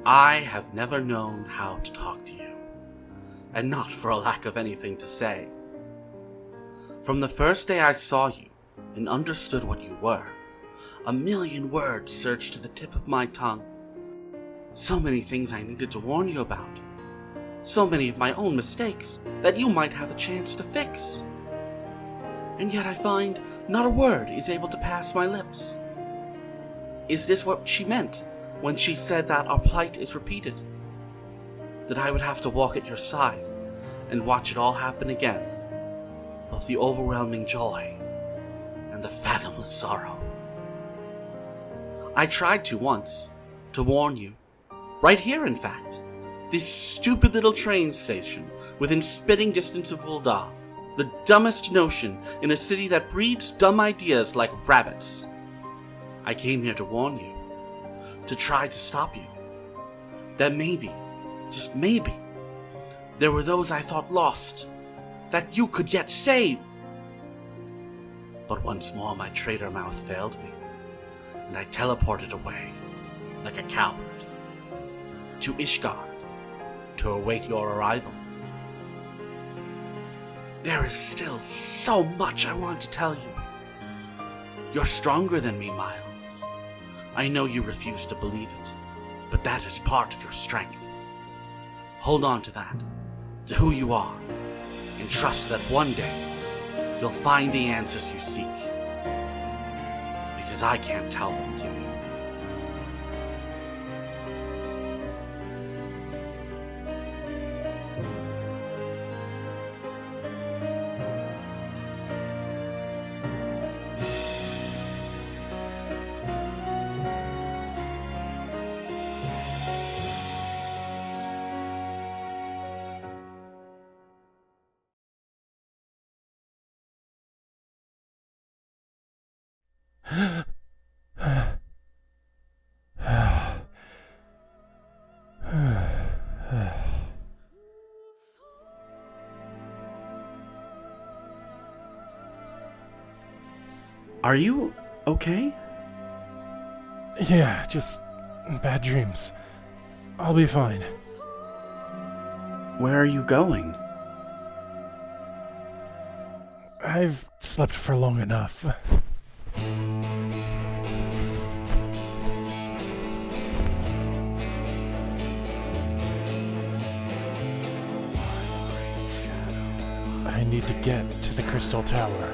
I have never known how to talk to you, and not for a lack of anything to say. From the first day I saw you and understood what you were, a million words surged to the tip of my tongue. So many things I needed to warn you about. So many of my own mistakes that you might have a chance to fix. And yet I find not a word is able to pass my lips. Is this what she meant when she said that our plight is repeated? That I would have to walk at your side and watch it all happen again, both the overwhelming joy and the fathomless sorrow. I tried to once, to warn you, right here in fact, this stupid little train station within spitting distance of Ul'dah, the dumbest notion in a city that breeds dumb ideas like rabbits. I came here to warn you, to try to stop you, that maybe, just maybe, there were those I thought lost, that you could yet save. But once more my traitor mouth failed me, and I teleported away, like a coward, to Ishgard, to await your arrival. There is still so much I want to tell you. You're stronger than me, Miles. I know you refuse to believe it, but that is part of your strength. Hold on to that, to who you are, and trust that one day you'll find the answers you seek. Because I can't tell them to you. Are you okay? Yeah, just bad dreams. I'll be fine. Where are you going? I've slept for long enough. I need to get to the Crystal Tower.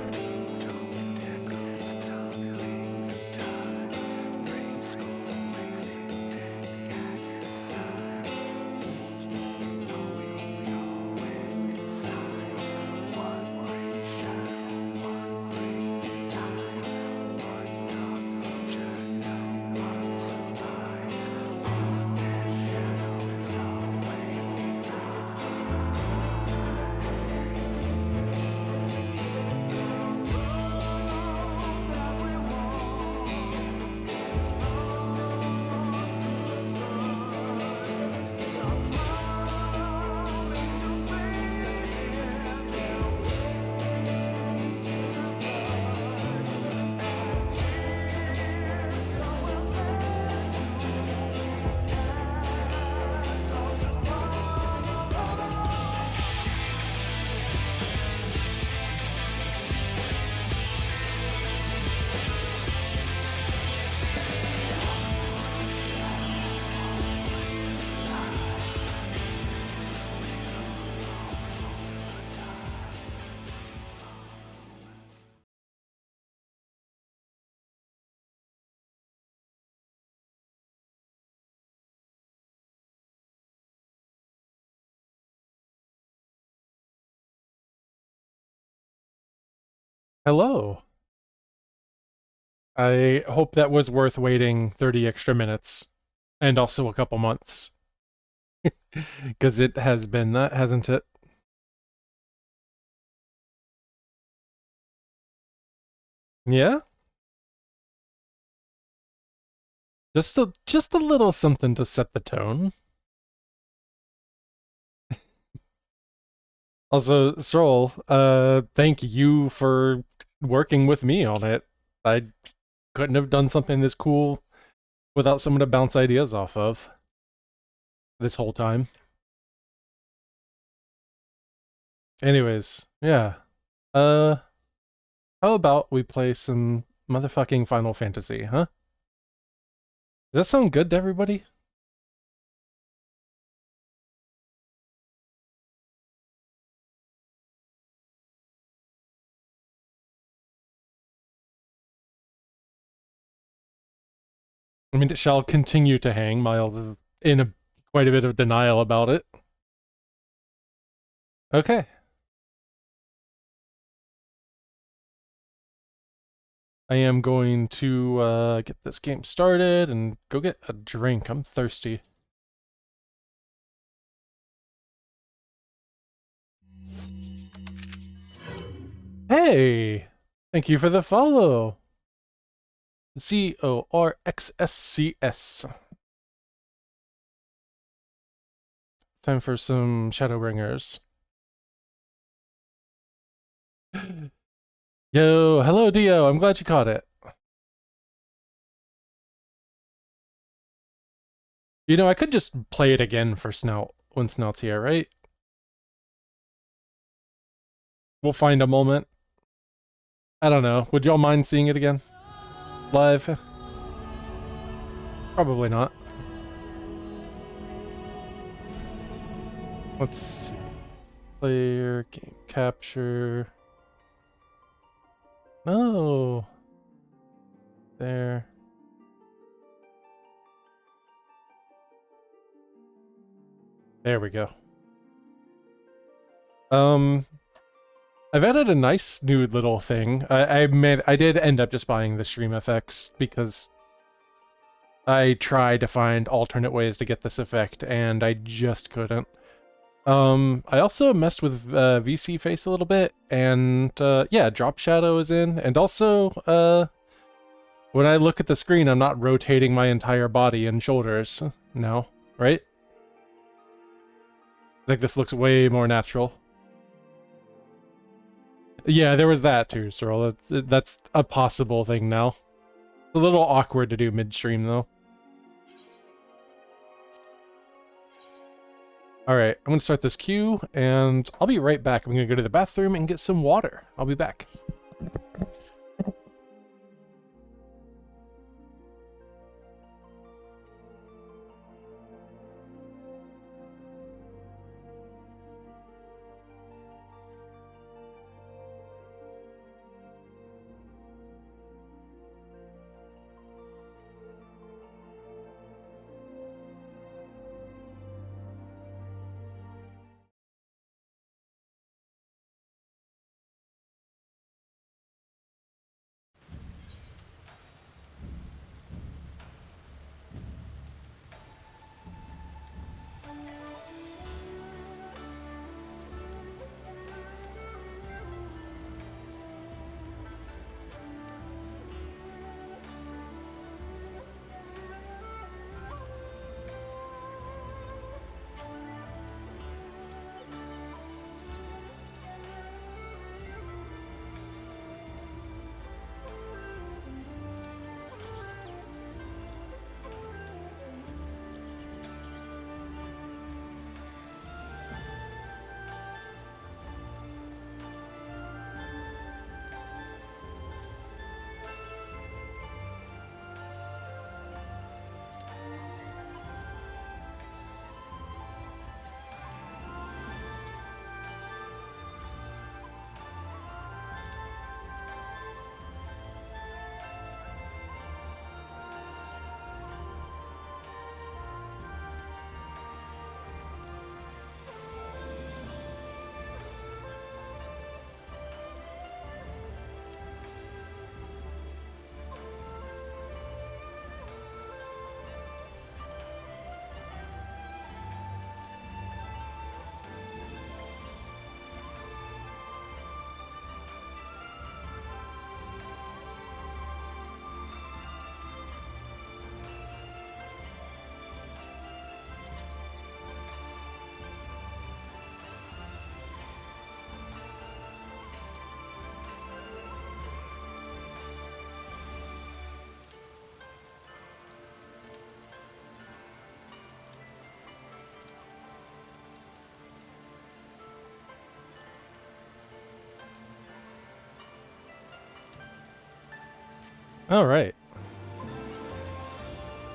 Hello. I hope that was worth waiting 30 extra minutes. And also a couple months. Because it has been that, hasn't it? Yeah? Just a little something to set the tone. Also, Stroll, thank you for working with me on it. I couldn't have done something this cool without someone to bounce ideas off of. this whole time. Anyways, yeah. How about we play some motherfucking Final Fantasy, huh? Does that sound good to everybody? I mean, it shall continue to hang, mild in quite a bit of denial about it. Okay. I am going to get this game started and go get a drink. I'm thirsty. Hey! Thank you for the follow! ZORXSCS. Time for some Shadowbringers. Yo, hello Dio, I'm glad you caught it. You know, I could just play it again for Snout when Snout's here, right? We'll find a moment. I don't know. Would y'all mind seeing it again? Live? Probably not. Let's see. Player, game capture. No. There. There we go. I've added a nice new little thing. I did end up just buying the stream effects because I tried to find alternate ways to get this effect and I just couldn't. I also messed with VC face a little bit, and yeah, drop shadow is in, and also when I look at the screen, I'm not rotating my entire body and shoulders now, right? I think this looks way more natural. Yeah, there was that too, Cyril. That's a possible thing now. It's a little awkward to do midstream though. Alright, I'm gonna start this queue, and I'll be right back. I'm gonna go to the bathroom and get some water. I'll be back. All right.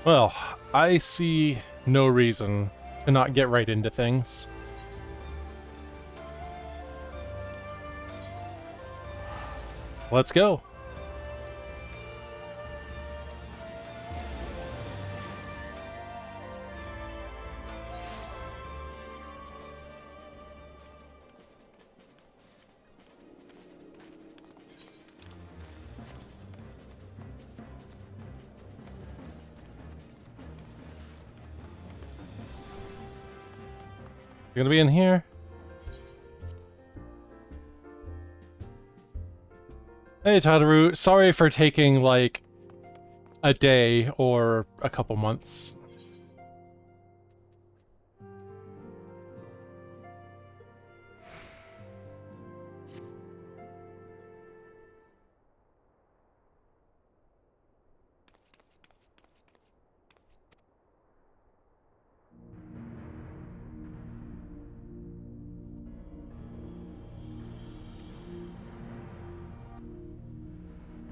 Well, I see no reason to not get right into things. Let's go. You're gonna be in here? Hey, Tadaru. Sorry for taking, like, a day or a couple months.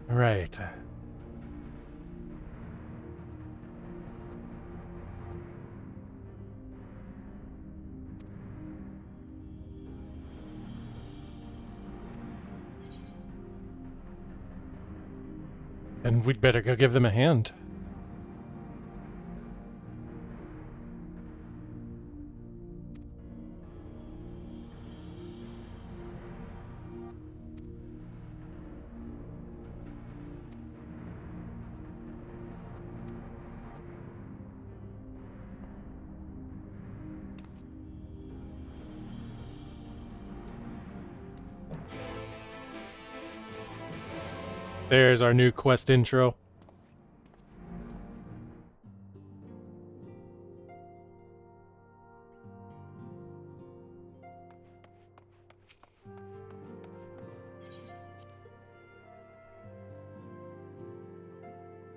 Right. And we'd better go give them a hand. There's our new quest intro.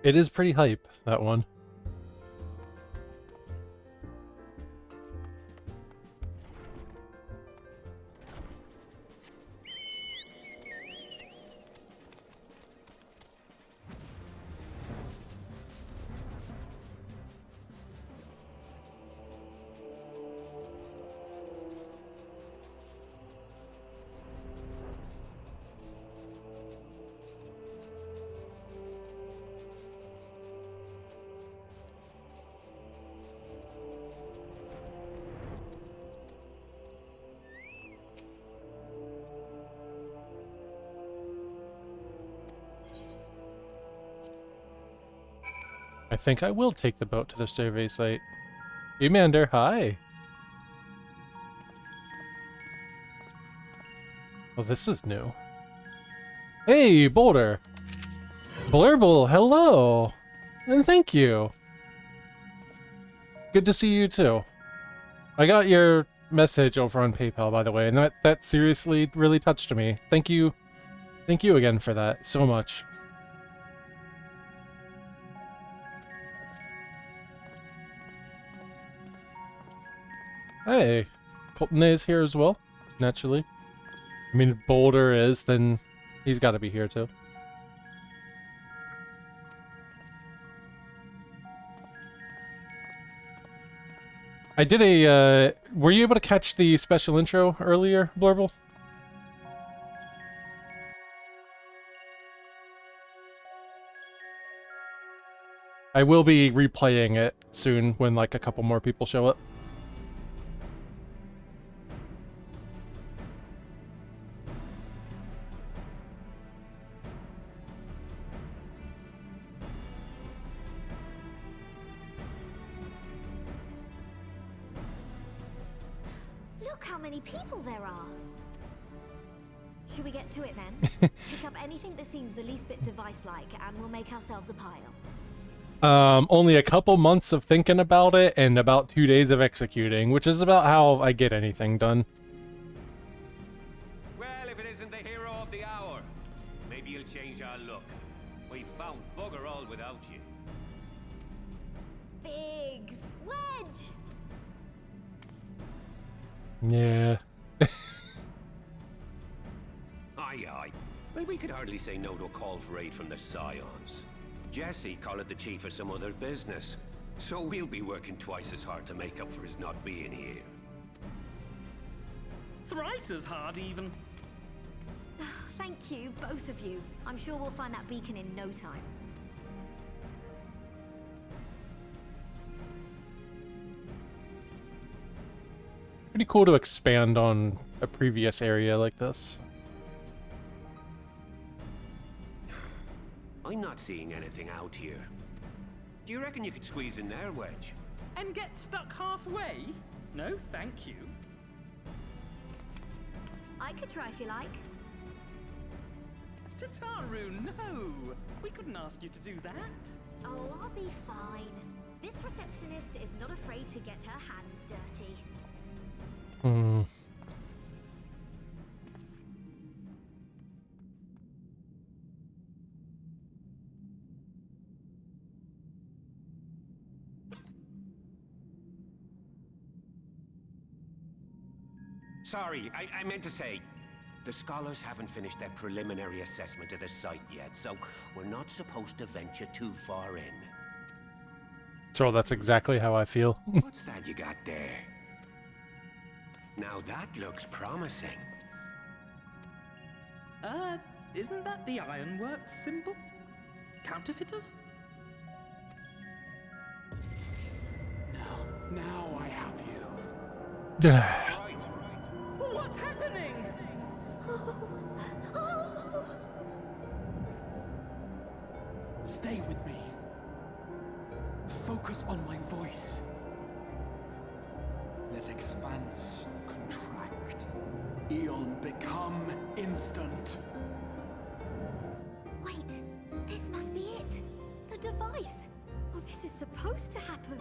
It is pretty hype, that one. I think I will take the boat to the survey site. Emander, hi! Oh, this is new. Hey, Boulder! Blurble, hello! And thank you! Good to see you too. I got your message over on PayPal, by the way, and that seriously really touched me. Thank you. Thank you again for that so much. Hey, Colton is here as well, naturally. I mean, if Boulder is, then he's got to be here too. I did a, were you able to catch the special intro earlier, Blurble? I will be replaying it soon when, like, a couple more people show up. Look how many people there are. Should we get to it then? Pick up anything that seems the least bit device-like, and we'll make ourselves a pile. Only a couple months of thinking about it and about 2 days of executing, which is about how I get anything done. Well, if it isn't the hero of the hour, maybe you'll change our look. We've found bugger all without you. Biggs! Wedge! Yeah. Aye, aye. Well, we could hardly say no to a call for aid from the Scions. Jesse called it the chief of some other business. So we'll be working twice as hard to make up for his not being here. Thrice as hard, even. Thank you, both of you. I'm sure we'll find that beacon in no time. Pretty cool to expand on a previous area like this. I'm not seeing anything out here. Do you reckon you could squeeze in there, Wedge? And get stuck halfway? No, thank you. I could try if you like. Tataru, no! We couldn't ask you to do that. Oh, I'll be fine. This receptionist is not afraid to get her hands dirty. Hmm. Sorry, I meant to say, the scholars haven't finished their preliminary assessment of the site yet, so we're not supposed to venture too far in. So that's exactly how I feel. What's that you got there? Now that looks promising. Isn't that the ironworks symbol? Counterfeiters? Now I have you. What's happening? Stay with me. Focus on my voice. Let expanse contract. Eon become instant. Wait, this must be it. The device. Oh, this is supposed to happen.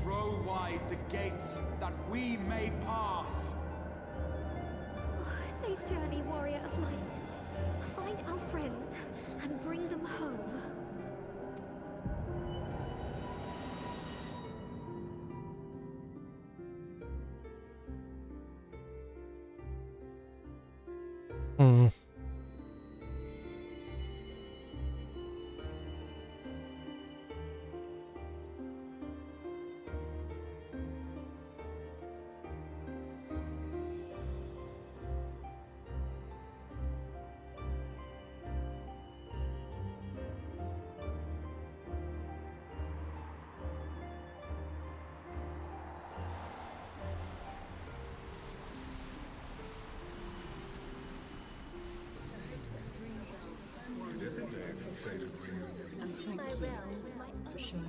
Throw wide the gates that we may pass. Oh, safe journey, warrior of light. Find our friends and bring them home. Hmm.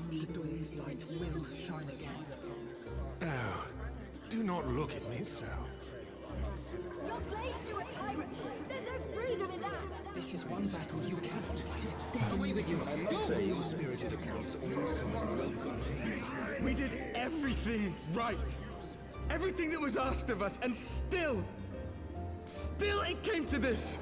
The dawn's light will shine again. Oh, do not look at me so. You're slaves to a tyrant. There's no freedom in that. This is one battle you cannot fight. Away with you. I must say your spirited accounts always comes. We did everything right. Everything that was asked of us, and still it came to this.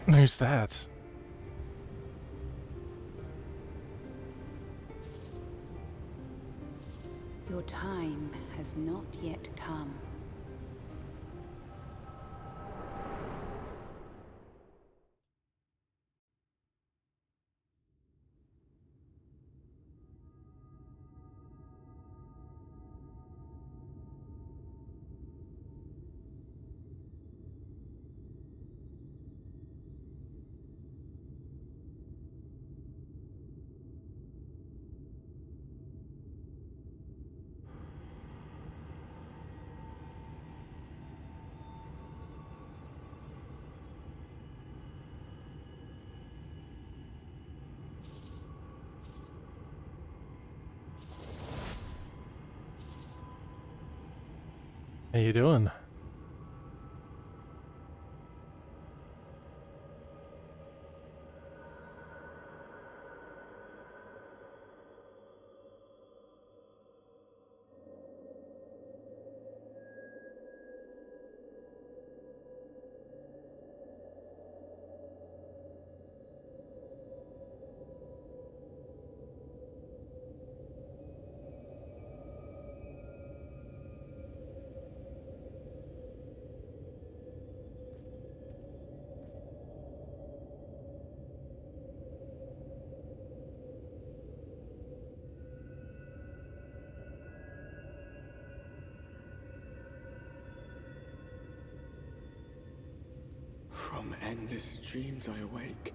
Who's that? Your time has not yet come. How you doing? From endless dreams I awake.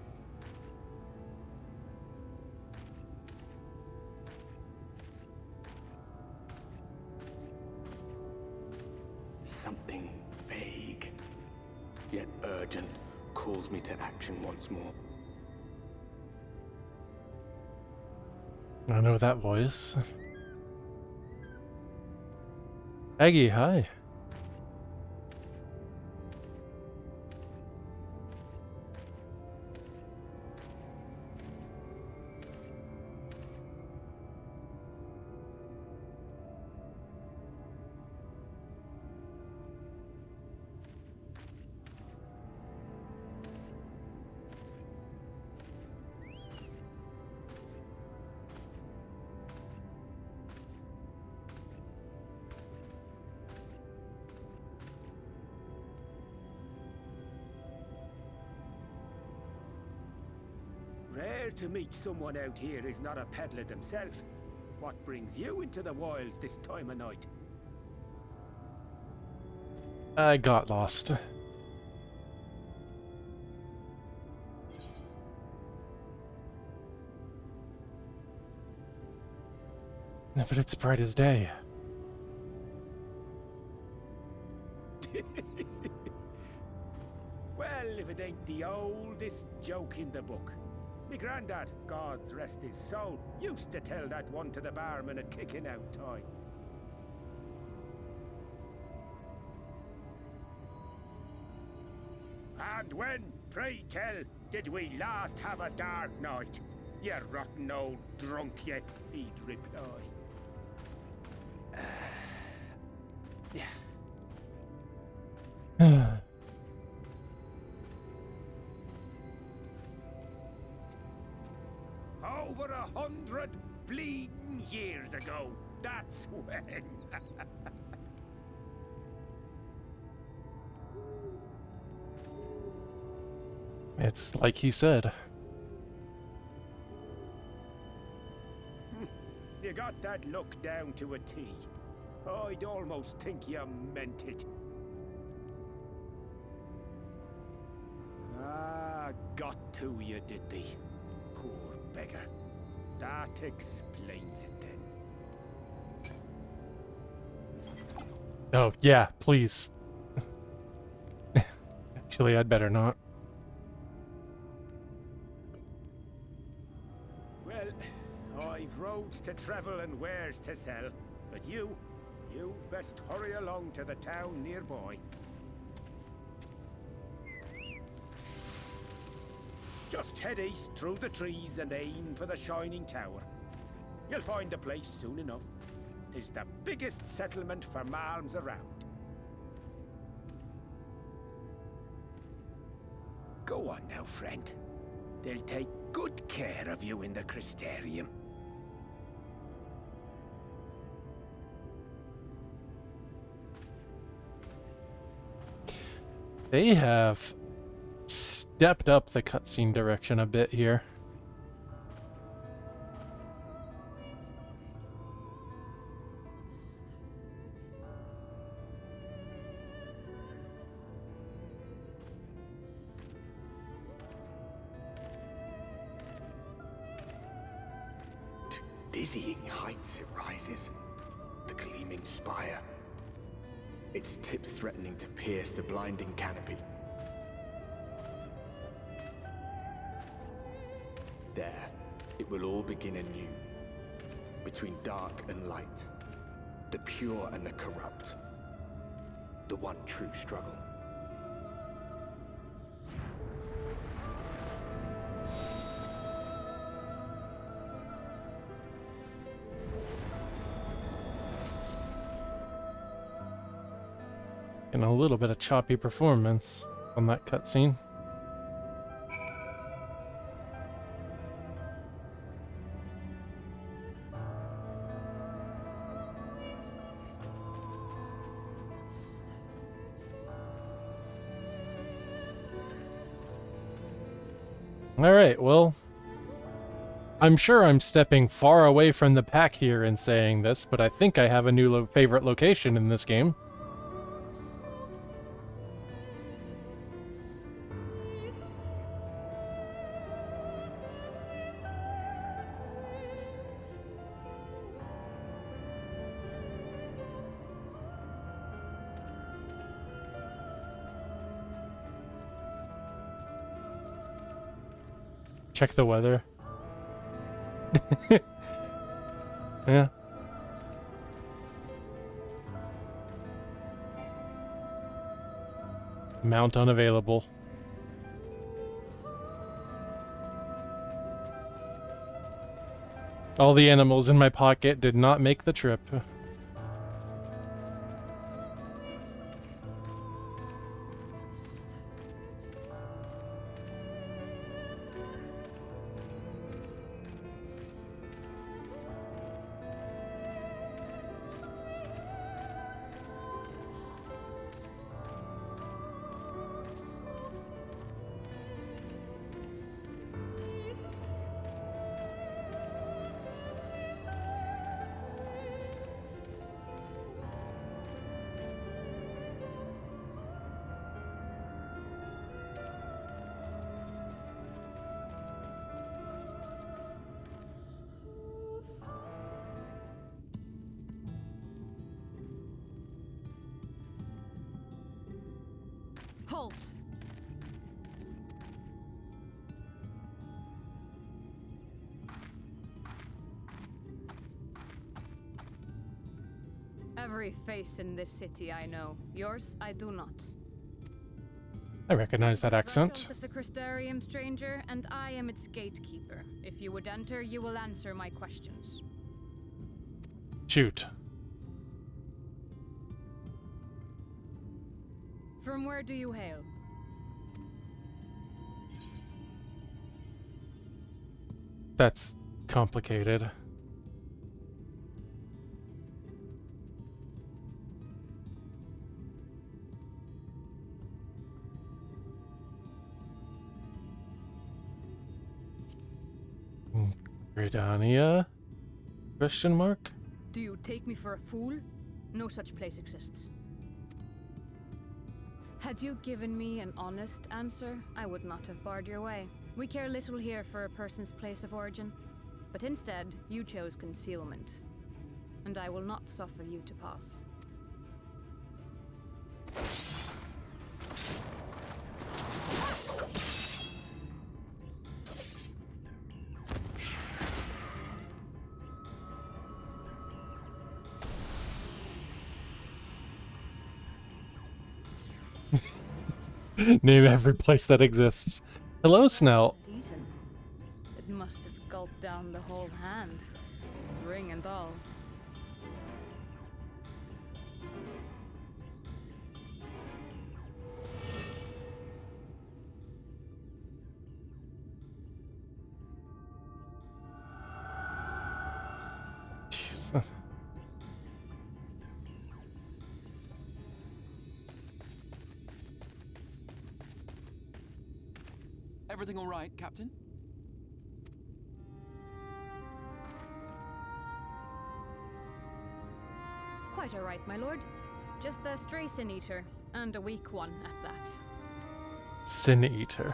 Something vague, yet urgent, calls me to action once more. I know that voice. Aggie, hi. Rare to meet someone out here who's not a peddler themselves. What brings you into the wilds this time of night? I got lost. But it's bright as day. Well, if it ain't the oldest joke in the book. Me granddad, God's rest his soul, used to tell that one to the barman at kicking out time. And when, pray tell, did we last have a dark night? You rotten old drunk, you, he'd reply. Over 100 bleeding years ago, that's when. It's like he said. You got that look down to a T. I'd almost think you meant it. Ah, got to you, did they? Poor beggar. That explains it then. Oh, yeah, please. Actually, I'd better not. Well, I've roads to travel and wares to sell, but you best hurry along to the town nearby. Just head east through the trees and aim for the Shining Tower. You'll find the place soon enough. 'Tis the biggest settlement for malms around. Go on now, friend. They'll take good care of you in the Crystarium. They have stepped up the cutscene direction a bit here. To dizzying heights it rises. The gleaming spire. Its tip threatening to pierce the blinding canopy. There, it will all begin anew. Between dark and light. The pure and the corrupt. The one true struggle. And a little bit of choppy performance on that cutscene. Alright, well, I'm sure I'm stepping far away from the pack here in saying this, but I think I have a new favorite location in this game. Check the weather. Yeah. Mount unavailable. All the animals in my pocket did not make the trip. Halt! Every face in this city I know. Yours, I do not. I recognize that This is the accent. threshold of the Crystarium, stranger, and I am its gatekeeper. If you would enter, you will answer my questions. Shoot. From where do you hail? That's complicated. Gridania? Question mark? Do you take me for a fool? No such place exists. Had you given me an honest answer, I would not have barred your way. We care little here for a person's place of origin, but instead, you chose concealment. And I will not suffer you to pass. Name every place that exists. Hello, Snell. Eaten. It must have gulped down the whole hand, ring and all. Jeez. Everything all right, Captain? Quite all right, my lord. Just a stray sin eater, and a weak one at that. Sin Eater.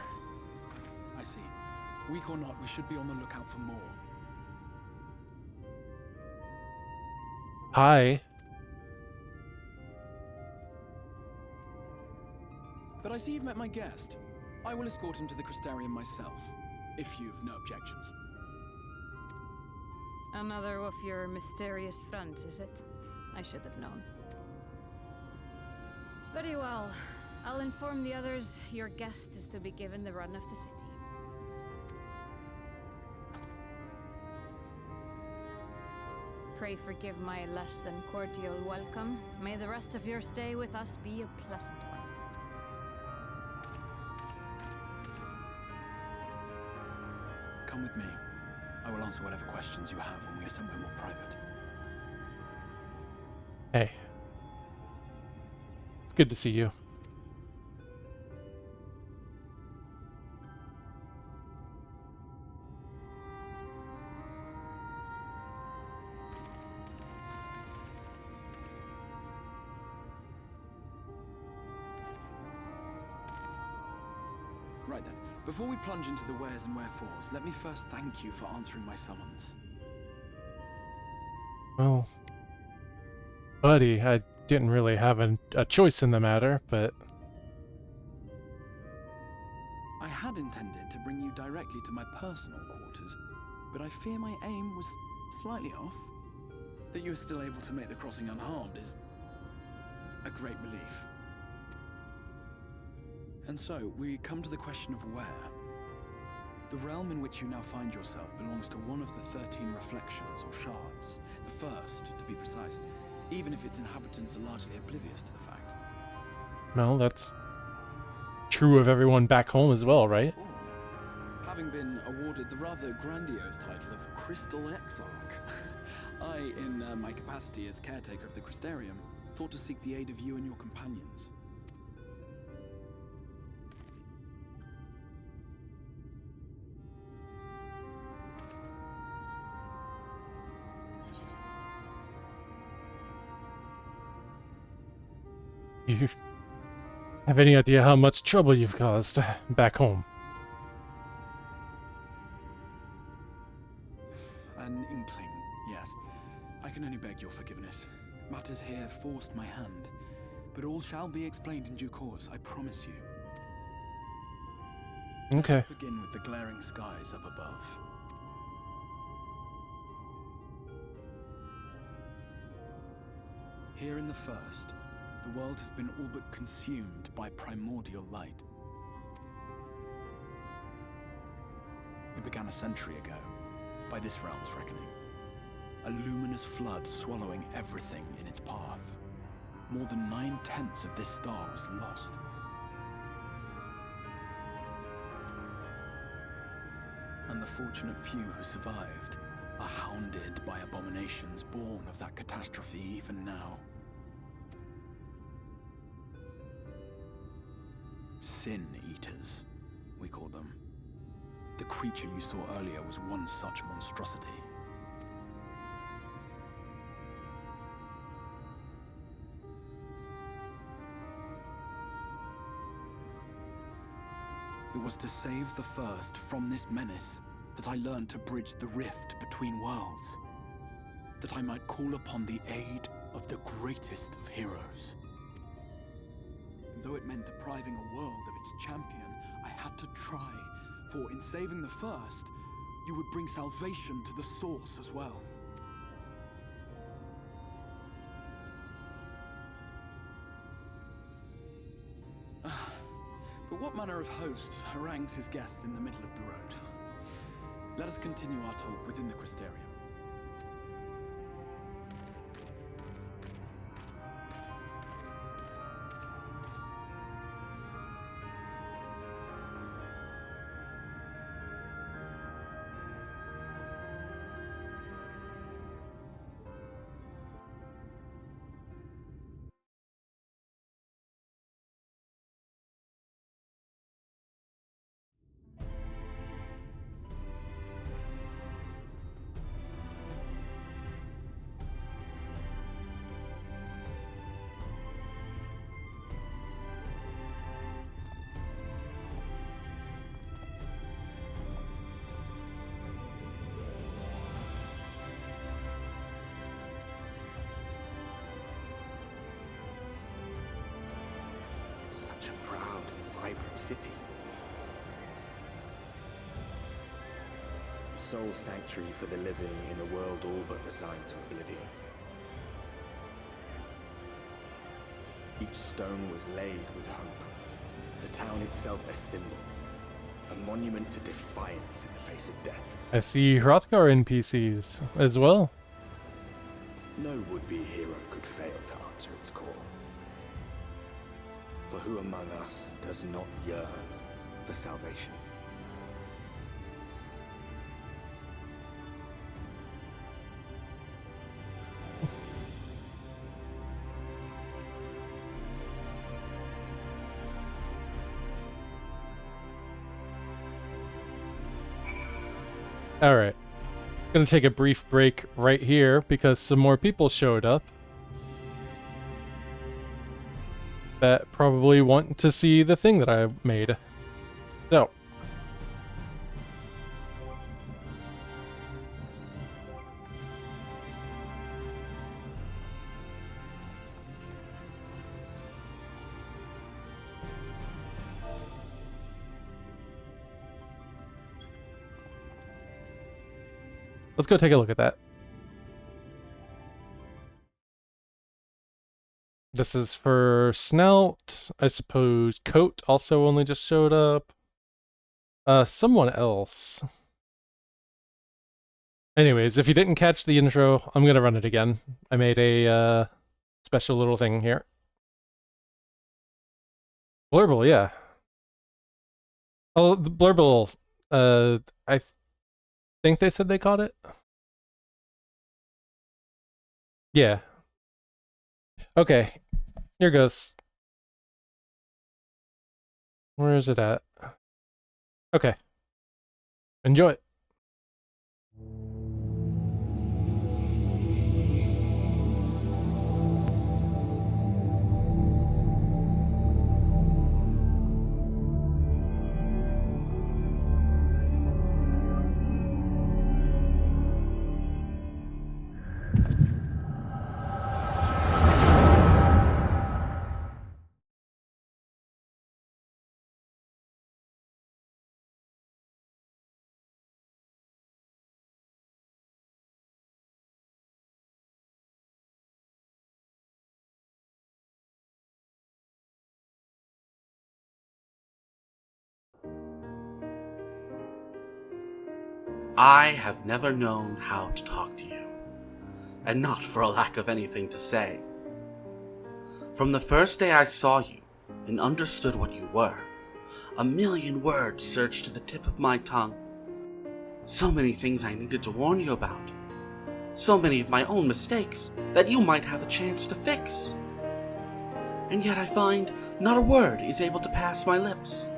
I see. Weak or not, we should be on the lookout for more. Hi. But I see you've met my guest. I will escort him to the Crystarium myself, if you've no objections. Another of your mysterious friends, is it? I should have known. Very well. I'll inform the others your guest is to be given the run of the city. Pray forgive my less than cordial welcome. May the rest of your stay with us be a pleasant one. Come with me. I will answer whatever questions you have when we are somewhere more private. Hey. It's good to see you. Right then. Before we plunge into the wheres and wherefores, let me first thank you for answering my summons. Well, buddy, I didn't really have a choice in the matter, but I had intended to bring you directly to my personal quarters, but I fear my aim was slightly off. That you are still able to make the crossing unharmed is a great relief. And so, we come to the question of where. The realm in which you now find yourself belongs to one of the 13 reflections, or shards. The first, to be precise, even if its inhabitants are largely oblivious to the fact. Well, that's true of everyone back home as well, right? Having been awarded the rather grandiose title of Crystal Exarch, I, in my capacity as caretaker of the Crystarium, thought to seek the aid of you and your companions. You have any idea how much trouble you've caused back home? An inkling, yes. I can only beg your forgiveness. Matters here forced my hand, but all shall be explained in due course, I promise you. Okay. Let's begin with the glaring skies up above. Here in the first, the world has been all but consumed by primordial light. It began a century ago, by this realm's reckoning. A luminous flood swallowing everything in its path. More than 9/10 of this star was lost. And the fortunate few who survived are hounded by abominations born of that catastrophe even now. Sin Eaters, we call them. The creature you saw earlier was one such monstrosity. It was to save the first from this menace that I learned to bridge the rift between worlds. That I might call upon the aid of the greatest of heroes. And though it meant depriving a world of its champion, I had to try. For in saving the first, you would bring salvation to the source as well. But what manner of host harangues his guests in the middle of the road? Let us continue our talk within the Crystarium. Such a proud and vibrant city. The sole sanctuary for the living in a world all but resigned to oblivion. Each stone was laid with hope. The town itself a symbol. A monument to defiance in the face of death. I see Hrothgar NPCs as well. No would-be hero could fail to answer its call. For who among us does not yearn for salvation? Alright. Gonna take a brief break right here because some more people showed up that probably want to see the thing that I made. So. Let's go take a look at that. This is for Snout. I suppose Coat also only just showed up. Someone else. Anyways, if you didn't catch the intro, I'm gonna run it again. I made a special little thing here. Blurble, yeah. Oh, the Blurble, I think they said they caught it? Yeah. Okay, here goes. Where is it at? Okay. Enjoy it. I have never known how to talk to you, and not for a lack of anything to say. From the first day I saw you and understood what you were, a million words surged to the tip of my tongue. So many things I needed to warn you about. So many of my own mistakes that you might have a chance to fix. And yet I find not a word is able to pass my lips.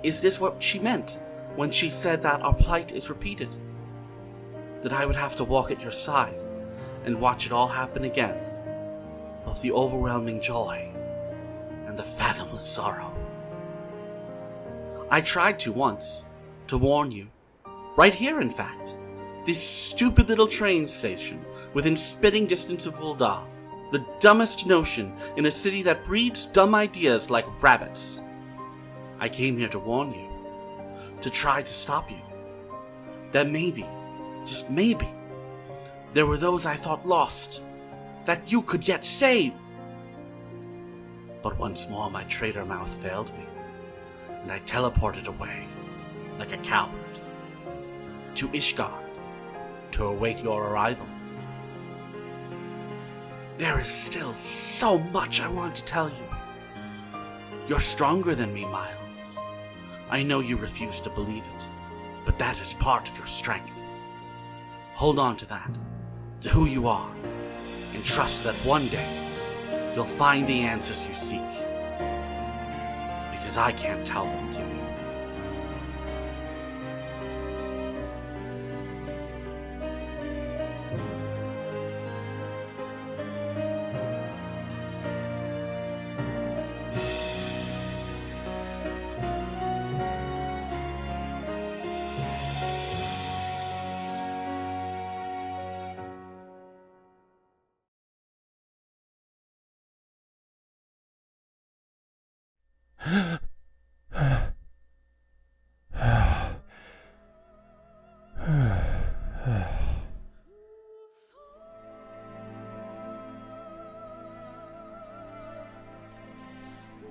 Is this what she meant when she said that our plight is repeated? That I would have to walk at your side and watch it all happen again, both the overwhelming joy and the fathomless sorrow. I tried to once, to warn you, right here in fact, this stupid little train station within spitting distance of Ul'dah, the dumbest notion in a city that breeds dumb ideas like rabbits. I came here to warn you, to try to stop you, that maybe, just maybe, there were those I thought lost, that you could yet save. But once more my traitor mouth failed me, and I teleported away, like a coward, to Ishgard, to await your arrival. There is still so much I want to tell you. You're stronger than me, Miles. I know you refuse to believe it, but that is part of your strength. Hold on to that, to who you are, and trust that one day you'll find the answers you seek. Because I can't tell them to you.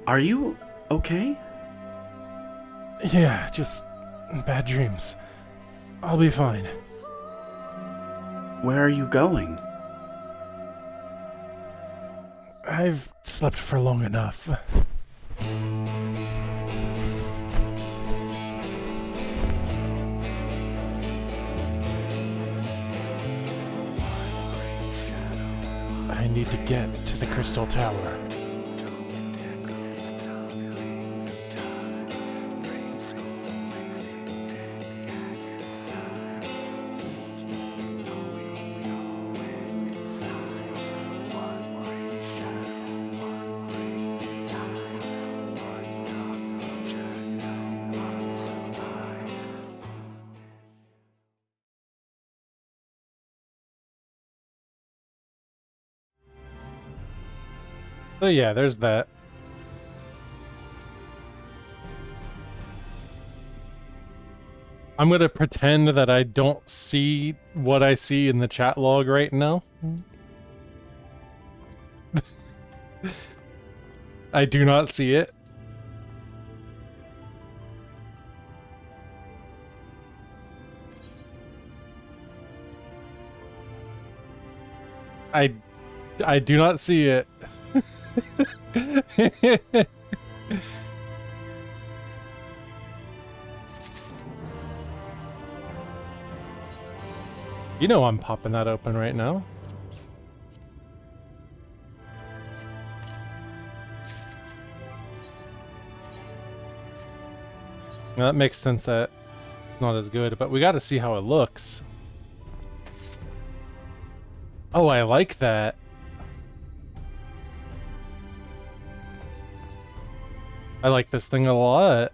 Are you okay? Yeah, just bad dreams. I'll be fine. Where are you going? I've slept for long enough. I need to get to the Crystal Tower. So yeah, there's that. I'm gonna pretend that I don't see what I see in the chat log right now. I do not see it. I do not see it. You know I'm popping that open right now. Now that makes sense that it's not as good, but we got to see how it looks. Oh, I like that. I like this thing a lot.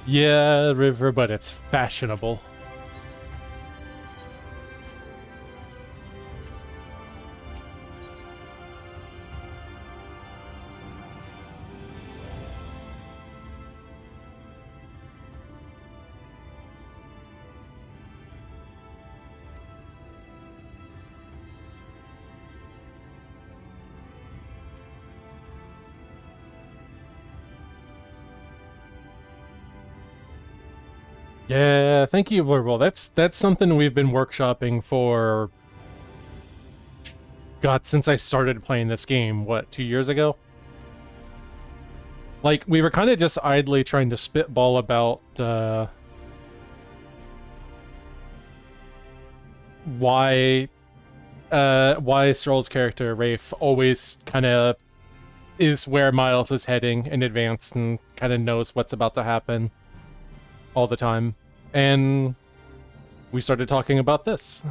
Yeah, River, but it's fashionable. Yeah, thank you, Blurble. That's something we've been workshopping for, God, since I started playing this game, what, 2 years ago? Like, we were kind of just idly trying to spitball about, why Stroll's character, Rafe, always kind of is where Miles is heading in advance and kind of knows what's about to happen all the time. And we started talking about this.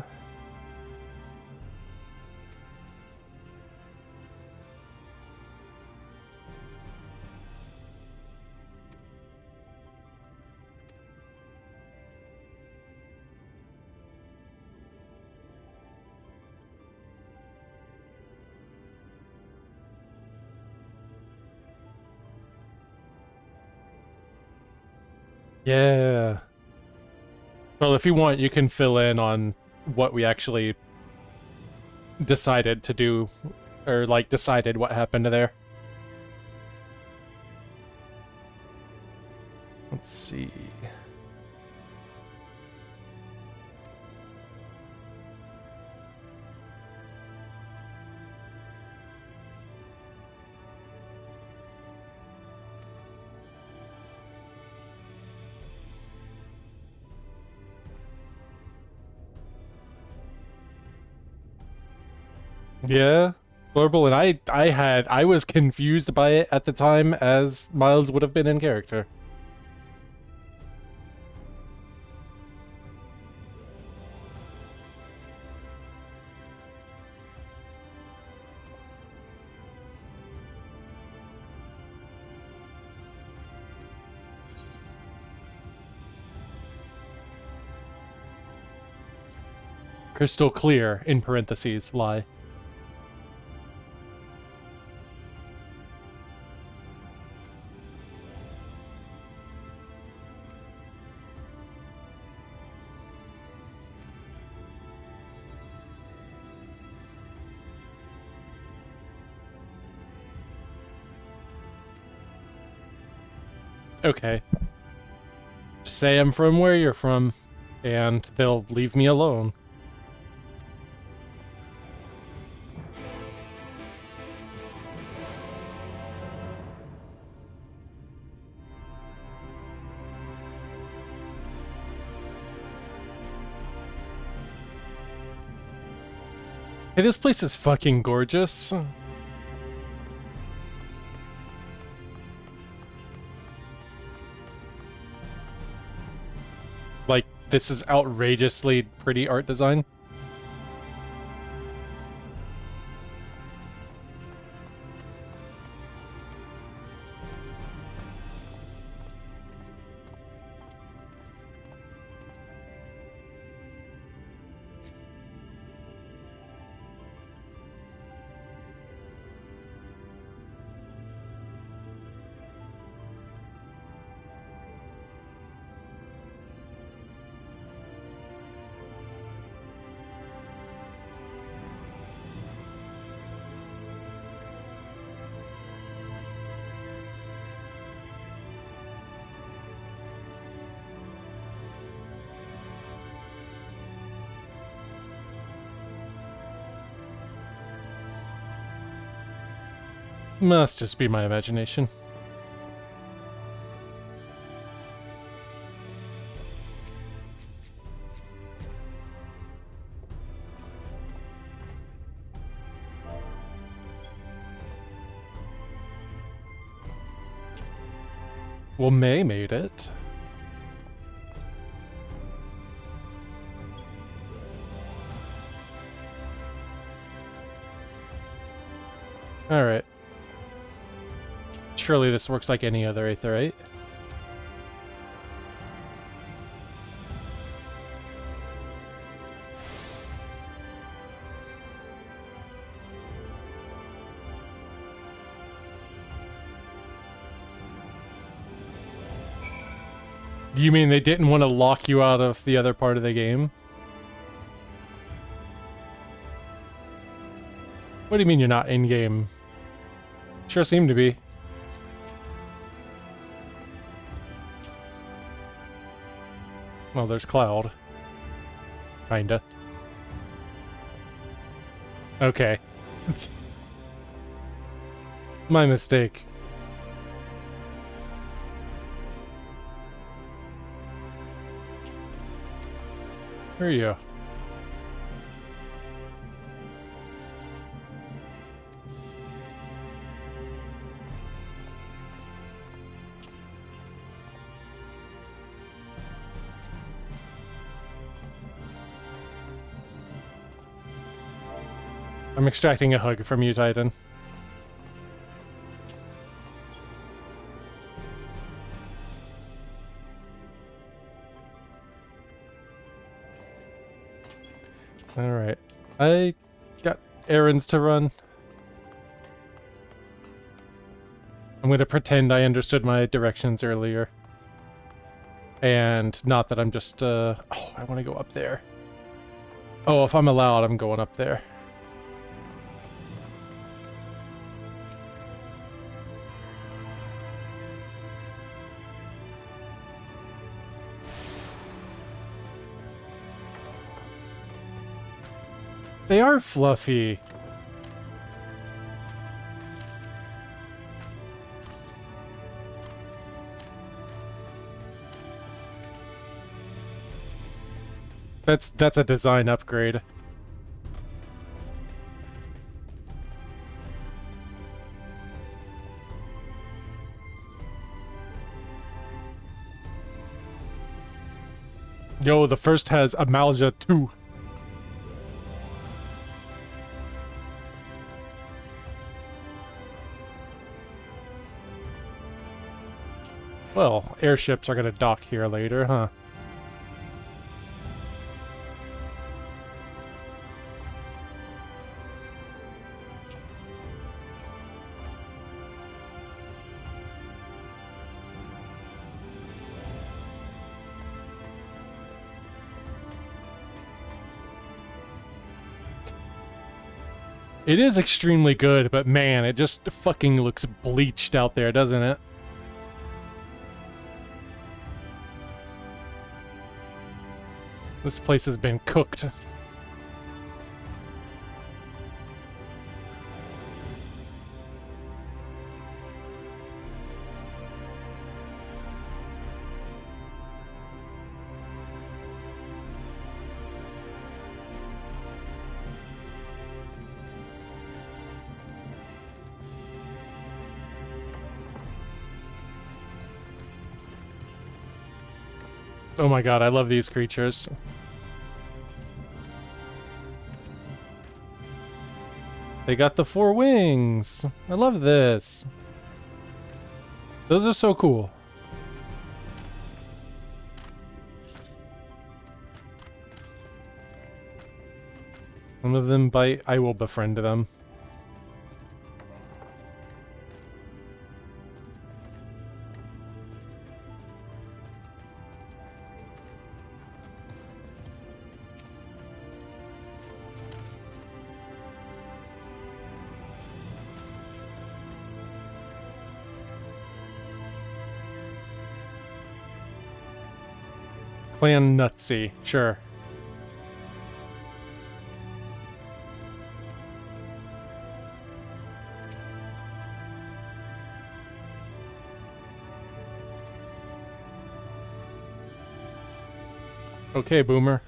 Yeah. Well, if you want, you can fill in on what we actually decided to do, or like decided what happened there. Let's see. Yeah, Global, and I was confused by it at the time, as Miles would have been in character. Crystal clear, in parentheses, lie. Okay. Just say I'm from where you're from, and they'll leave me alone. Hey, this place is fucking gorgeous. Like, this is outrageously pretty art design. Must just be my imagination. Well, May made it. Alright. Surely this works like any other Aether, right? You mean they didn't want to lock you out of the other part of the game? What do you mean you're not in-game? Sure seem to be. Well, there's Cloud. Kinda. Okay. My mistake. Where are you? I'm extracting a hug from you, Titan. Alright. I got errands to run. I'm gonna pretend I understood my directions earlier. And not that I'm just, oh, I want to go up there. Oh, if I'm allowed, I'm going up there. They are fluffy. That's a design upgrade. Yo, the first has Amalja 2. Well, airships are gonna dock here later, huh? It is extremely good, but man, it just fucking looks bleached out there, doesn't it? This place has been cooked. Oh my god, I love these creatures. They got the 4 wings. I love this. Those are so cool. Some of them bite. I will befriend them. Clan Nutsy, sure. Okay, boomer.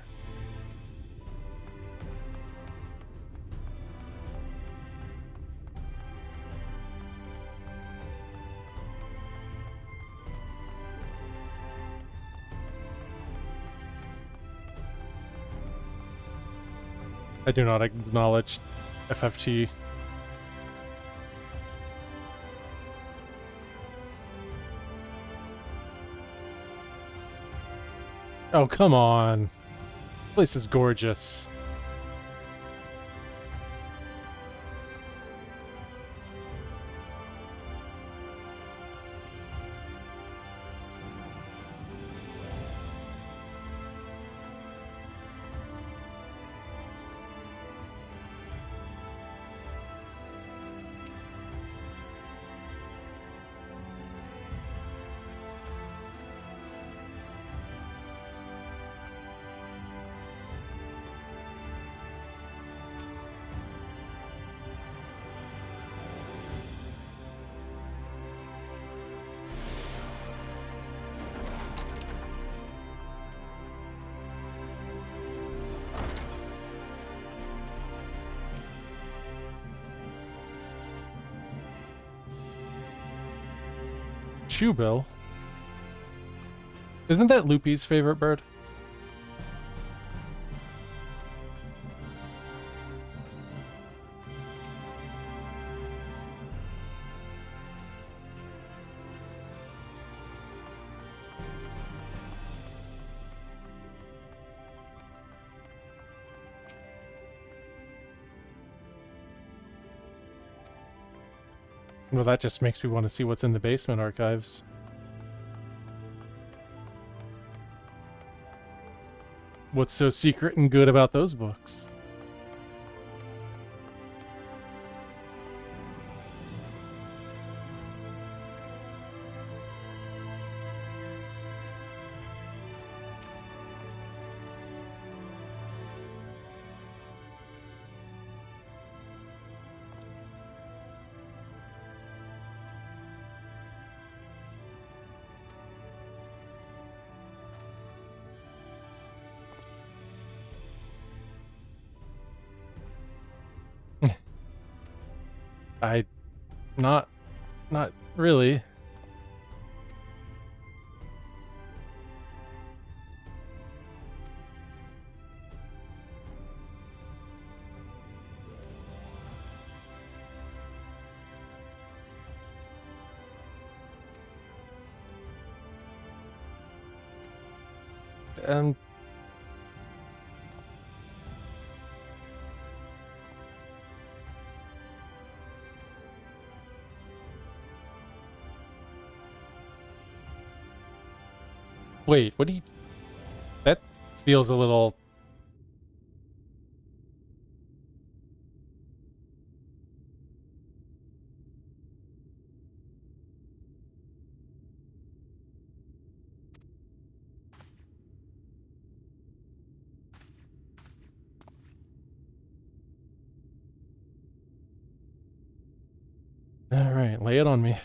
I do not acknowledge FFT. Oh, come on. This place is gorgeous. Shoebill? Isn't that Loopy's favorite bird? Well, that just makes me want to see what's in the basement archives. What's so secret and good about those books? Not really. Um, Wait, what do you... That feels a little... Alright, lay it on me.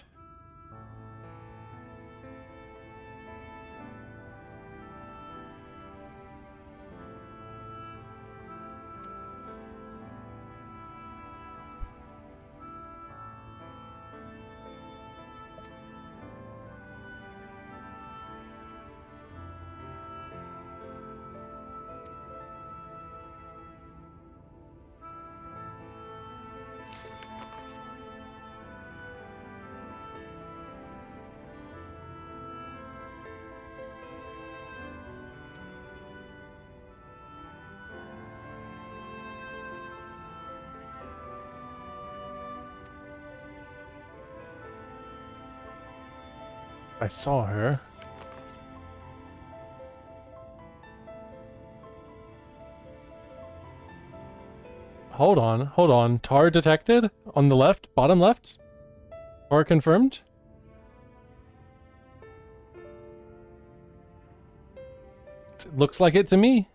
I saw her. Hold on. Tar detected? On the left? Bottom left? Tar confirmed? Looks like it to me.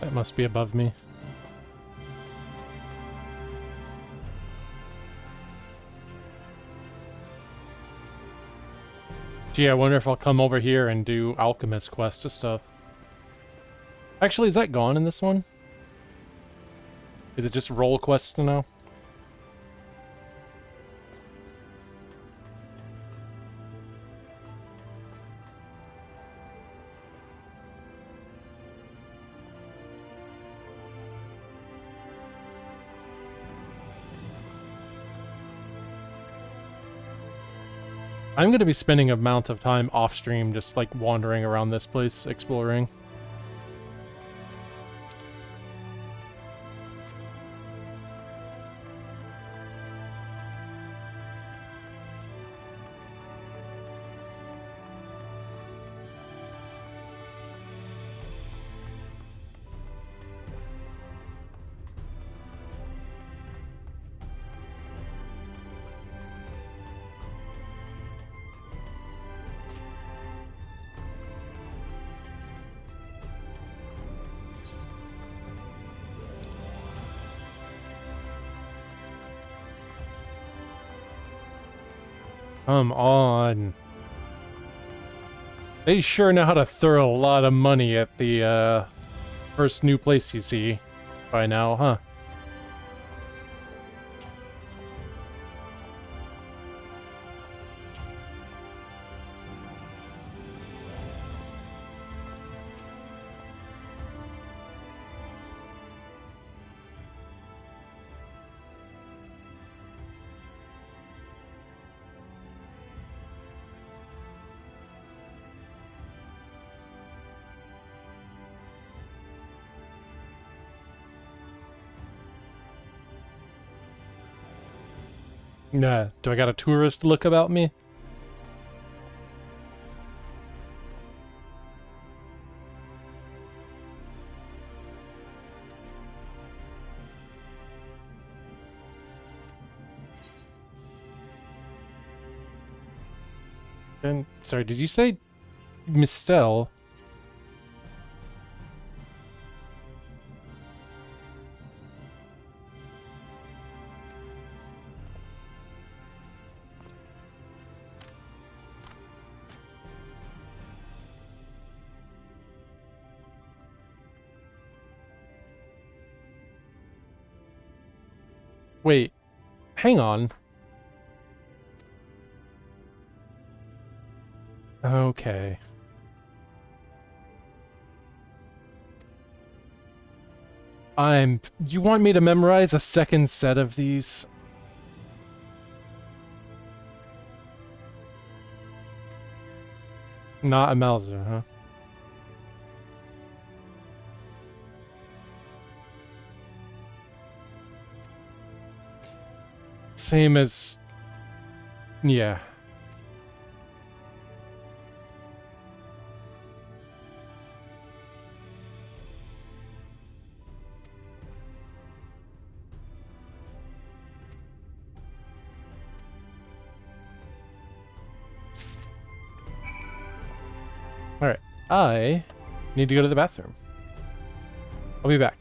That must be above me. Gee, I wonder if I'll come over here and do alchemist quest and stuff. Actually, is that gone in this one? Is it just roll quests now? I'm going to be spending a amount of time off stream just like wandering around this place, exploring. Come on. They sure know how to throw a lot of money at the first new place you see by now, huh? Nah, do I got a tourist look about me? And sorry, did you say Mistel? Wait, hang on. Okay. You want me to memorize a second set of these? Not a Mauser, huh? Same as... yeah. Alright, I need to go to the bathroom. I'll be back.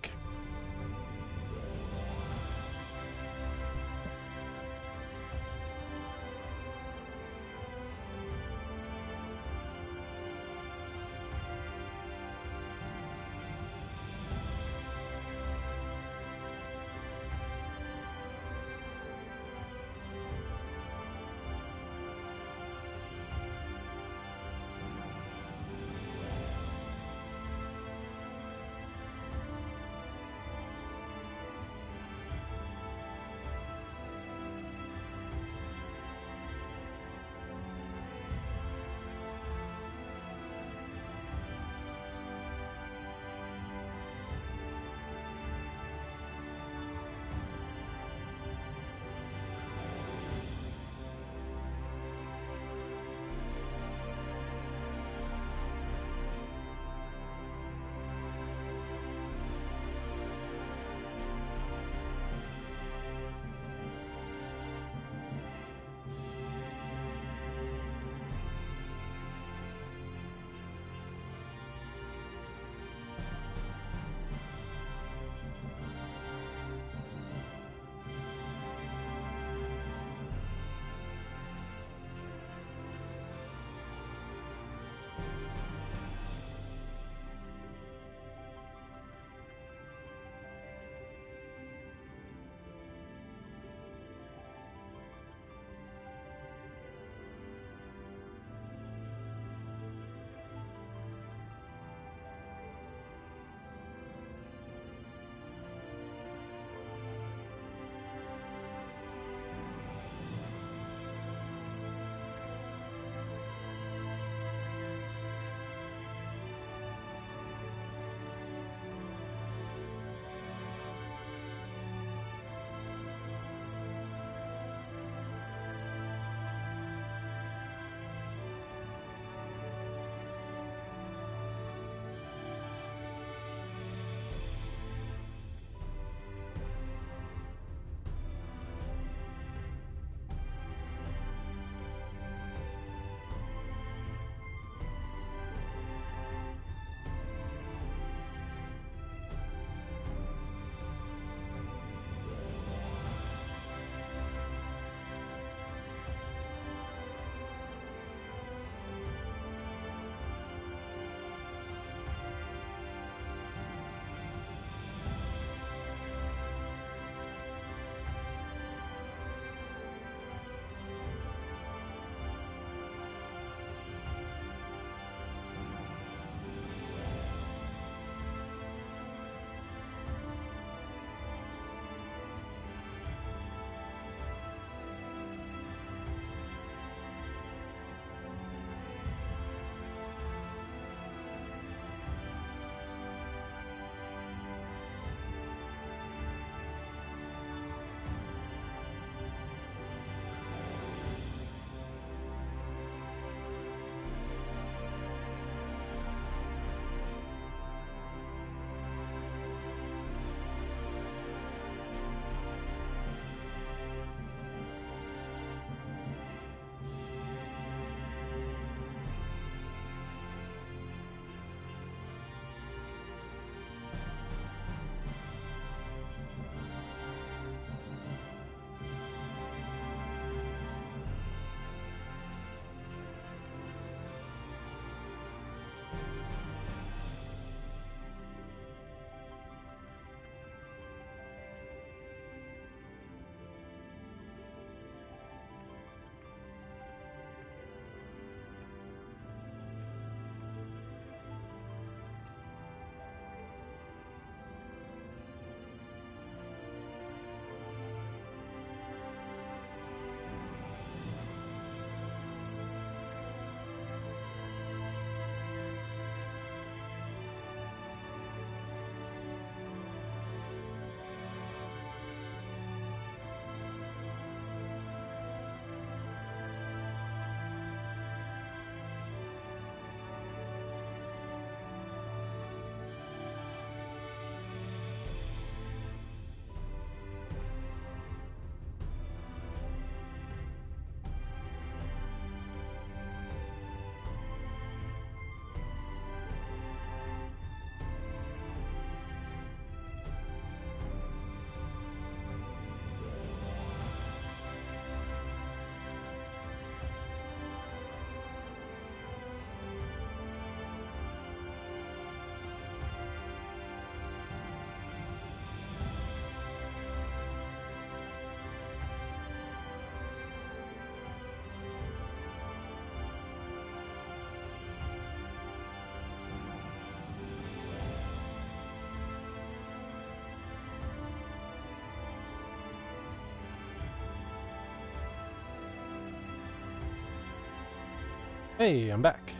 Hey, I'm back.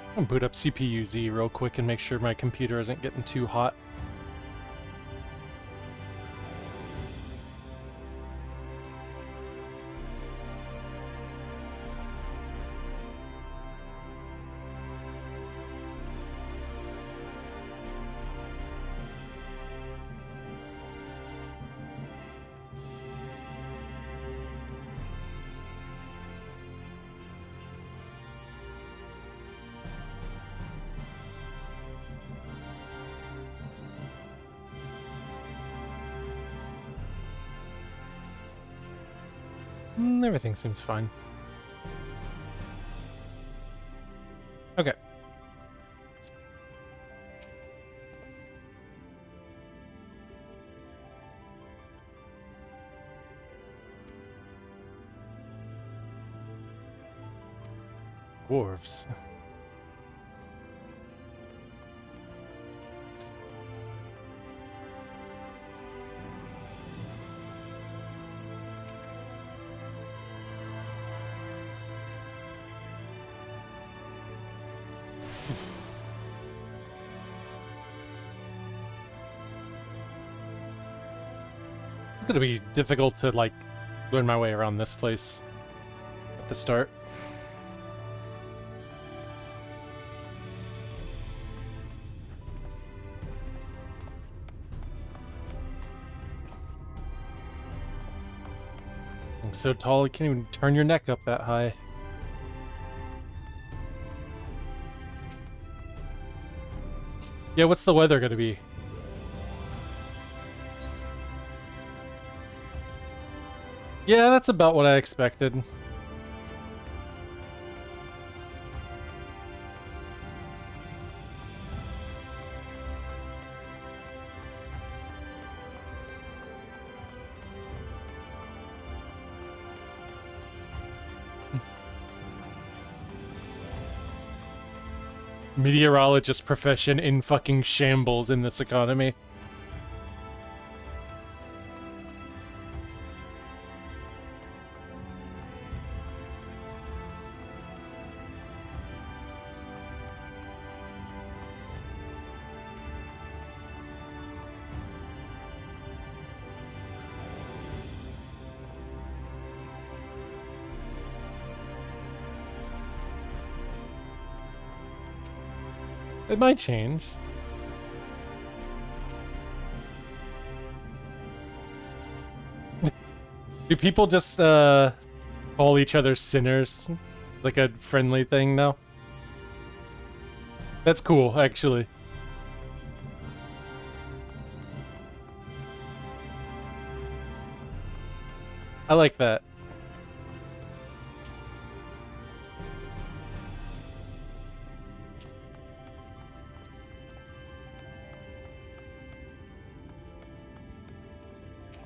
I'm gonna boot up CPU-Z real quick and make sure my computer isn't getting too hot. Everything seems fine. Okay. Dwarves. It's gonna be difficult to, like, learn my way around this place at the start. I'm so tall you can't even turn your neck up that high. Yeah, what's the weather gonna be? Yeah, that's about what I expected. Meteorologist profession in fucking shambles in this economy. It might change. Do people just call each other sinners? Like a friendly thing now? That's cool, actually. I like that.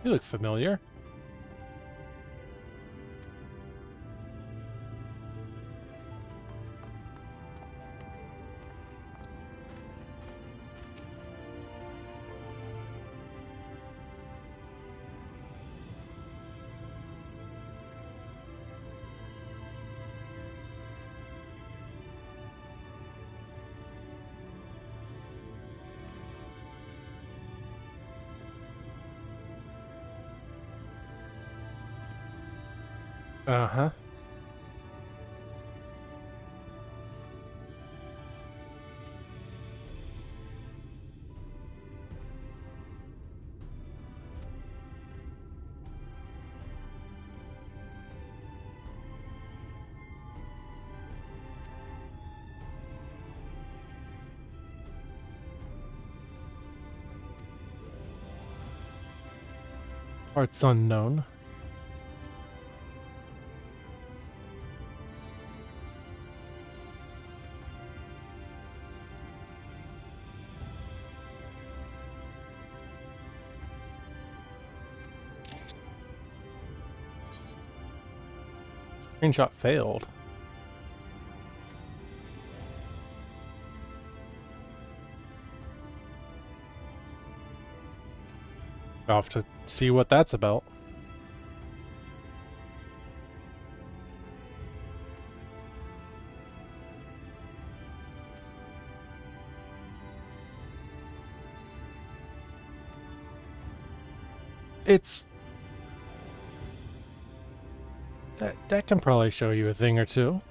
You look familiar. Uh-huh. Parts unknown. Screenshot failed. I'll have to see what that's about. it's... That can probably show you a thing or two.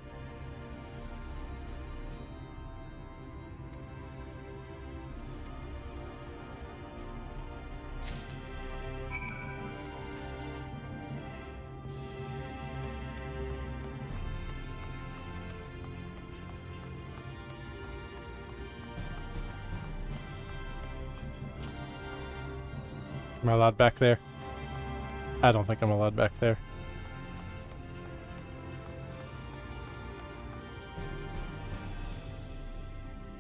Am I allowed back there? I don't think I'm allowed back there.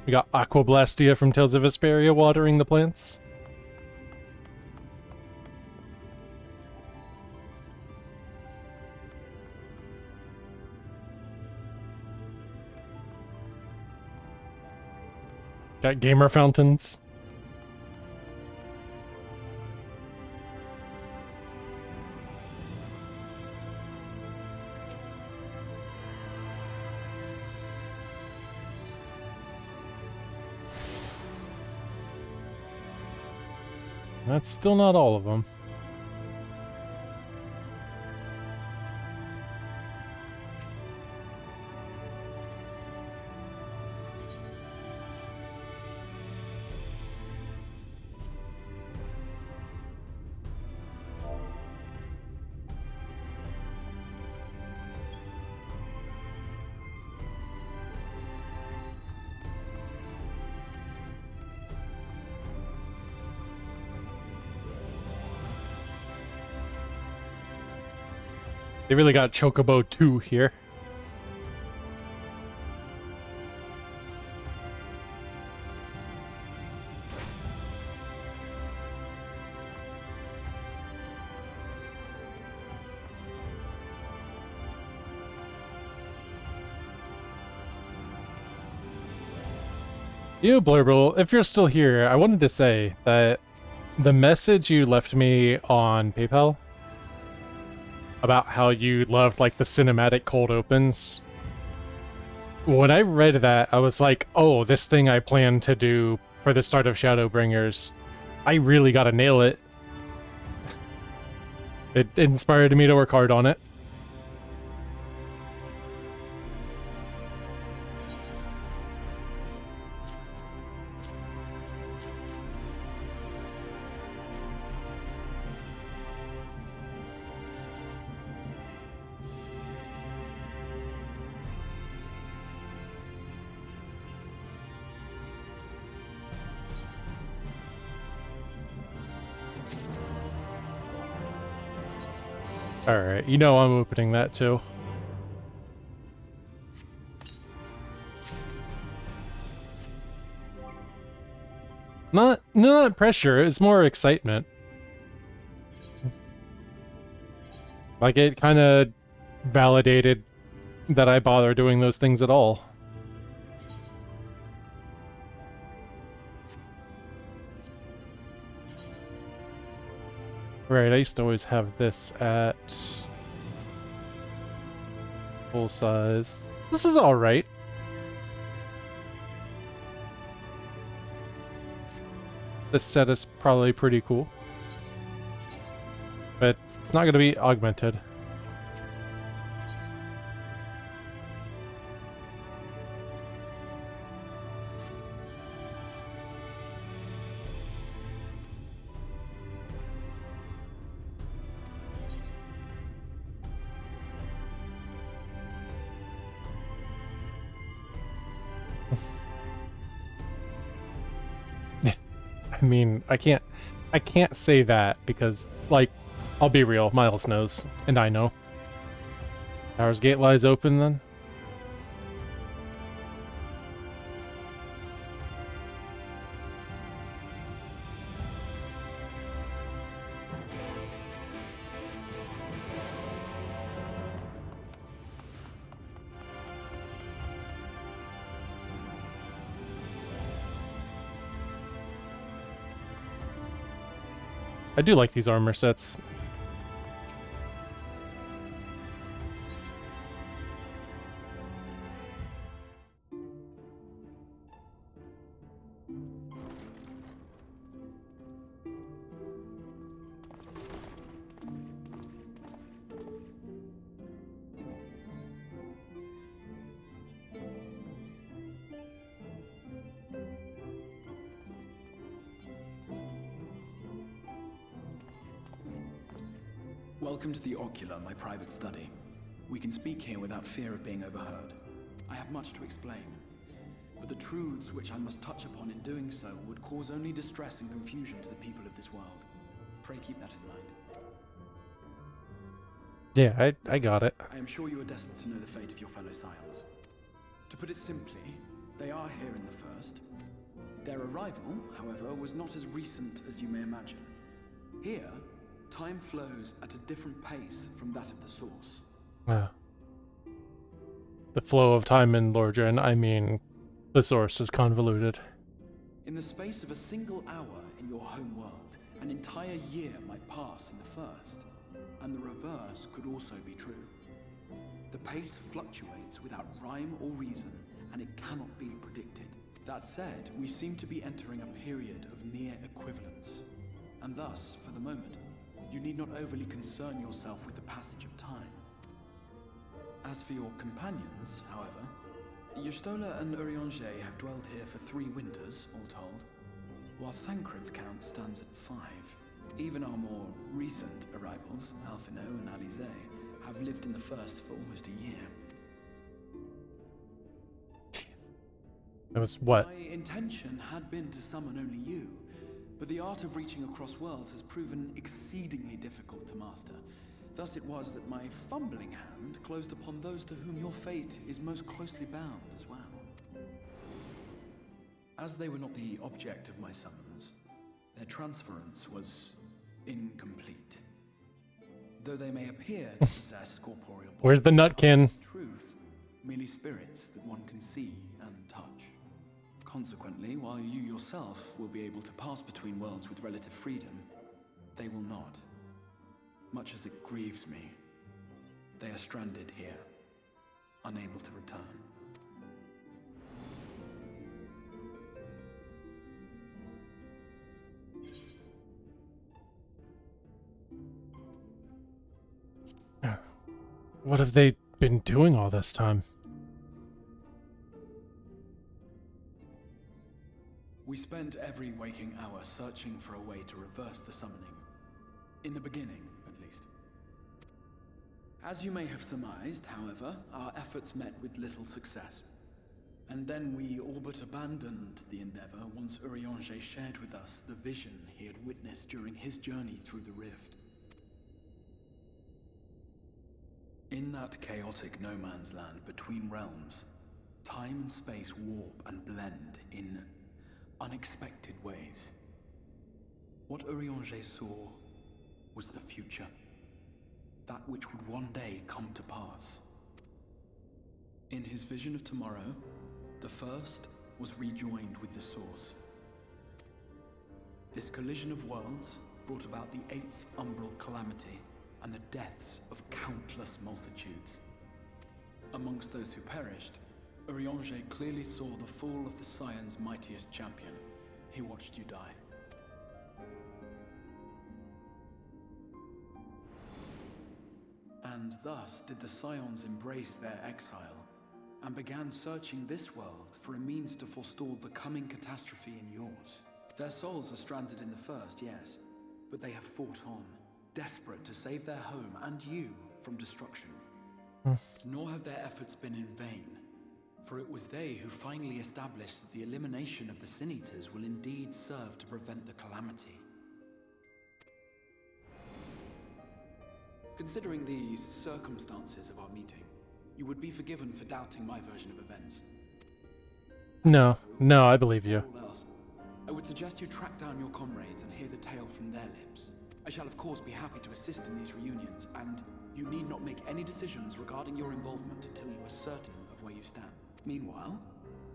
We got Aquablastia from Tales of Vesperia watering the plants. Got gamer fountains. That's still not all of them. They really got Chocobo 2 here. You, Blurble, if you're still here, I wanted to say that the message you left me on PayPal about how you loved, like, the cinematic cold opens. When I read that, I was like, oh, this thing I plan to do for the start of Shadowbringers, I really gotta nail it. It inspired me to work hard on it. Alright, you know I'm opening that too. Not pressure, it's more excitement. Like, it kind of validated that I bother doing those things at all. Right, I used to always have this at full size. This is alright. This set is probably pretty cool. But it's not going to be augmented. I mean, I can't say that because, like, I'll be real, Miles knows, and I know. Tower's Gate lies open then? I do like these armor sets. Welcome to the Ocular, my private study. We can speak here without fear of being overheard. I have much to explain, but the truths which I must touch upon in doing so would cause only distress and confusion to the people of this world. Pray keep that in mind. Yeah, I got it. I am sure you are desperate to know the fate of your fellow scions. To put it simply, they are here in the First. Their arrival, however, was not as recent as you may imagine. Here, time flows at a different pace from that of the Source. The flow of time in Lordran, I mean, the Source is convoluted. In the space of a single hour in your home world, an entire year might pass in the First, and the reverse could also be true. The pace fluctuates without rhyme or reason, and it cannot be predicted. That said, we seem to be entering a period of near equivalence, and thus, for the moment, you need not overly concern yourself with the passage of time. As for your companions, however, Y'shtola and Urianger have dwelled here for 3 winters, all told, while Thancred's count stands at 5. Even our more recent arrivals, Alphino and Alize, have lived in the First for almost a year. That was what? My intention had been to summon only you, but the art of reaching across worlds has proven exceedingly difficult to master. Thus it was that my fumbling hand closed upon those to whom your fate is most closely bound as well. As they were not the object of my summons, their transference was incomplete. Though they may appear to possess corporeal bodies, Where's the nutkin? in truth, merely spirits that one can see and touch. Consequently, while you yourself will be able to pass between worlds with relative freedom, they will not. Much as it grieves me, they are stranded here, unable to return. What have they been doing all this time? We spent every waking hour searching for a way to reverse the summoning. In the beginning, at least. As you may have surmised, however, our efforts met with little success. And then we all but abandoned the endeavor once Urianger shared with us the vision he had witnessed during his journey through the rift. In that chaotic no-man's land between realms, time and space warp and blend in unexpected ways. What Urianger saw was the future. That which would one day come to pass. In his vision of tomorrow, the First was rejoined with the Source. This collision of worlds brought about the 8th umbral calamity and the deaths of countless multitudes. Amongst those who perished, Urianger clearly saw the fall of the Scion's mightiest champion. He watched you die. And thus did the Scions embrace their exile, and began searching this world for a means to forestall the coming catastrophe in yours. Their souls are stranded in the First, yes, but they have fought on, desperate to save their home and you from destruction. Nor have their efforts been in vain, for it was they who finally established that the elimination of the Sin Eaters will indeed serve to prevent the calamity. Considering these circumstances of our meeting, you would be forgiven for doubting my version of events. No, I believe you. All else, I would suggest you track down your comrades and hear the tale from their lips. I shall of course be happy to assist in these reunions, and you need not make any decisions regarding your involvement until you are certain of where you stand. Meanwhile,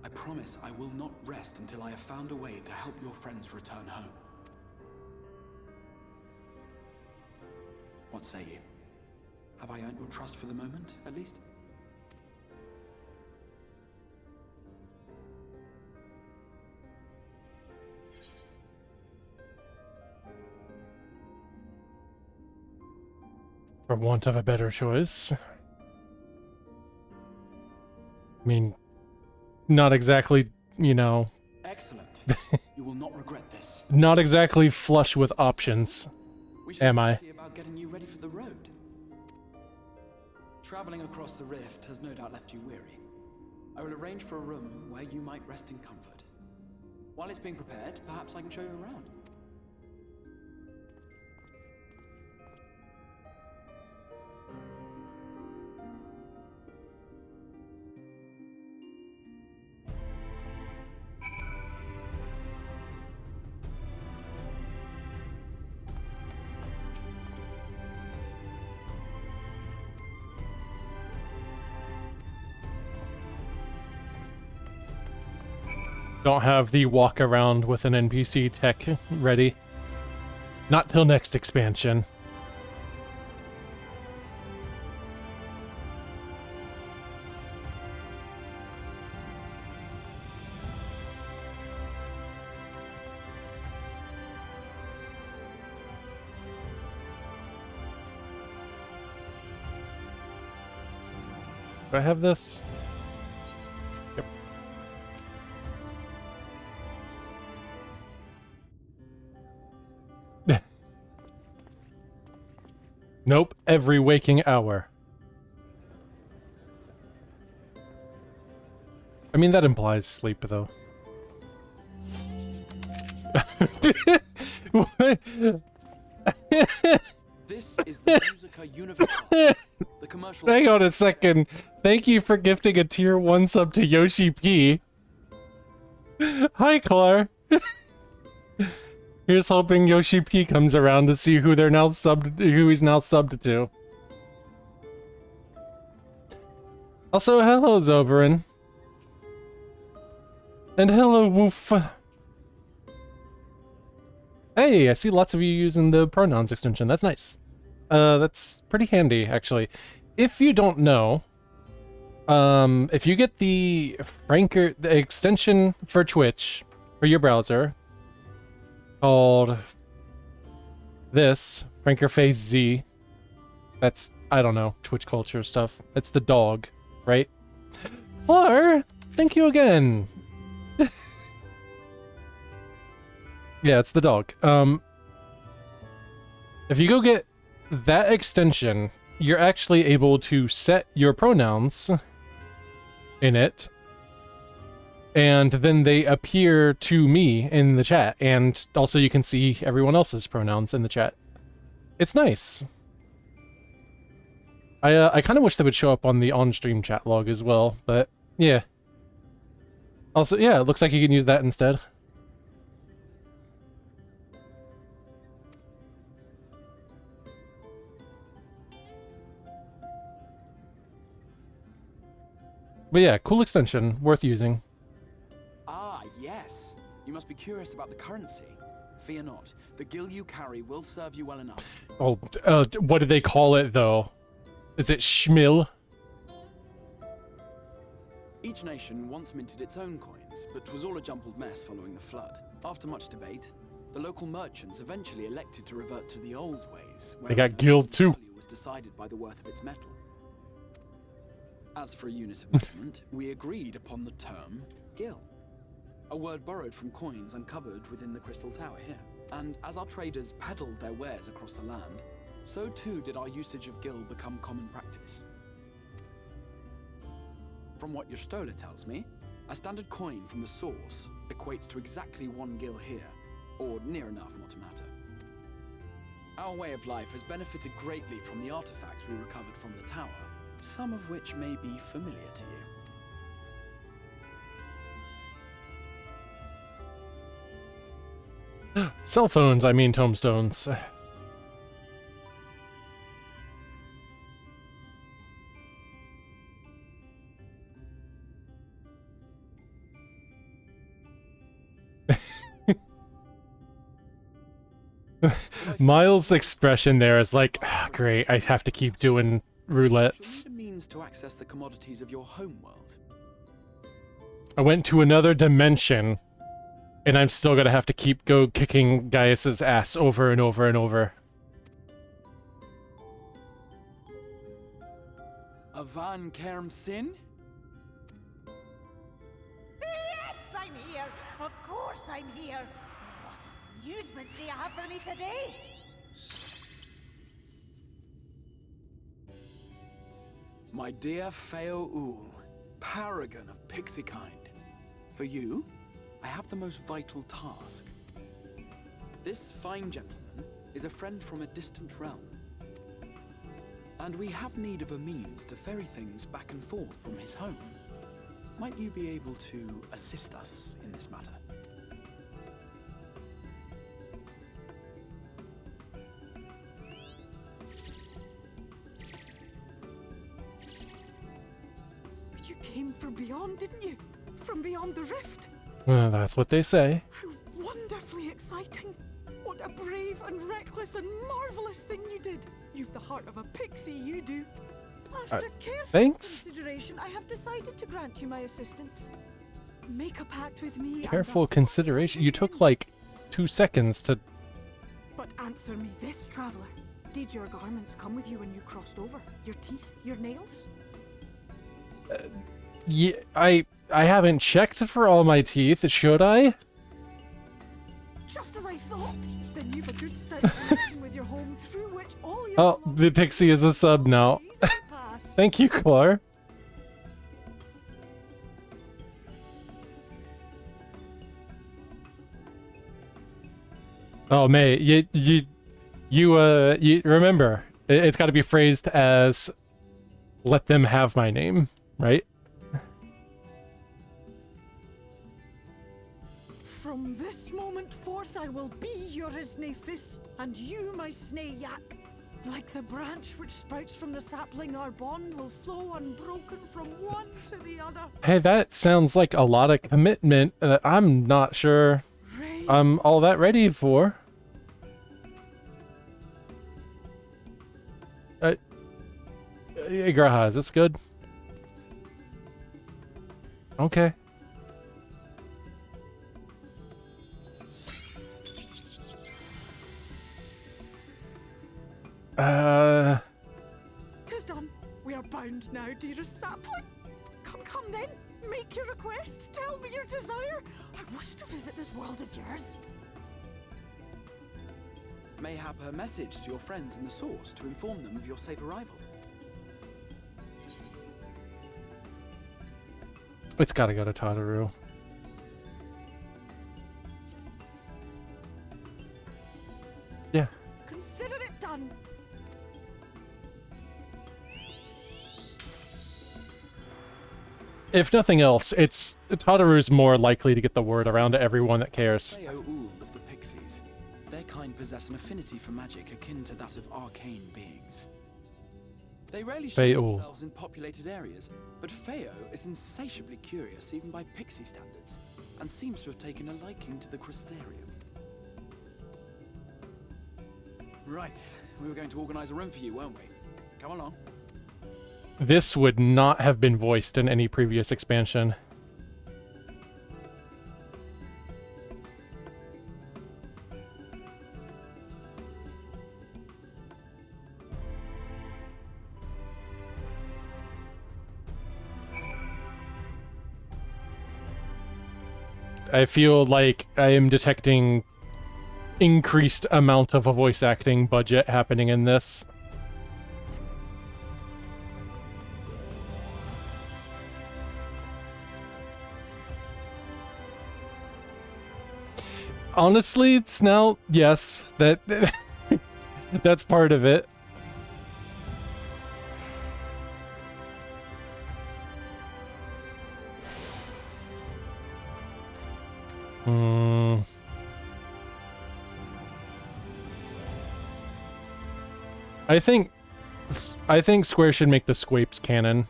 I promise I will not rest until I have found a way to help your friends return home. What say you? Have I earned your trust for the moment, at least? For want of a better choice. I mean, not exactly, you know... Excellent. You will not regret this. Not exactly flush with options. We should Am I? see about getting you ready for the road. Traveling across the rift has no doubt left you weary. I will arrange for a room where you might rest in comfort. While it's being prepared, perhaps I can show you around. Don't have the walk around with an NPC tech ready. Not till next expansion. Do I have this? Yep. Nope, every waking hour. I mean, that implies sleep, though. What? This is the Musica Universal, the commercial. Hang on a second. Thank you for gifting a tier 1 sub to Yoshi P. Hi, Clar. Here's hoping Yoshi P comes around to see who he's now subbed to. Also, hello, Zoberin. And hello, Woof. Hey, I see lots of you using the pronouns extension. That's nice. That's pretty handy, actually. If you don't know, if you get the the extension for Twitch for your browser, called this, Frankerface Z. That's, I don't know, Twitch culture stuff. It's the dog, right? Or, thank you again. Yeah, it's the dog. If you go get that extension, you're actually able to set your pronouns in it, and then they appear to me in the chat, and also you can see everyone else's pronouns in the chat. It's nice. I kind of wish they would show up on the on-stream chat log as well, but yeah. Also, yeah, it looks like you can use that instead. But yeah, cool extension, worth using. Ah, yes. You must be curious about the currency. Fear not. The gil you carry will serve you well enough. Oh, what do they call it, though? Is it Schmill? Each nation once minted its own coins, but was all a jumbled mess following the flood. After much debate, the local merchants eventually elected to revert to the old ways. They got guild too. Value was decided by the worth of its metal. As for a unit of measurement, we agreed upon the term gil, a word borrowed from coins uncovered within the Crystal Tower here. And as our traders peddled their wares across the land, so too did our usage of gil become common practice. From what your stola tells me, a standard coin from the source equates to exactly 1 gil here, or near enough not to matter. Our way of life has benefited greatly from the artifacts we recovered from the tower, some of which may be familiar to you. Cell phones, I mean tombstones. Miles' expression there is like, oh, great, I have to keep doing roulettes. You'll need a means to access the commodities of your home world. I went to another dimension, and I'm still gonna have to keep kicking Gaius's ass over and over and over. Avan Kerm Sin? Yes, I'm here. Of course I'm here. What amusements do you have for me today? My dear Feo Ul, paragon of pixie kind. For you, I have the most vital task. This fine gentleman is a friend from a distant realm. And we have need of a means to ferry things back and forth from his home. Might you be able to assist us in this matter? You came from beyond, didn't you? From beyond the rift? Well, that's what they say. How wonderfully exciting! What a brave and reckless and marvelous thing you did! You've the heart of a pixie, you do. After careful thanks. consideration, I have decided to grant you my assistance. Make a pact with me. Careful consideration. You took like 2 seconds to. But answer me this, traveler. Did your garments come with you when you crossed over? Your teeth? Your nails? Yeah, I haven't checked for all my teeth. Should I? Just as I thought. Then you've a good stout connection with your home through which all your Oh, the pixie is a sub now. Thank you, Clar. Oh, May, you remember, it's got to be phrased as, let them have my name, right? From this moment forth, I will be your Isnefis, and you my Snay Yak. Like the branch which sprouts from the sapling, our bond will flow unbroken from one to the other. Hey, that sounds like a lot of commitment that I'm not sure I'm all that ready for. Graha, is this good? Okay. Tis done. We are bound now, dearest sapling. Come then. Make your request. Tell me your desire. I wish to visit this world of yours. Mayhap a message to your friends in the Source to inform them of your safe arrival. It's gotta go to Tataru. Yeah. Consider it done. If nothing else, it's Tataru's more likely to get the word around to everyone that cares. Feo Ul of the Pixies. Their kind possess an affinity for magic akin to that of arcane beings. They rarely show themselves in populated areas, but Feo is insatiably curious even by pixie standards, and seems to have taken a liking to the Crystarium. Right, we were going to organize a room for you, weren't we? Come along. This would not have been voiced in any previous expansion. I feel like I am detecting increased amount of a voice acting budget happening in this. Honestly, it's now, yes, that's part of it. I think Square should make the Squapes canon.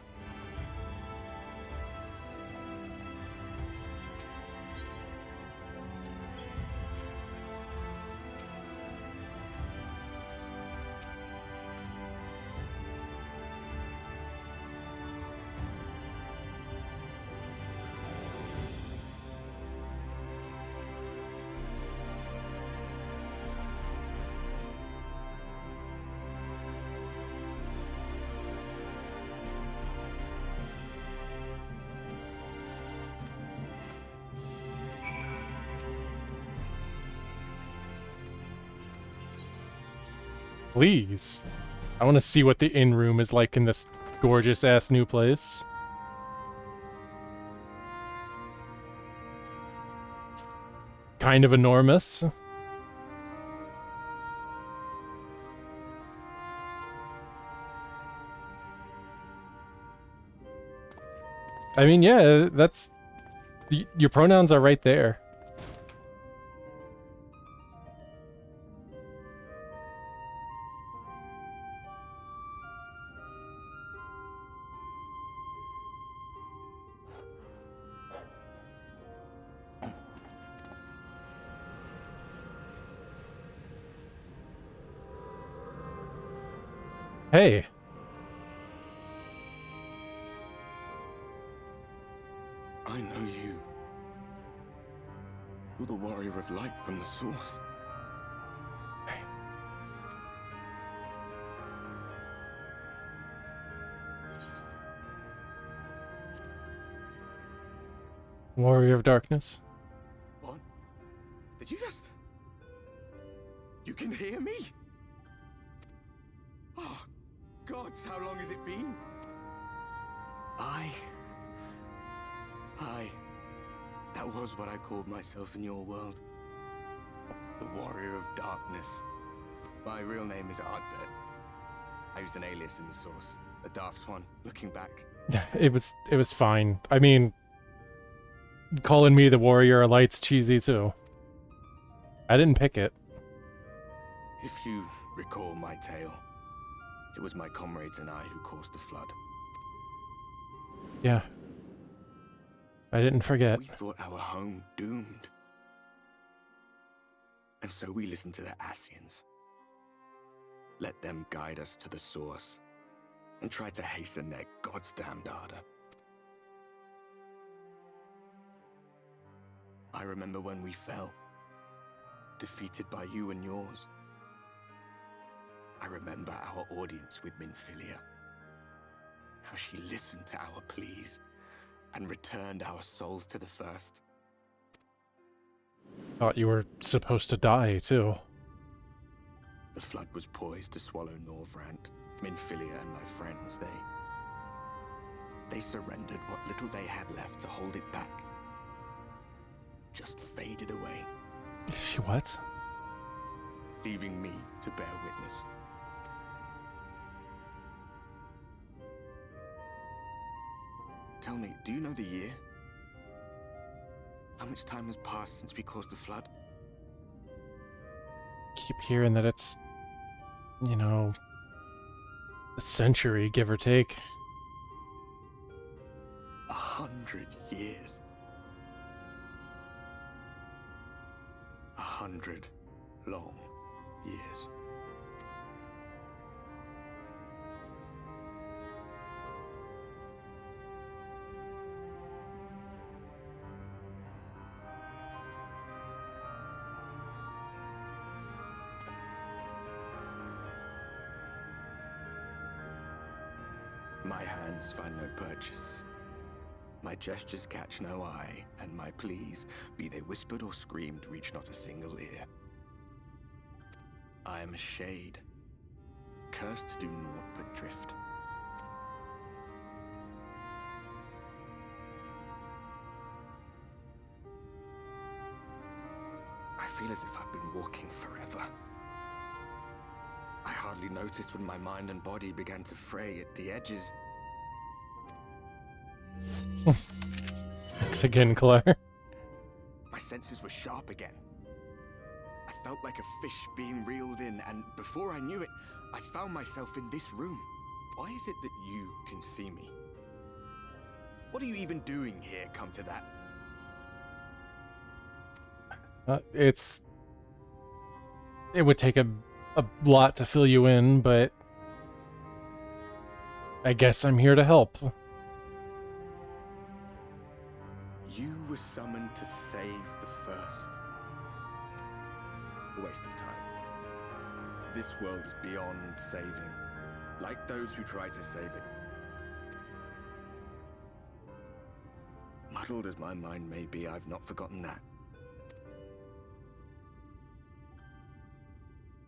Please. I want to see what the in-room is like in this gorgeous ass new place. Kind of enormous. I mean, yeah, that's... Your pronouns are right there. Hey. I know you. You're the warrior of light from the source. Warrior of darkness. What? Did you just... You can hear me? Oh, gods, how long has it been? That was what I called myself in your world. The Warrior of Darkness. My real name is Ardbert. I used an alias in the source. A daft one, looking back. It was fine. I mean, calling me the Warrior of Light's cheesy too. I didn't pick it. If you recall my tale, it was my comrades and I who caused the flood. Yeah. I didn't forget. We thought our home doomed. And so we listened to the Ascians. Let them guide us to the source and tried to hasten their God's damned ardor. I remember when we fell, defeated by you and yours. I remember our audience with Minfilia. How she listened to our pleas and returned our souls to the First. Thought you were supposed to die, too. The flood was poised to swallow Norvrant, Minfilia and my friends. They surrendered what little they had left to hold it back. Just faded away. She what? Leaving me to bear witness. Tell me, do you know the year? How much time has passed since we caused the flood? Keep hearing that it's, you know, a century, give or take. 100 years. 100 long years. My hands find no purchase. My gestures catch no eye, and my pleas, be they whispered or screamed, reach not a single ear. I am a shade, cursed to do naught but drift. I feel as if I've been walking forever. I hardly noticed when my mind and body began to fray at the edges. Thanks again, Claire. My senses were sharp again. I felt like a fish being reeled in, and before I knew it, I found myself in this room. Why is it that you can see me? What are you even doing here, come to that? It would take a lot to fill you in, but I guess I'm here to help. You were summoned to save the First. A waste of time. This world is beyond saving, like those who try to save it. Muddled as my mind may be, I've not forgotten that.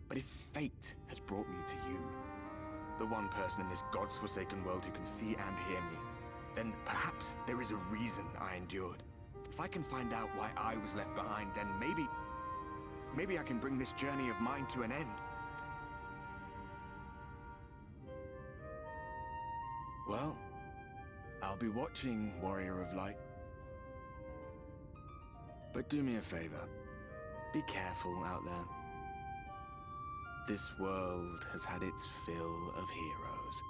But if fate has brought me to you, the one person in this God's forsaken world who can see and hear me, then perhaps there is a reason I endured. If I can find out why I was left behind, then maybe I can bring this journey of mine to an end. Well, I'll be watching, Warrior of Light. But do me a favor. Be careful out there. This world has had its fill of heroes.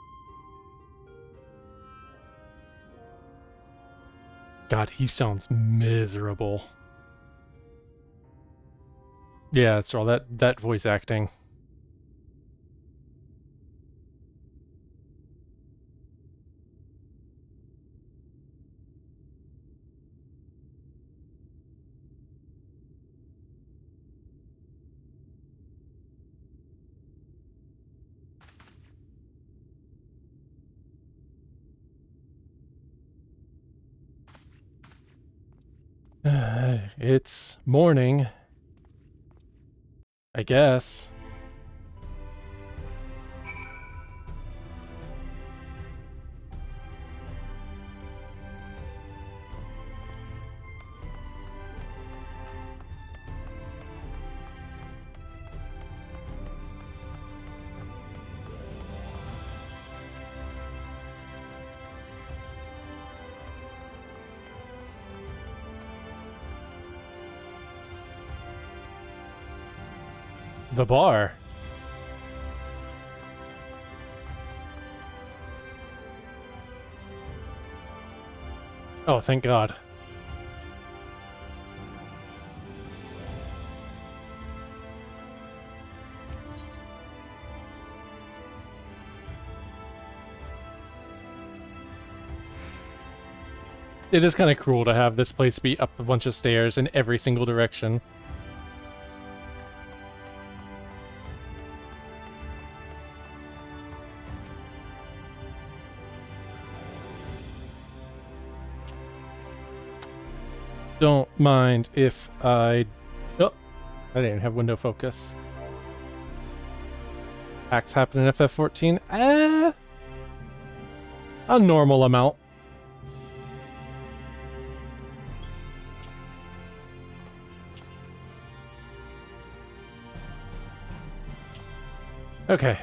God, he sounds miserable. Yeah, it's all that voice acting. It's morning, I guess. The bar. Oh, thank God. It is kind of cruel to have this place be up a bunch of stairs in every single direction. Don't mind if I... Oh, I didn't have window focus. Hacks happen in FF14. A normal amount. Okay.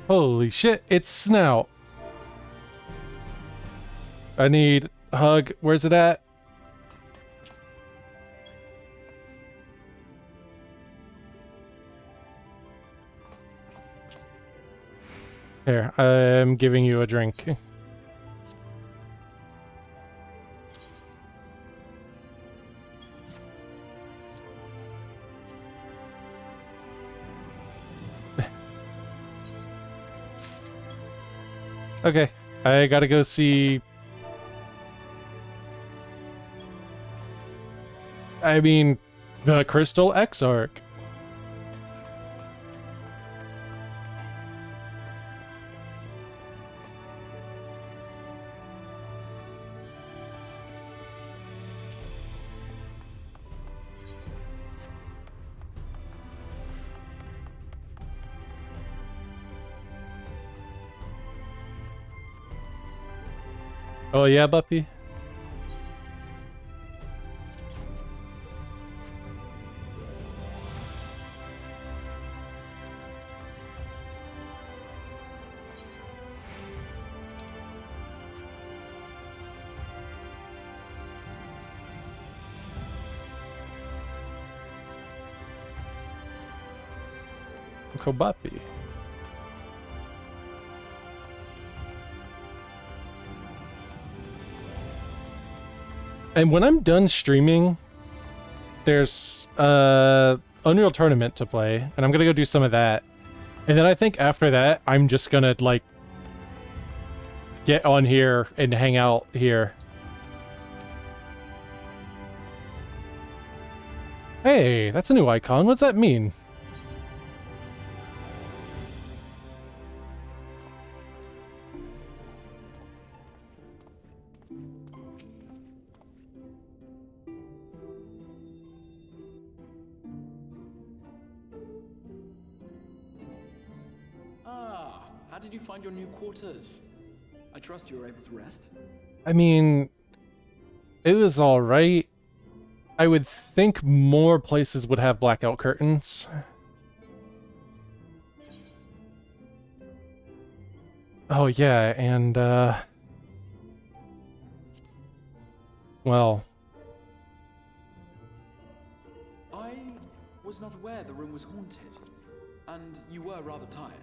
Holy shit, it's Snout. I need a hug. Where's it at? Here, I'm giving you a drink. Okay, I gotta go see... I mean, the Crystal Exarch. Oh yeah, Buppy? Uncle Buppy. And when I'm done streaming, there's Unreal Tournament to play, and I'm gonna go do some of that. And then I think after that, I'm just gonna, like, get on here and hang out here. Hey, that's a new icon. What's that mean? How did you find your new quarters? I trust you were able to rest? I mean, it was alright. I would think more places would have blackout curtains. Oh yeah, and well, I was not aware the room was haunted, and you were rather tired.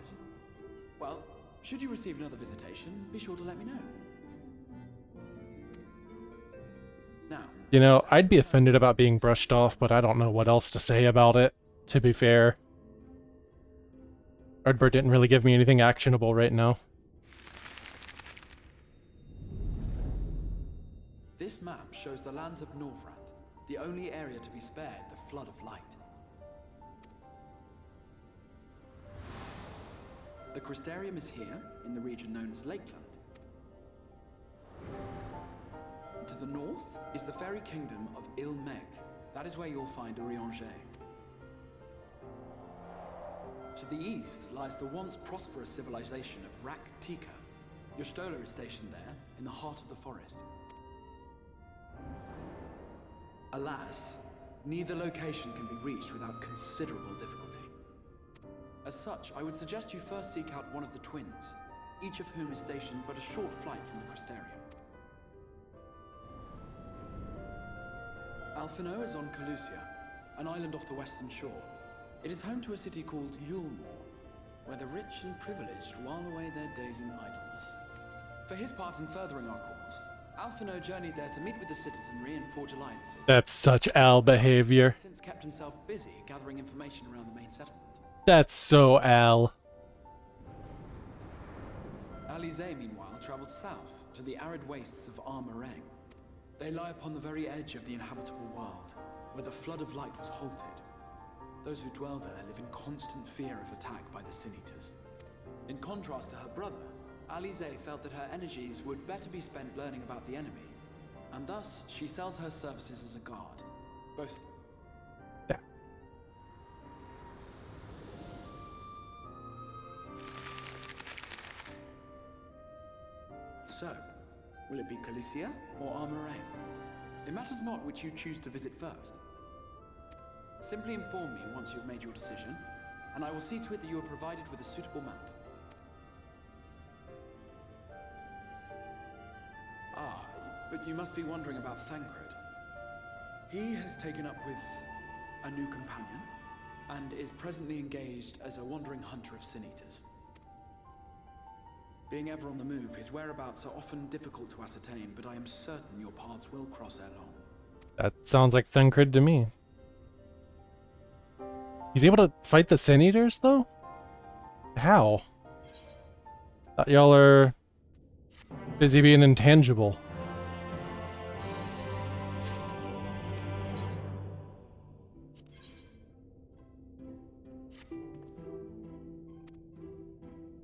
Well, should you receive another visitation, be sure to let me know. Now, you know, I'd be offended about being brushed off, but I don't know what else to say about it, to be fair. Ardbert didn't really give me anything actionable right now. this map shows the lands of Norvrand, the only area to be spared the flood of light. The Crystarium is here, in the region known as Lakeland. To the north is the fairy kingdom of Il-Meg. That is where you'll find Urianger. To the east lies the once prosperous civilization of Rak-Tika. Your Stola is stationed there, in the heart of the forest. Alas, neither location can be reached without considerable difficulty. As such, I would suggest you first seek out one of the twins, each of whom is stationed but a short flight from the Crystarium. Alphino is on Calusia, an island off the western shore. It is home to a city called Yulmore, where the rich and privileged while away their days in idleness. For his part in furthering our cause, Alphino journeyed there to meet with the citizenry and forge alliances. That's such Al behavior. Since kept himself busy gathering information around the main settlement. That's so Al. Alize, meanwhile, traveled south to the arid wastes of Armarang. They lie upon the very edge of the inhabitable world, where the flood of light was halted. Those who dwell there live in constant fear of attack by the Sin Eaters. In contrast to her brother, Alize felt that her energies would better be spent learning about the enemy, and thus she sells her services as a guard. Both. So, will it be Calicia or Armarang? It matters not which you choose to visit first. Simply inform me once you have made your decision, and I will see to it that you are provided with a suitable mount. Ah, but you must be wondering about Thancred. He has taken up with a new companion, and is presently engaged as a wandering hunter of Sin Eaters. Being ever on the move, his whereabouts are often difficult to ascertain, but I am certain your paths will cross ere long. That sounds like Thancred to me. He's able to fight the Sin Eaters, though? How? Thought y'all are busy being intangible.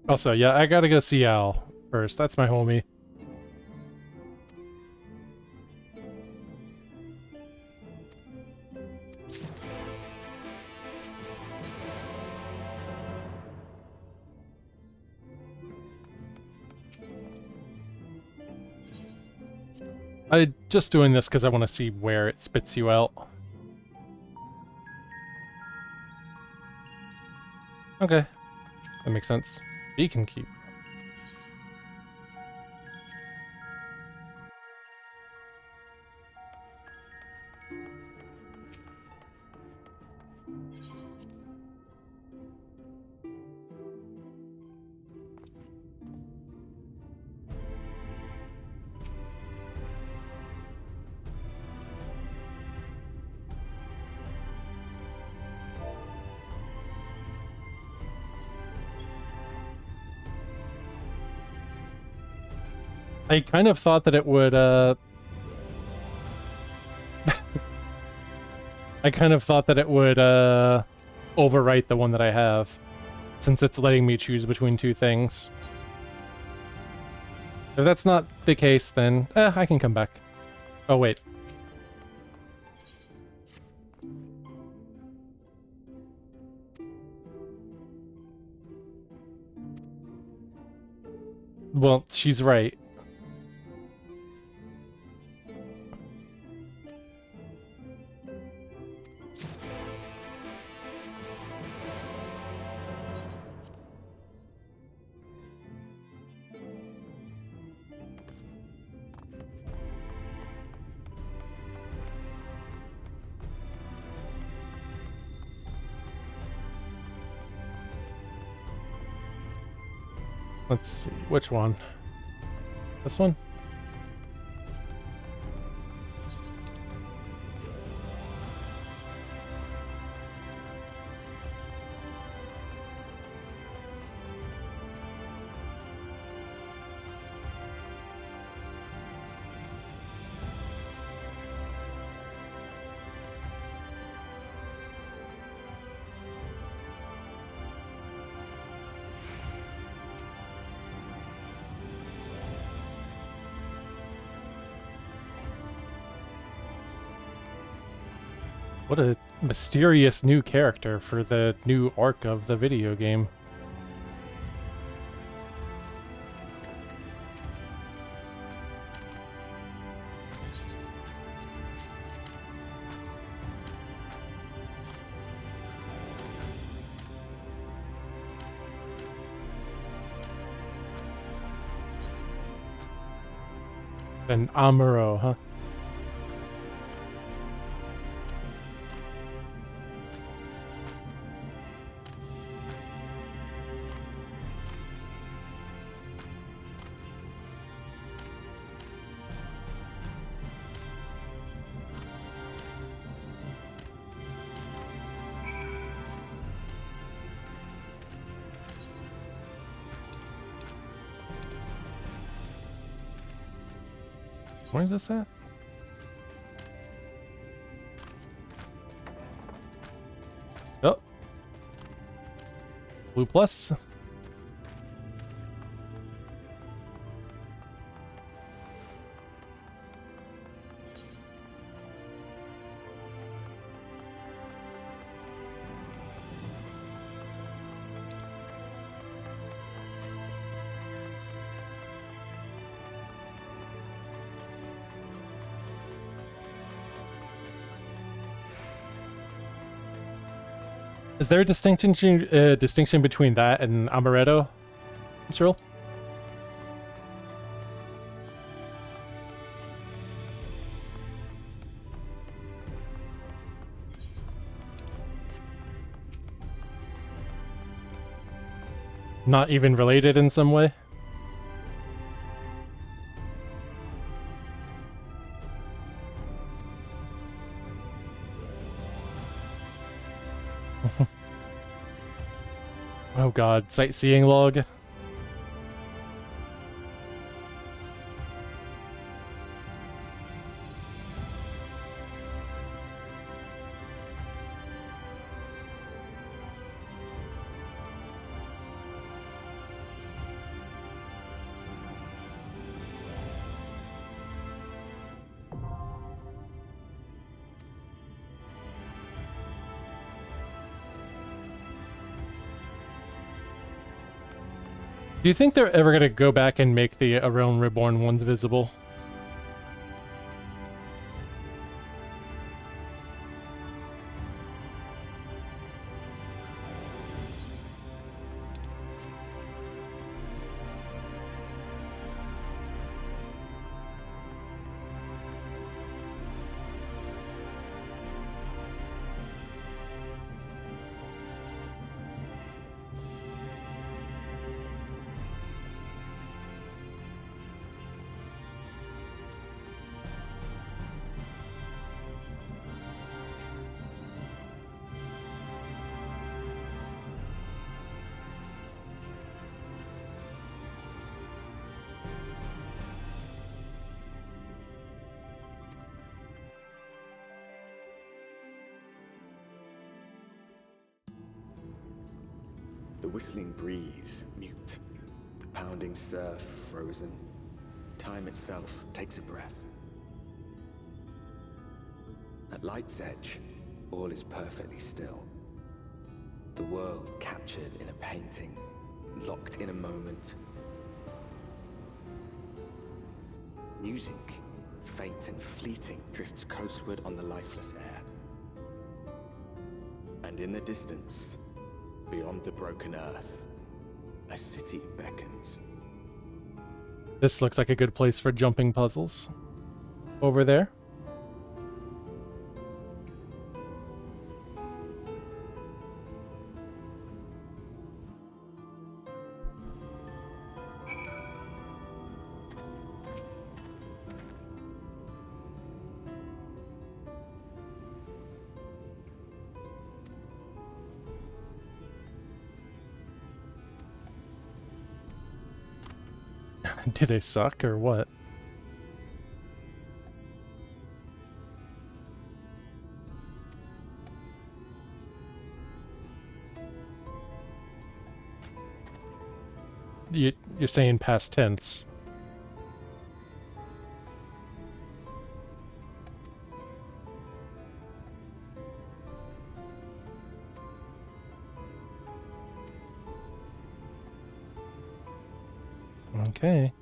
Also, yeah, I gotta go see Al first. That's my homie. I'm just doing this because I want to see where it spits you out. Okay, that makes sense. Beacon keep. I kind of thought that it would, I kind of thought that it would, overwrite the one that I have, since it's letting me choose between two things. If that's not the case, then, I can come back. Oh, wait. Well, she's right. Let's see, which one? This one? What a mysterious new character for the new arc of the video game. An Amuro, huh? Where's this at? Oh. Blue plus. Is there a distinction between that and Amaretto, Israel? Not even related in some way? Oh god, sightseeing log. Do you think they're ever going to go back and make the Realm Reborn ones visible? The whistling breeze, mute. The pounding surf, frozen. Time itself takes a breath. At light's edge, all is perfectly still. The world captured in a painting, locked in a moment. Music, faint and fleeting, drifts coastward on the lifeless air. And in the distance, beyond the broken earth, a city beckons. This looks like a good place for jumping puzzles. Over there. Do they suck or what? You're saying past tense. Okay.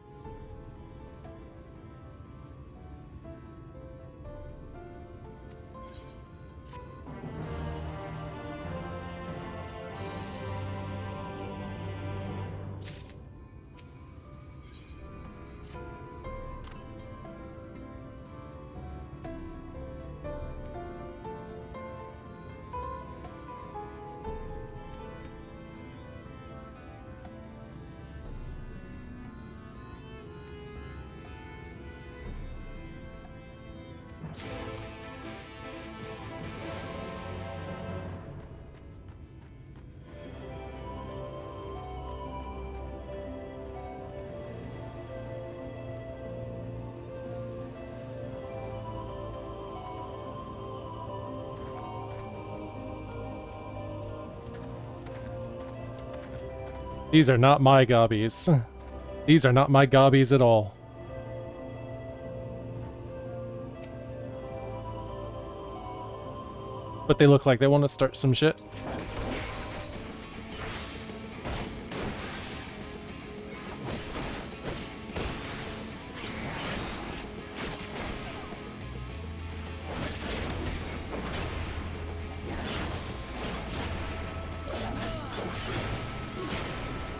These are not my gobbies. These are not my gobbies at all. But they look like they want to start some shit.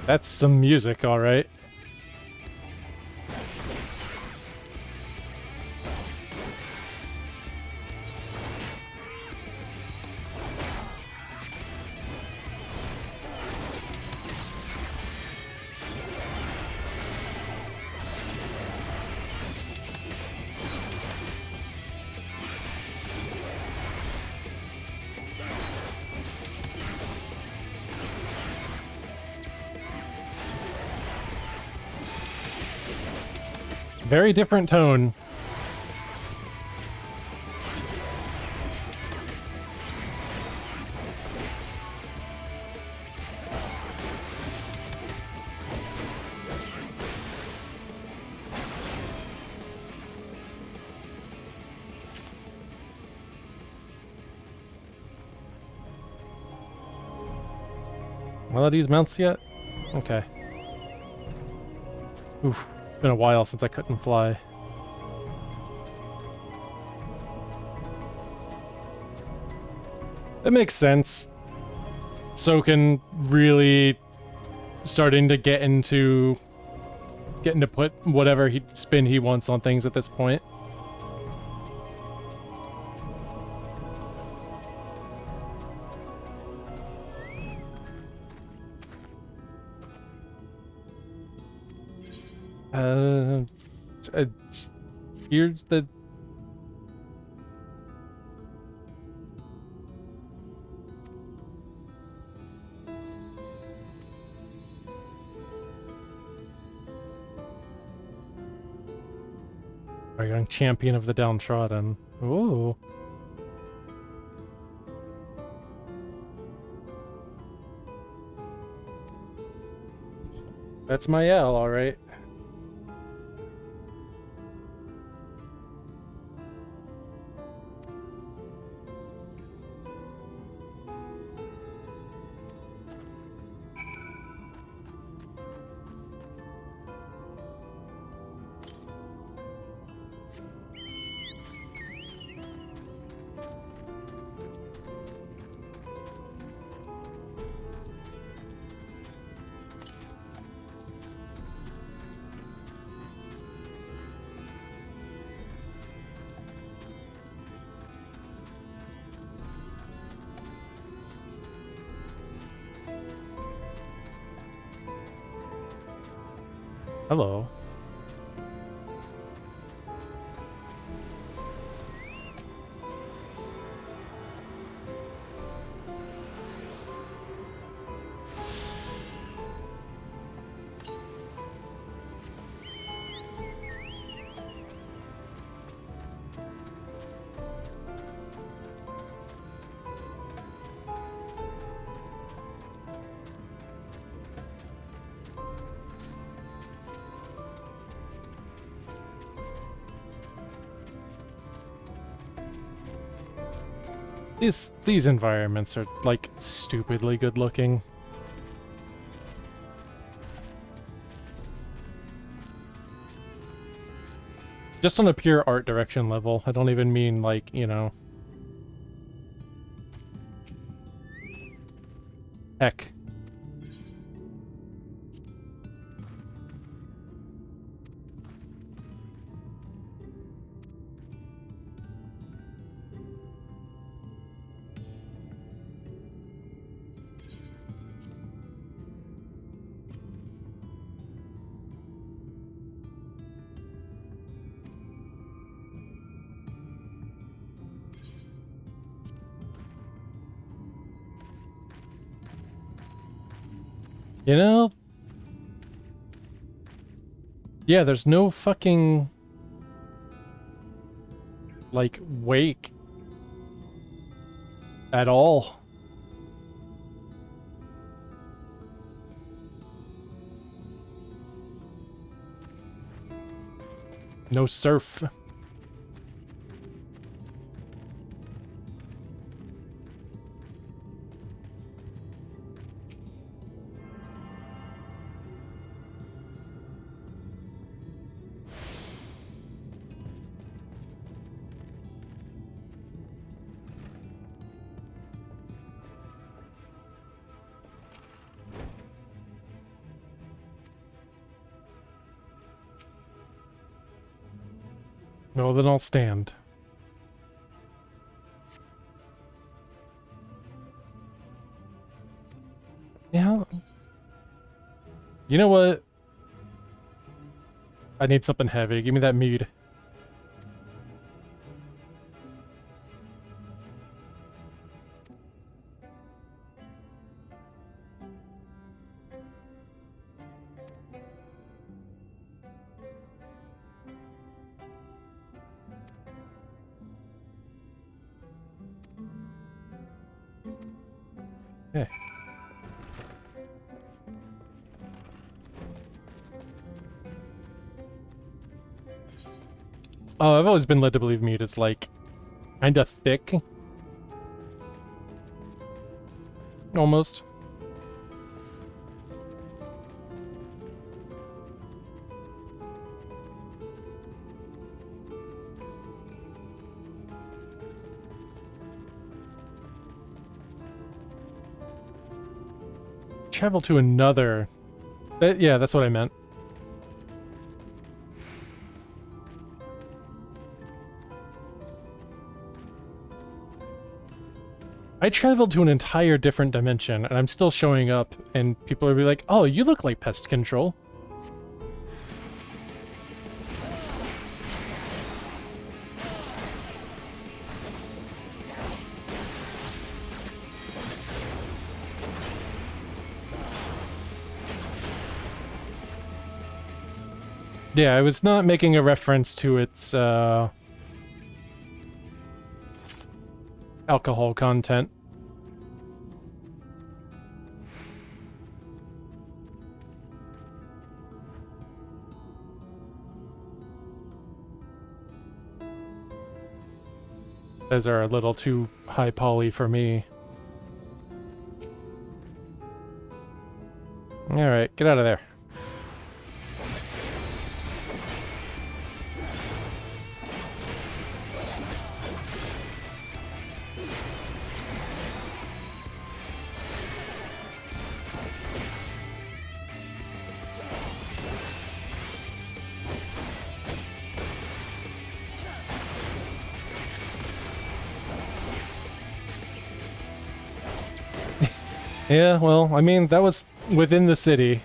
That's some music, all right. Very different tone. Will I use mounts yet? Okay. Oof. It's been a while since I couldn't fly. That makes sense. Soken really starting to getting to put whatever spin he wants on things at this point. Here's the... Our young champion of the downtrodden. Ooh. That's my L, alright. Hello. These environments are like stupidly good looking. Just on a pure art direction level. I don't even mean like, you know. Heck. You know? Yeah, there's no fucking... like, wake. At all. No surf. No, then I'll stand. Yeah. You know what? I need something heavy. Give me that mead. Yeah. Oh, I've always been led to believe meat is like kinda thick. Almost. Travel to another... yeah, that's what I meant. I traveled to an entire different dimension, and I'm still showing up, and people are like, oh, you look like pest control. Yeah, I was not making a reference to its, alcohol content. Those are a little too high poly for me. Alright, get out of there. Yeah, well, I mean, that was within the city.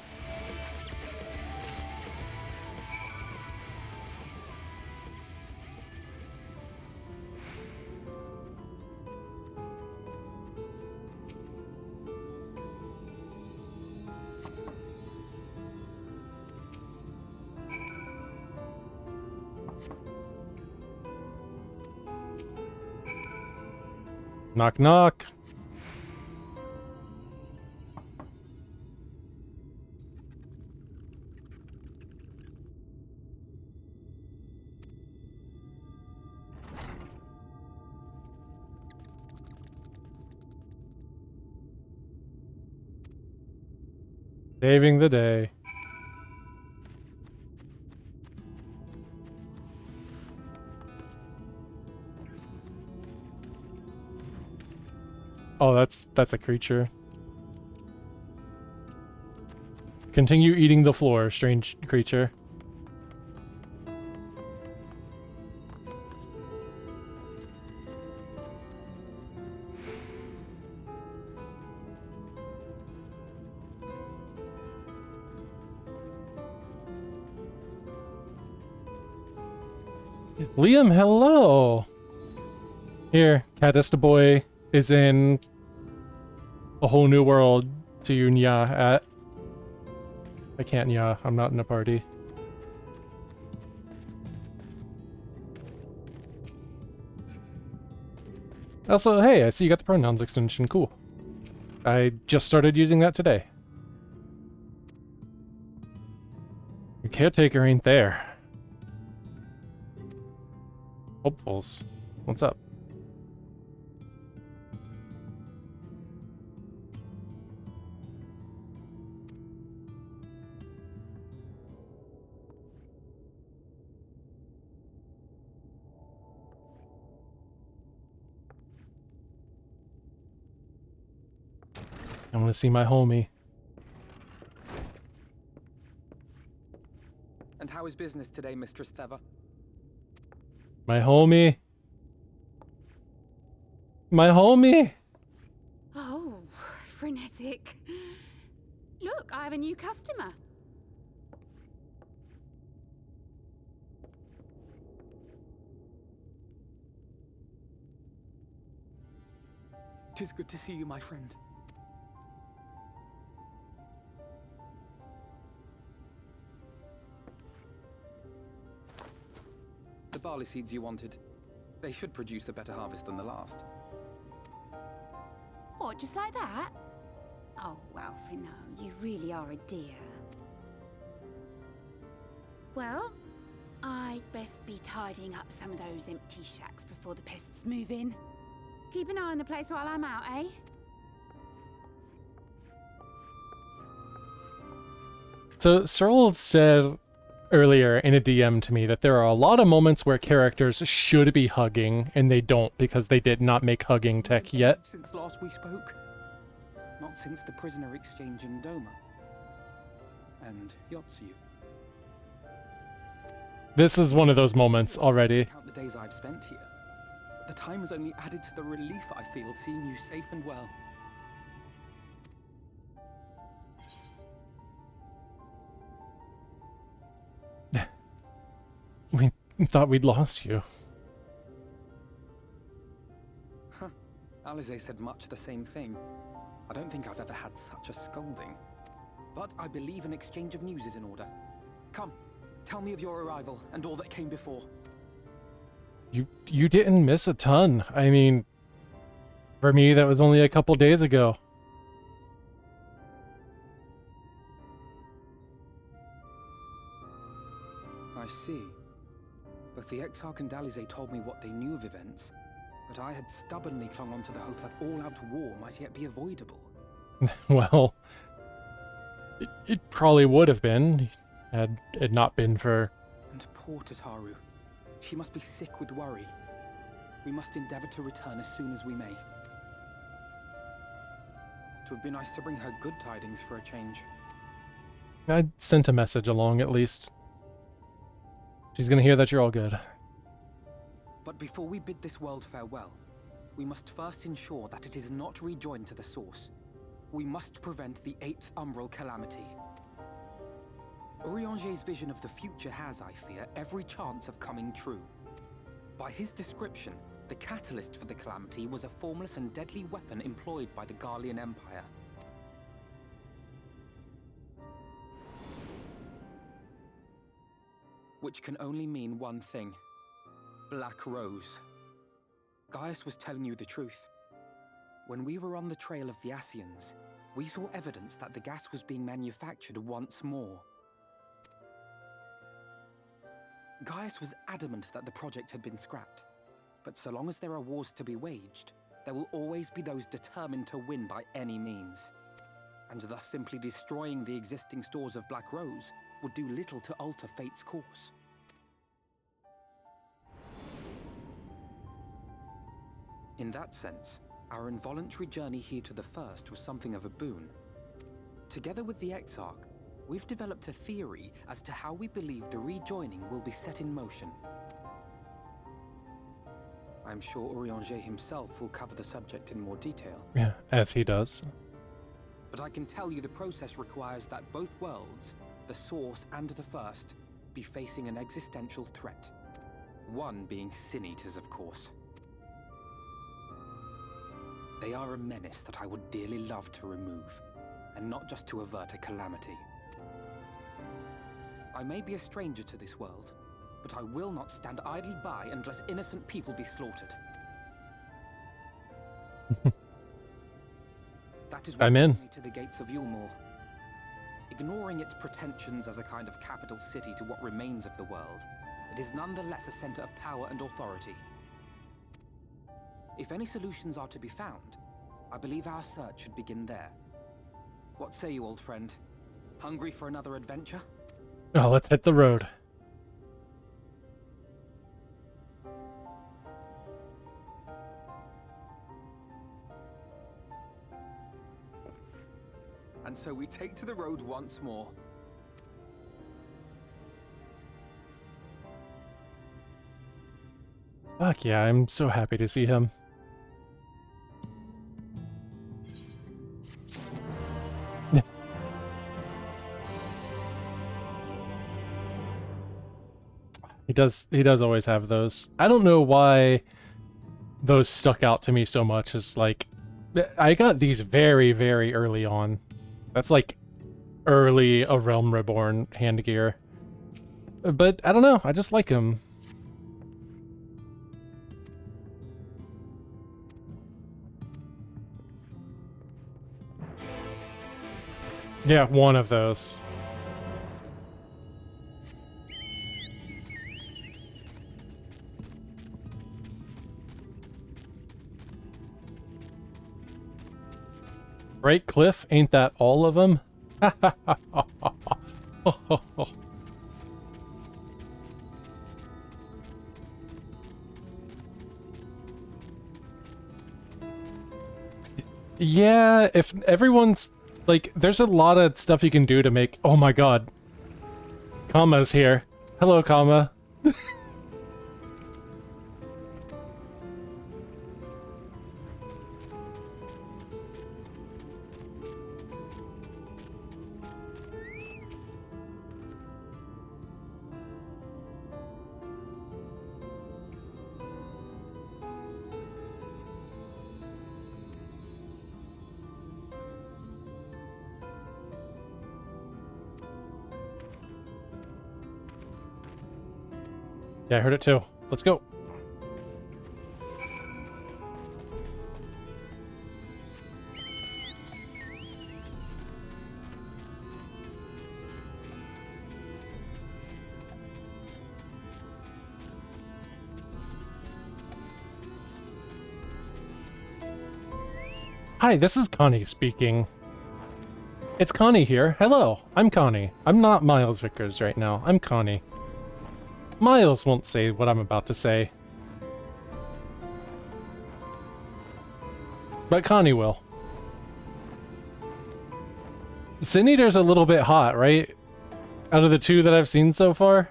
Knock, knock. Saving the day. Oh, that's a creature. Continue eating the floor, strange creature. Liam, hello! Here, Cadista Boy is in a whole new world to nya at. I can't nya, I'm not in a party. Also, hey, I see you got the pronouns extension, cool. I just started using that today. Your caretaker ain't there. Hopefuls. What's up? I want to see my homie. And how is business today, Mistress Theva? My homie. My homie. Oh, frenetic. Look, I have a new customer. Tis good to see you, my friend. The barley seeds you wanted. They should produce a better harvest than the last. What, just like that? Oh, well, Finno, you really are a dear. Well, I'd best be tidying up some of those empty shacks before the pests move in. Keep an eye on the place while I'm out, eh? So, Searle said earlier in a DM to me that there are a lot of moments where characters should be hugging, and they don't because they did not make hugging tech yet. Since last we spoke. Not since the prisoner exchange in Doma. And Yotsu. This is one of those moments already. Count the days I've spent here. But the time has only added to the relief I feel seeing you safe and well. We thought we'd lost you. Huh. Alize said much the same thing. I don't think I've ever had such a scolding. But I believe an exchange of news is in order. Come, tell me of your arrival and all that came before. You didn't miss a ton. I mean, for me, that was only a couple days ago. I see. Both the Exarch and Alize told me what they knew of events, but I had stubbornly clung on to the hope that all-out war might yet be avoidable. Well, it probably would have been, had it not been for... And poor Tataru. She must be sick with worry. We must endeavor to return as soon as we may. It would be nice to bring her good tidings for a change. I sent a message along, at least. She's gonna hear that you're all good. But before we bid this world farewell, we must first ensure that it is not rejoined to the source. We must prevent the 8th Umbral calamity. Urianger's vision of the future has, I fear, every chance of coming true. By his description, the catalyst for the calamity was a formless and deadly weapon employed by the Garlean Empire. Which can only mean one thing. Black Rose. Gaius was telling you the truth. When we were on the trail of the Ascians, we saw evidence that the gas was being manufactured once more. Gaius was adamant that the project had been scrapped. But so long as there are wars to be waged, there will always be those determined to win by any means. And thus simply destroying the existing stores of Black Rose would do little to alter fate's course. In that sense, our involuntary journey here to the First was something of a boon. Together with the Exarch, we've developed a theory as to how we believe the rejoining will be set in motion. I'm sure Urianger himself will cover the subject in more detail. Yeah, as he does. But I can tell you the process requires that both worlds, the Source and the First, be facing an existential threat. One being Sin Eaters, of course. They are a menace that I would dearly love to remove, and not just to avert a calamity. I may be a stranger to this world, but I will not stand idly by and let innocent people be slaughtered. That is what I'm in. brought me to the gates of Yulmore. Ignoring its pretensions as a kind of capital city to what remains of the world, it is nonetheless a center of power and authority. If any solutions are to be found, I believe our search should begin there. What say you, old friend? Hungry for another adventure? Oh, let's hit the road. And so we take to the road once more. Fuck yeah, I'm so happy to see him. He does always have those. I don't know why those stuck out to me so much. It's like, I got these very, very early on. That's like early A Realm Reborn hand gear. But I don't know, I just like him. Yeah, one of those. Great Cliff, ain't that all of them? Yeah, if everyone's like, there's a lot of stuff you can do to make. Oh my god, Kama's here. Hello, Kama. Yeah, I heard it too. Let's go. Hi, this is Connie speaking. It's Connie here. Hello, I'm Connie. I'm not Miles Vickers right now. I'm Connie. Miles won't say what I'm about to say. But Connie will. Sin Eater's a little bit hot, right? Out of the two that I've seen so far?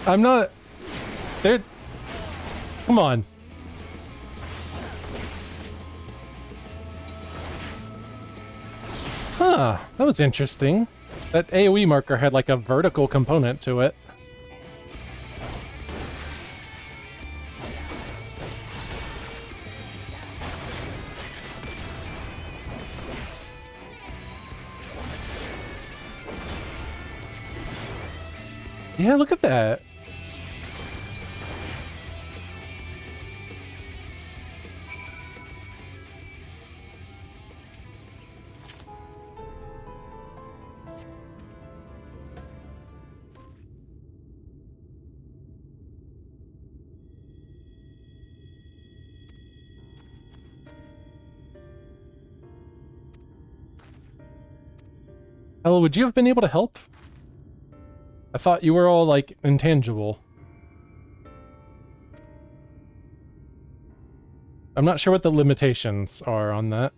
I'm not... They're... Come on. Huh, that was interesting. That AoE marker had like a vertical component to it. Yeah, look at that. Ella, would you have been able to help? I thought you were all, like, intangible. I'm not sure what the limitations are on that.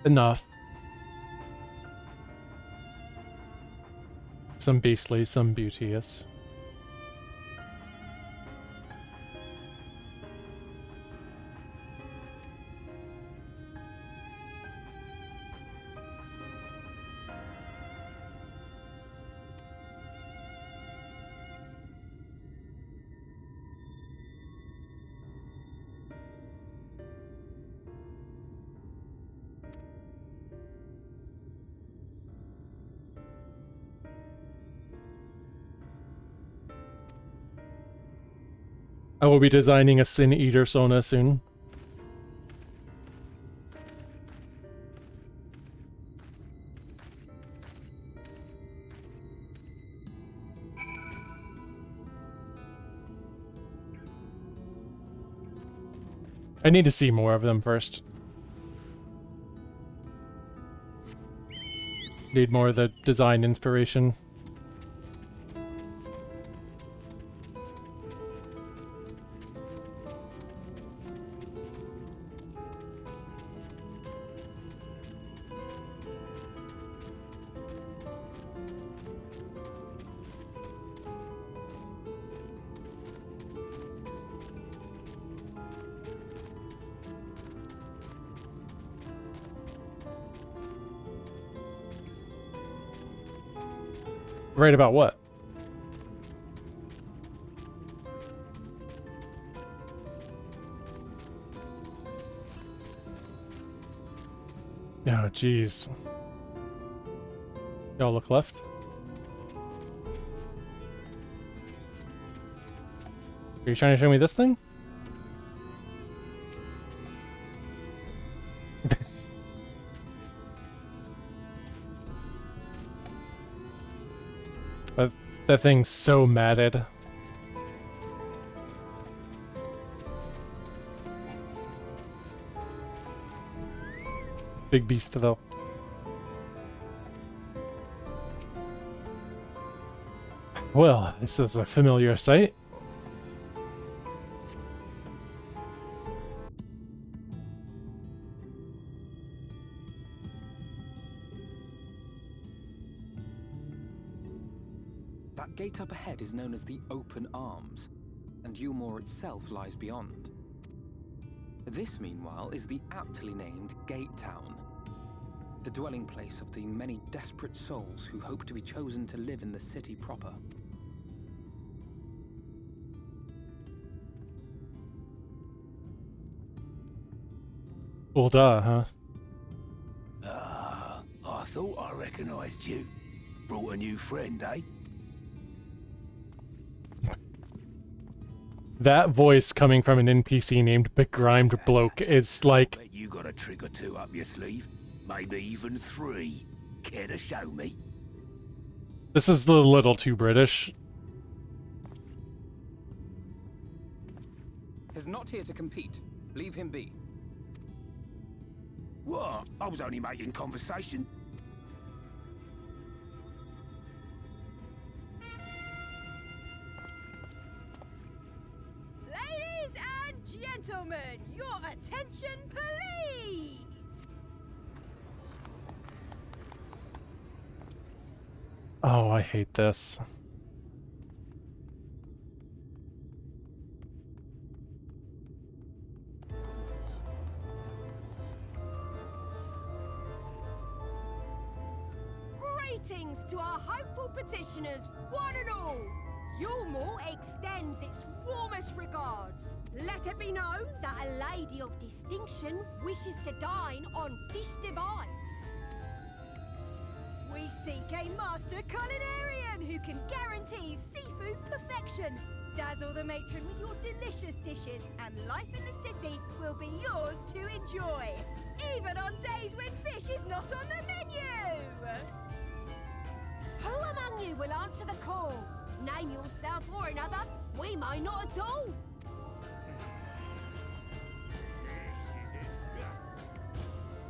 Enough. Some beastly, some beauteous. I will be designing a Sin Eater Sona soon. I need to see more of them first. Need more of the design inspiration. Right about what? Oh, jeez. Y'all look left. Are you trying to show me this thing? That thing's so matted. Big beast, though. Well, this is a familiar sight. That gate up ahead is known as the Open Arms, and Yulmore itself lies beyond. This, meanwhile, is the aptly named Gate Town, the dwelling place of the many desperate souls who hope to be chosen to live in the city proper. Ulda, huh? Ah, I thought I recognized you. Brought a new friend, eh? That voice coming from an NPC named Begrimed Bloke is like... Bet you got a trick or two up your sleeve. Maybe even 3. Care to show me? This is a little too British. He's not here to compete. Leave him be. What? I was only making conversation. Gentlemen, your attention, please! Oh, I hate this. Greetings to our hopeful petitioners, one and all. Yulmore extends its warmest regards. Let it be known that a lady of distinction wishes to dine on fish divine. We seek a master culinarian who can guarantee seafood perfection. Dazzle the matron with your delicious dishes, and life in the city will be yours to enjoy, even on days when fish is not on the menu. Who among you will answer the call? Name yourself or another. We may not at all.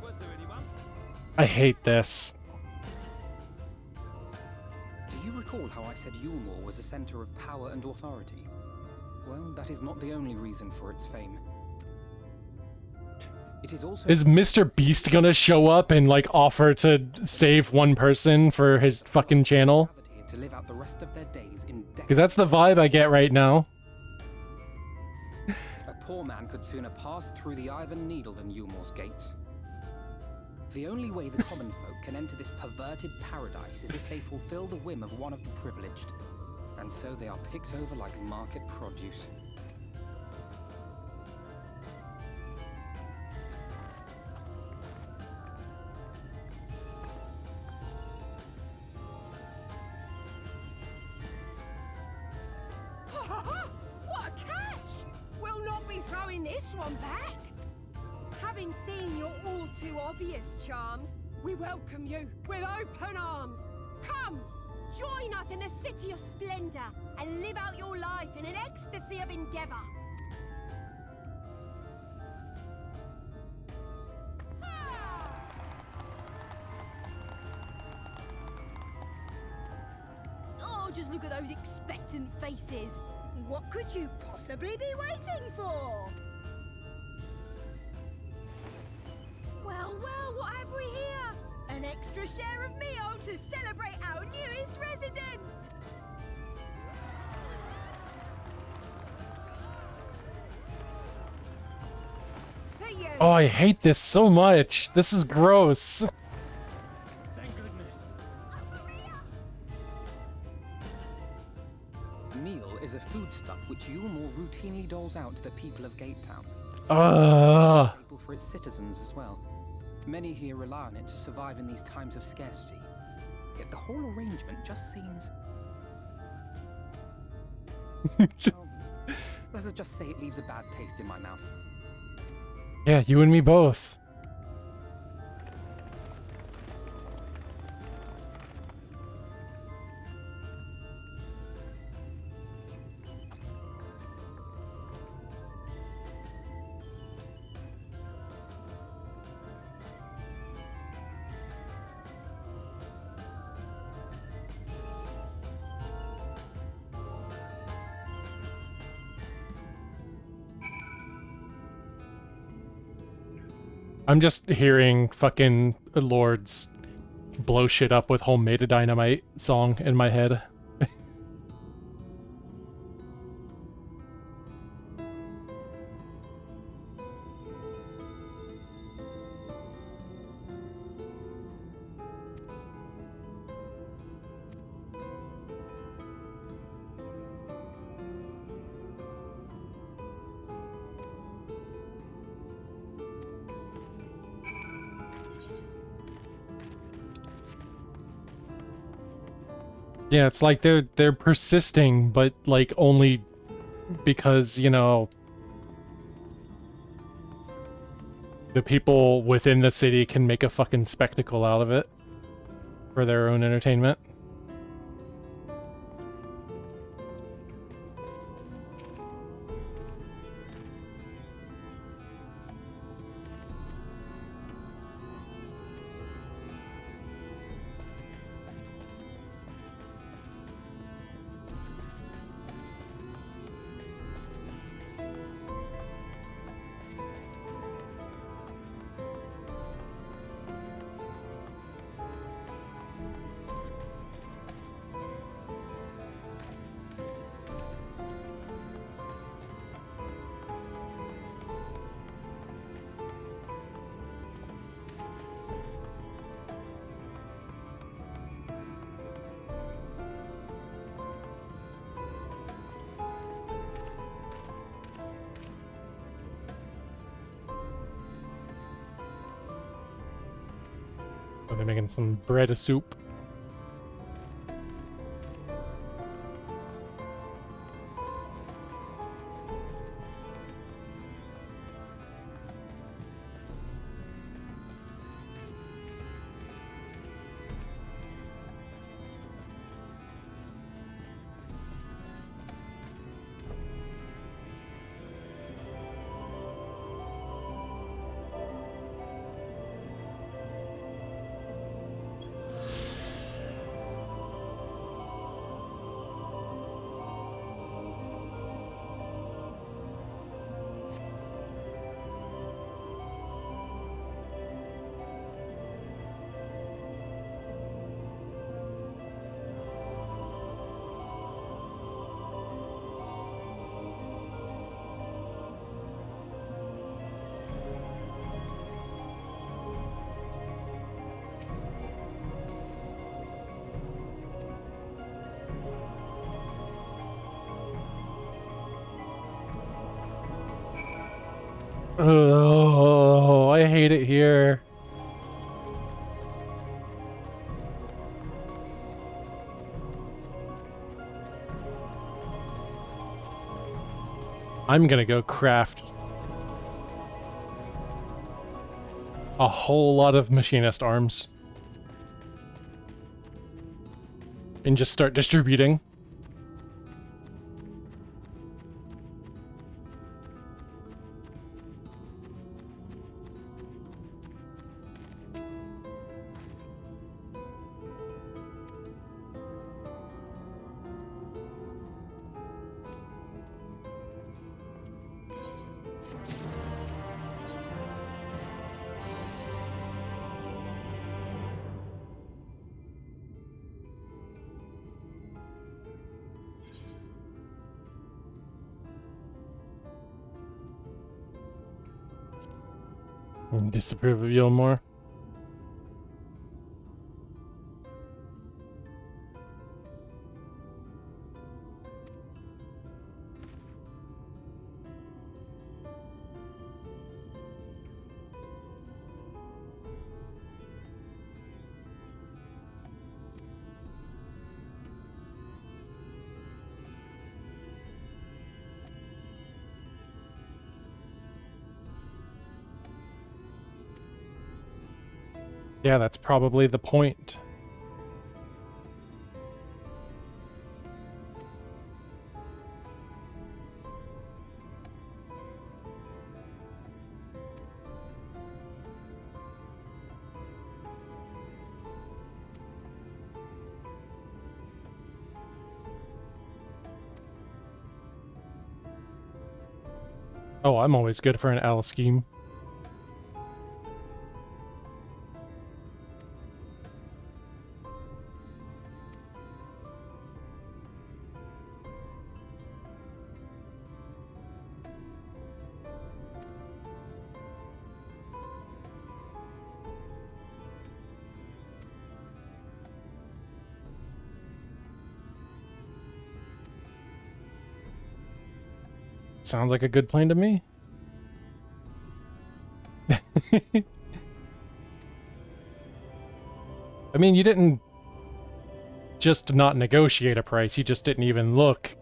Was there anyone? I hate this. Do you recall how I said Yulmore was a center of power and authority? Well, that is not the only reason for its fame. It is also— Is Mr. Beast gonna show up and like offer to save one person for his fucking channel? to live out the rest of their days in Because that's the vibe I get right now. A poor man could sooner pass through the Iron Needle than Yulmore's gates. The only way the common folk can enter this perverted paradise is if they fulfill the whim of one of the privileged. And so they are picked over like market produce. What a catch! We'll not be throwing this one back. Having seen your all too obvious charms, we welcome you with open arms. Come, join us in the city of splendor and live out your life in an ecstasy of endeavor. Oh, just look at those expectant faces. What could you possibly be waiting for? Well, well, what have we here? An extra share of meal to celebrate our newest resident! For you! Oh, I hate this so much. This is gross. Thank goodness. Meal is a foodstuff which Yulmore routinely doles out to the people of Gatetown. Staple for its citizens as well. Many here rely on it to survive in these times of scarcity. Yet the whole arrangement just seems... well, let's just say it leaves a bad taste in my mouth. Yeah, you and me both. I'm just hearing fucking lords blow shit up with Homemade Dynamite song in my head. Yeah, it's like they're persisting, but like only because, you know, the people within the city can make a fucking spectacle out of it for their own entertainment. Are they making some bread soup? Oh, I hate it here. I'm gonna go craft a whole lot of machinist arms and just start distributing. Disapprove of Yilmore. Yeah, that's probably the point. Oh, I'm always good for an L scheme. Sounds like a good plan to me. I mean, you didn't just not negotiate a price, you just didn't even look.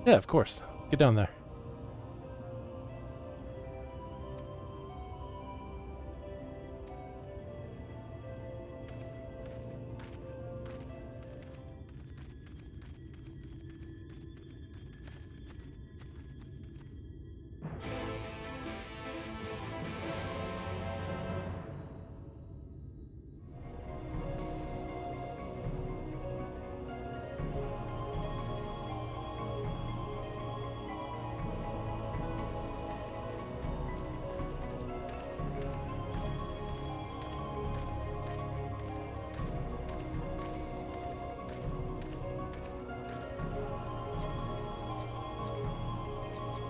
Yeah, of course. Let's get down there.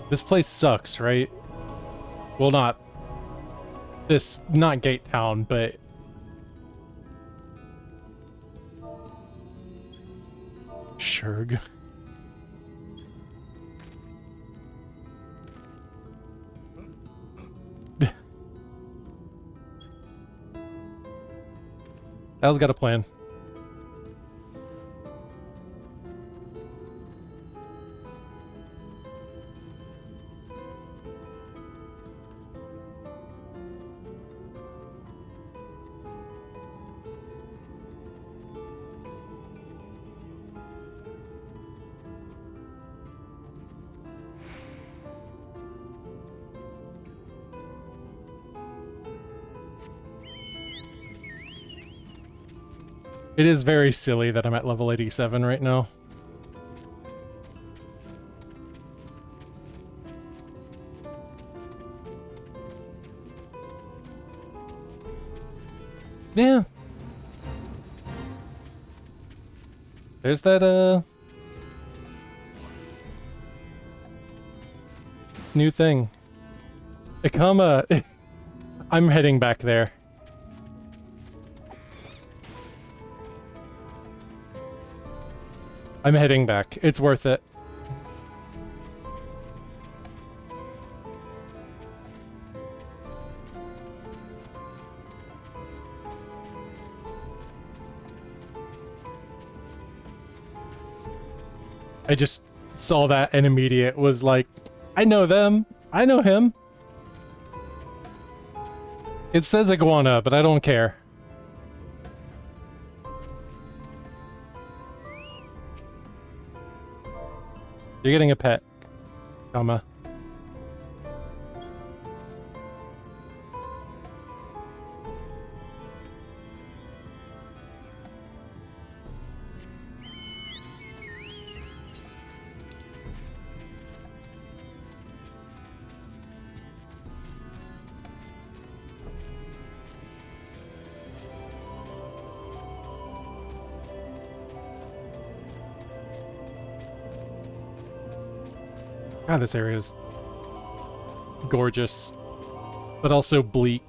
This place sucks, right? Well, not Gate Town, but Shurg. Al's got a plan. It is very silly that I'm at level 87 right now. Yeah. There's that, new thing. Ikama, I'm heading back there. I'm heading back. It's worth it. I just saw that and immediate was like, I know them. I know him. It says iguana, but I don't care. You're getting a pet, comma. God, this area is gorgeous, but also bleak.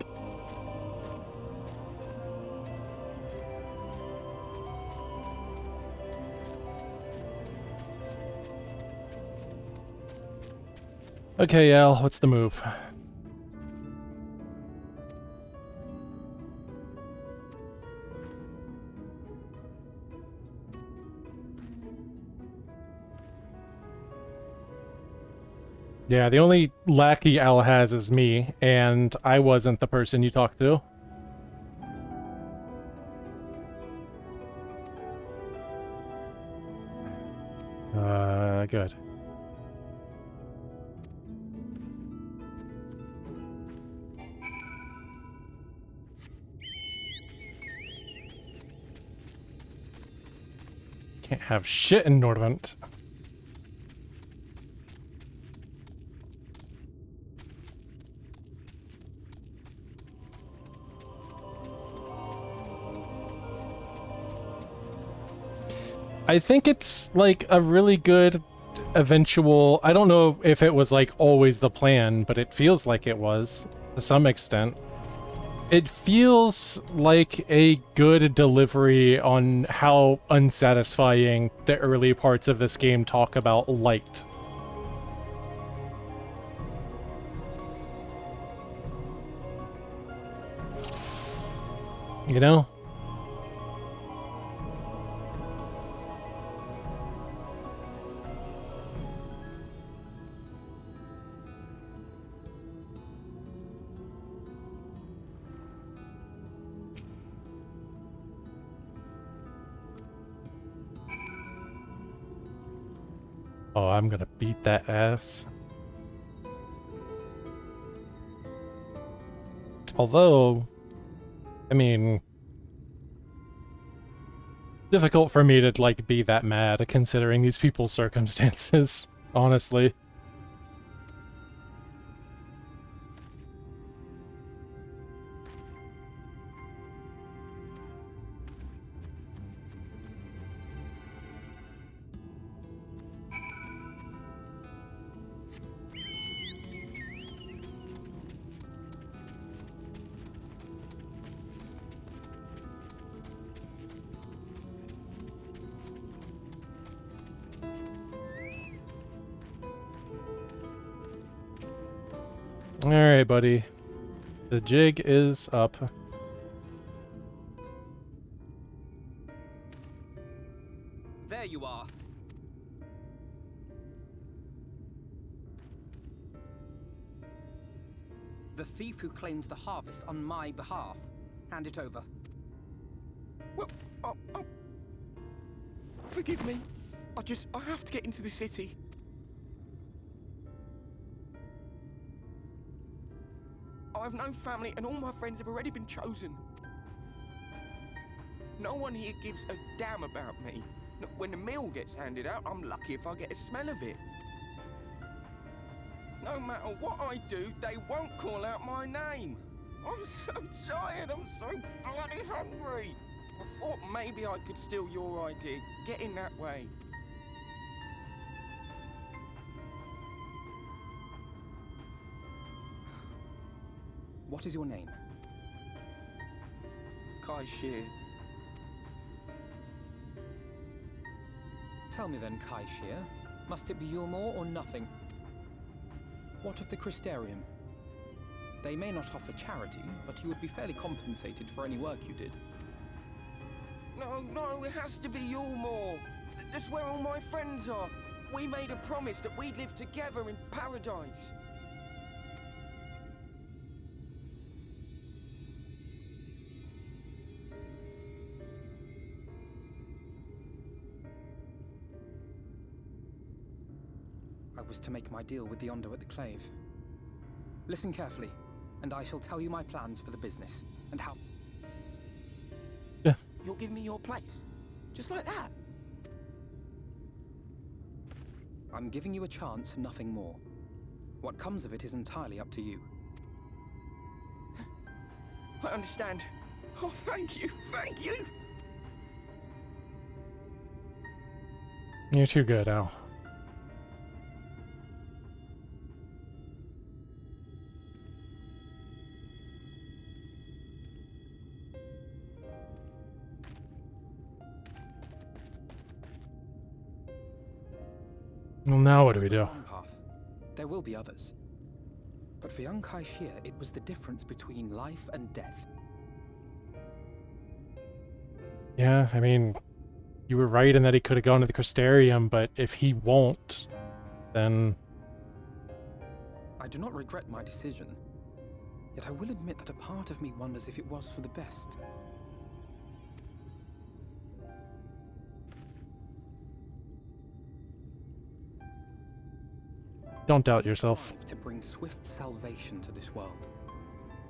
Okay, Al, what's the move? Yeah, the only lackey Al has is me, and I wasn't the person you talked to. Good. Can't have shit in Nordvent. I think it's like a really good eventual... I don't know if it was like always the plan, but it feels like it was to some extent. It feels like a good delivery on how unsatisfying the early parts of this game talk about light. You know? Oh, I'm gonna beat that ass. Although, I mean, difficult for me to, like, be that mad considering these people's circumstances, honestly. Alright, buddy. The jig is up. The thief who claimed the harvest on my behalf. Hand it over. Well, forgive me. I have to get into the city. I have no family and all my friends have already been chosen. No one here gives a damn about me. When the meal gets handed out, I'm lucky if I get a smell of it. No matter what I do, they won't call out my name. I'm so tired, I'm so bloody hungry. I thought maybe I could steal your idea, get in that way. What is your name? Kai Shear. Tell me then, Kai Shear, must it be Yulmore or nothing? What of the Crystarium? They may not offer charity, but you would be fairly compensated for any work you did. No, it has to be Yulmore. That's where all my friends are. We made a promise that we'd live together in paradise. I was to make my deal with the Ondo at the Clave. Listen carefully, and I shall tell you my plans for the business, and how... Yeah. You'll give me your place? Just like that? I'm giving you a chance, nothing more. What comes of it is entirely up to you. I understand. Oh, thank you, thank you! You're too good, Al. Well, now what do we do? There will be others. But for young Kai Shear, it was the difference between life and death. Yeah, I mean, you were right in that he could have gone to the Crystarium, but if he won't, then... I do not regret my decision. Yet I will admit that a part of me wonders if it was for the best. Don't doubt yourself. Strive to bring swift salvation to this world.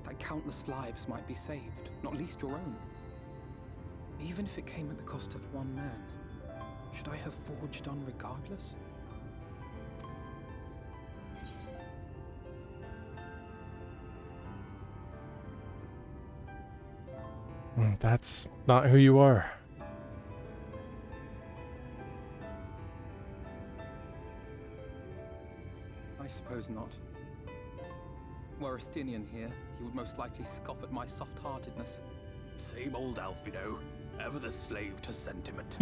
That countless lives might be saved, not least your own. Even if it came at the cost of one man, should I have forged on regardless? That's not who you are. I suppose not. Were Estinian here, he would most likely scoff at my soft-heartedness. Same old Alfino, ever the slave to sentiment.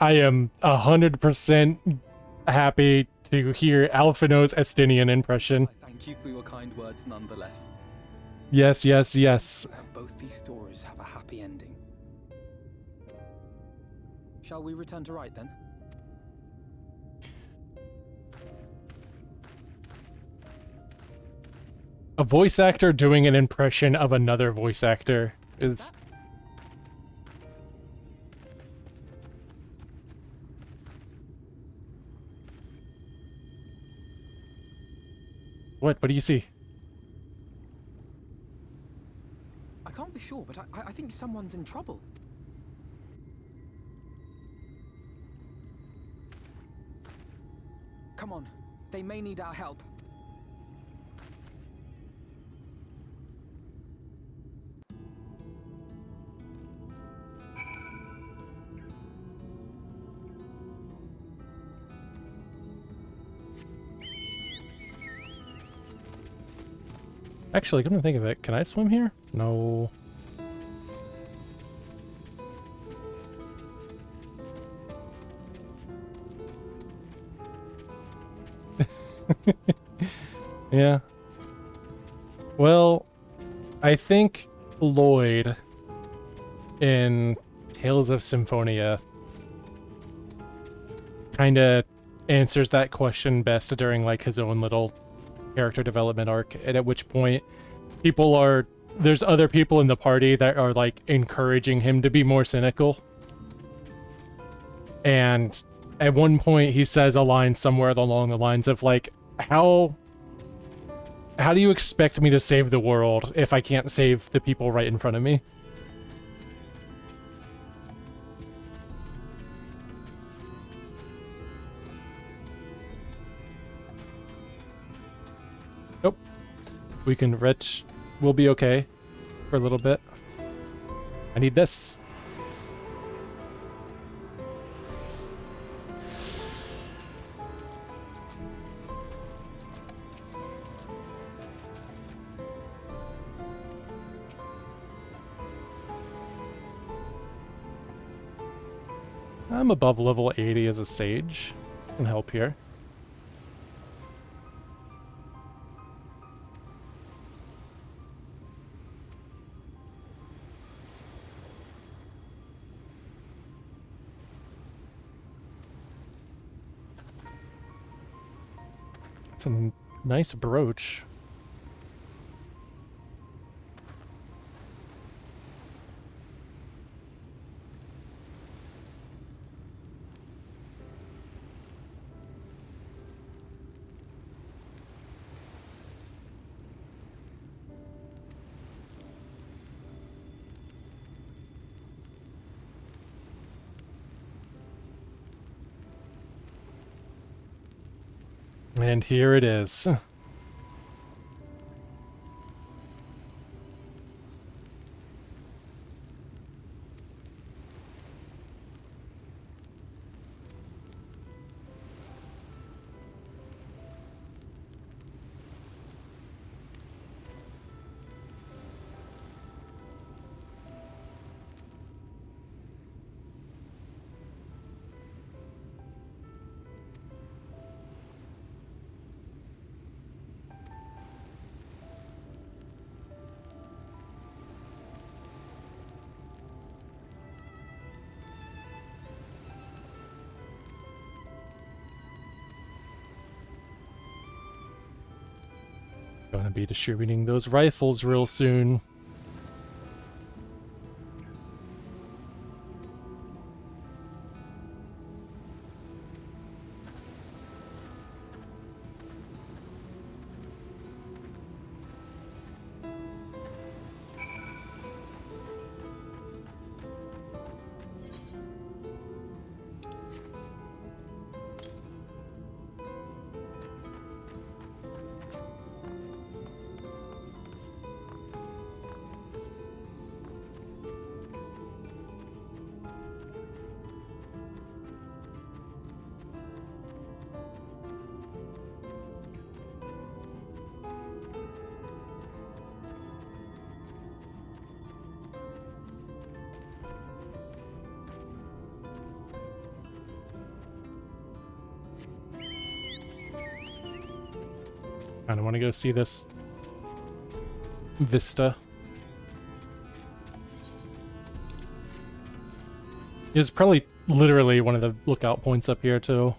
I am 100% happy to hear Alfino's Estinian impression. I thank you for your kind words nonetheless. Yes, yes, yes. Both these stories have a happy ending. Shall we return to Wright then? A voice actor doing an impression of another voice actor is... What do you see? I can't be sure, but I think someone's in trouble. Come on, they may need our help. Actually, come to think of it, can I swim here? No. Yeah. Well, I think Lloyd in Tales of Symphonia kind of answers that question best during like his own little character development arc, and at which point there's other people in the party that are like encouraging him to be more cynical. And at one point he says a line somewhere along the lines of like, how do you expect me to save the world if I can't save the people right in front of me? Nope. We can retch. We'll be okay for a little bit. I need this. I'm above level 80 as a sage. Can help here. It's a nice brooch. And here it is. Gonna be distributing those rifles real soon. Kinda wanna go see this vista. It's probably literally one of the lookout points up here too.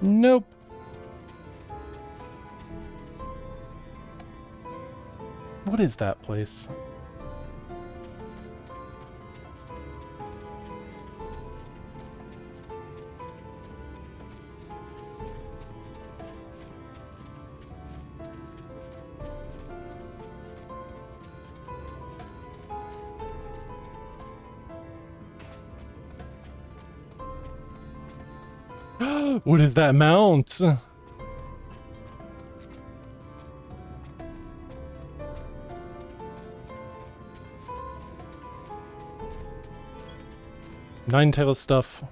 Nope. What is that place? What is that mount? Nine-tailed stuff.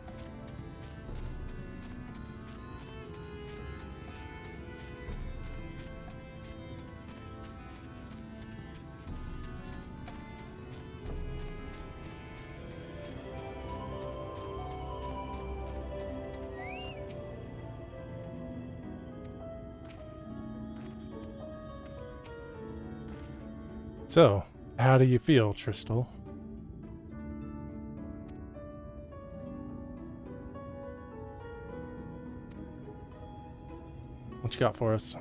So, how do you feel, Tristal? you got for us?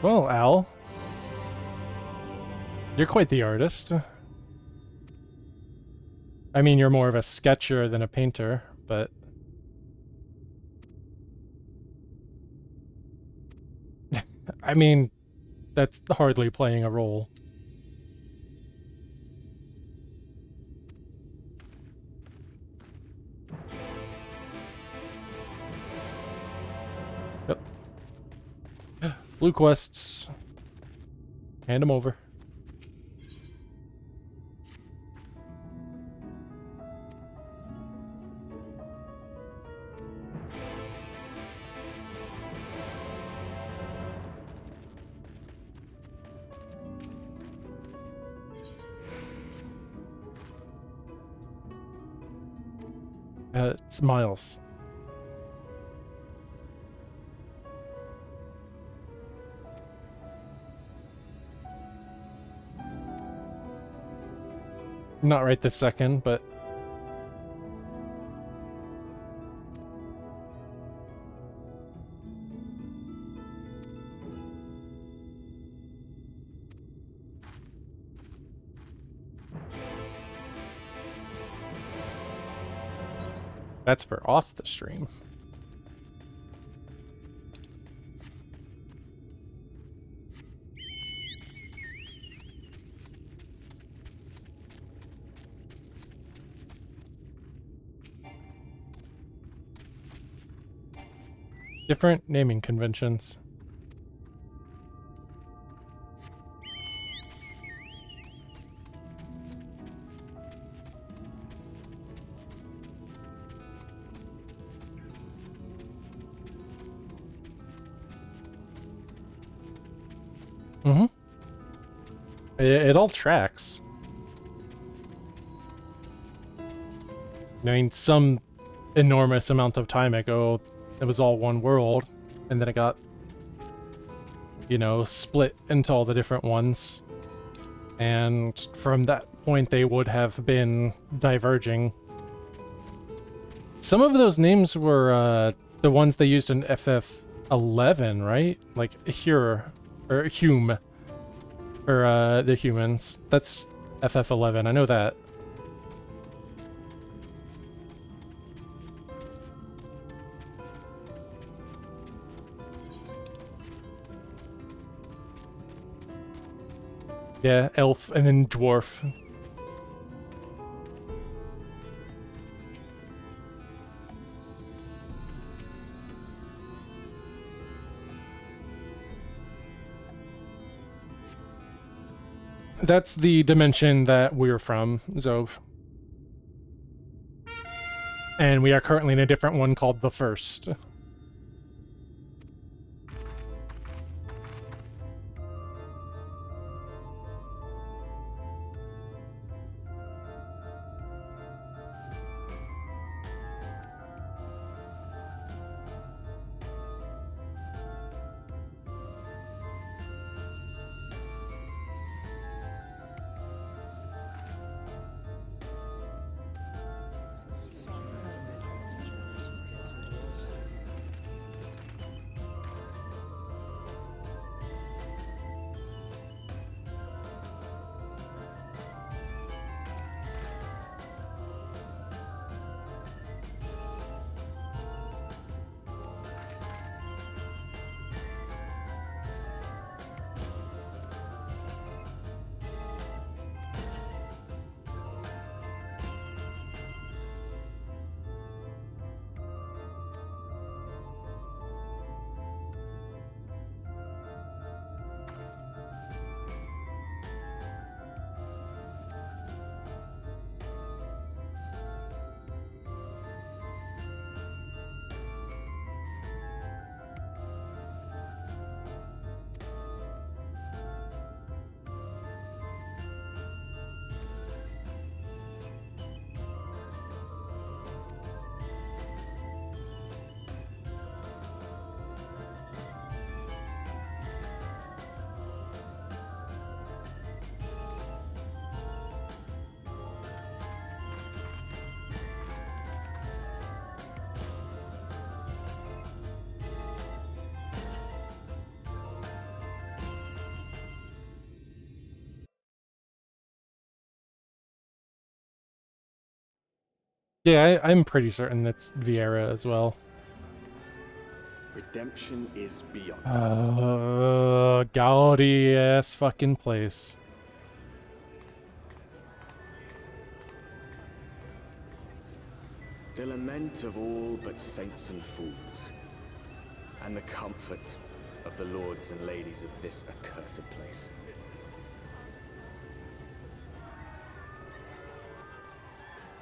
Well, Al, you're quite the artist. I mean, you're more of a sketcher than a painter, but... I mean, that's hardly playing a role. Yep. Blue quests. Hand them over. It's Miles. Not right this second, but... That's for off the stream. Different naming conventions. Mm-hmm. It all tracks. I mean, some enormous amount of time ago, it was all one world, and then it got, you know, split into all the different ones. And from that point, they would have been diverging. Some of those names were the ones they used in FF11, right? Like Here, or Hume, or the humans. That's FF11, I know that. Yeah, elf and then dwarf. That's the dimension that we're from, Zove. And we are currently in a different one called the First. Yeah, I'm pretty certain that's Vieira as well. Redemption is beyond. Gaudy ass fucking place. The lament of all but saints and fools, and the comfort of the lords and ladies of this accursed place.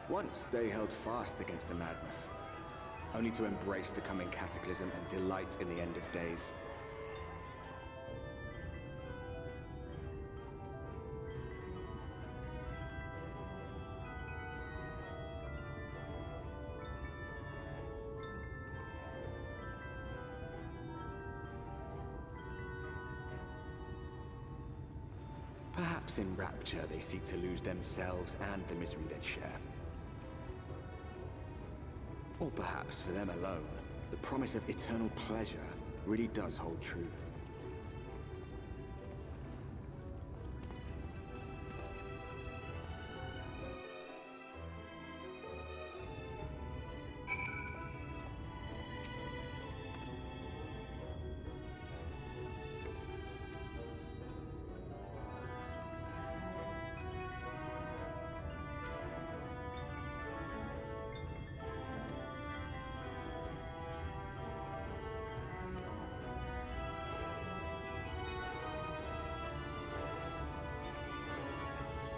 Once they held fast against the madness, only to embrace the coming cataclysm and delight in the end of days. Perhaps in rapture they seek to lose themselves and the misery they share. Or perhaps for them alone, the promise of eternal pleasure really does hold true.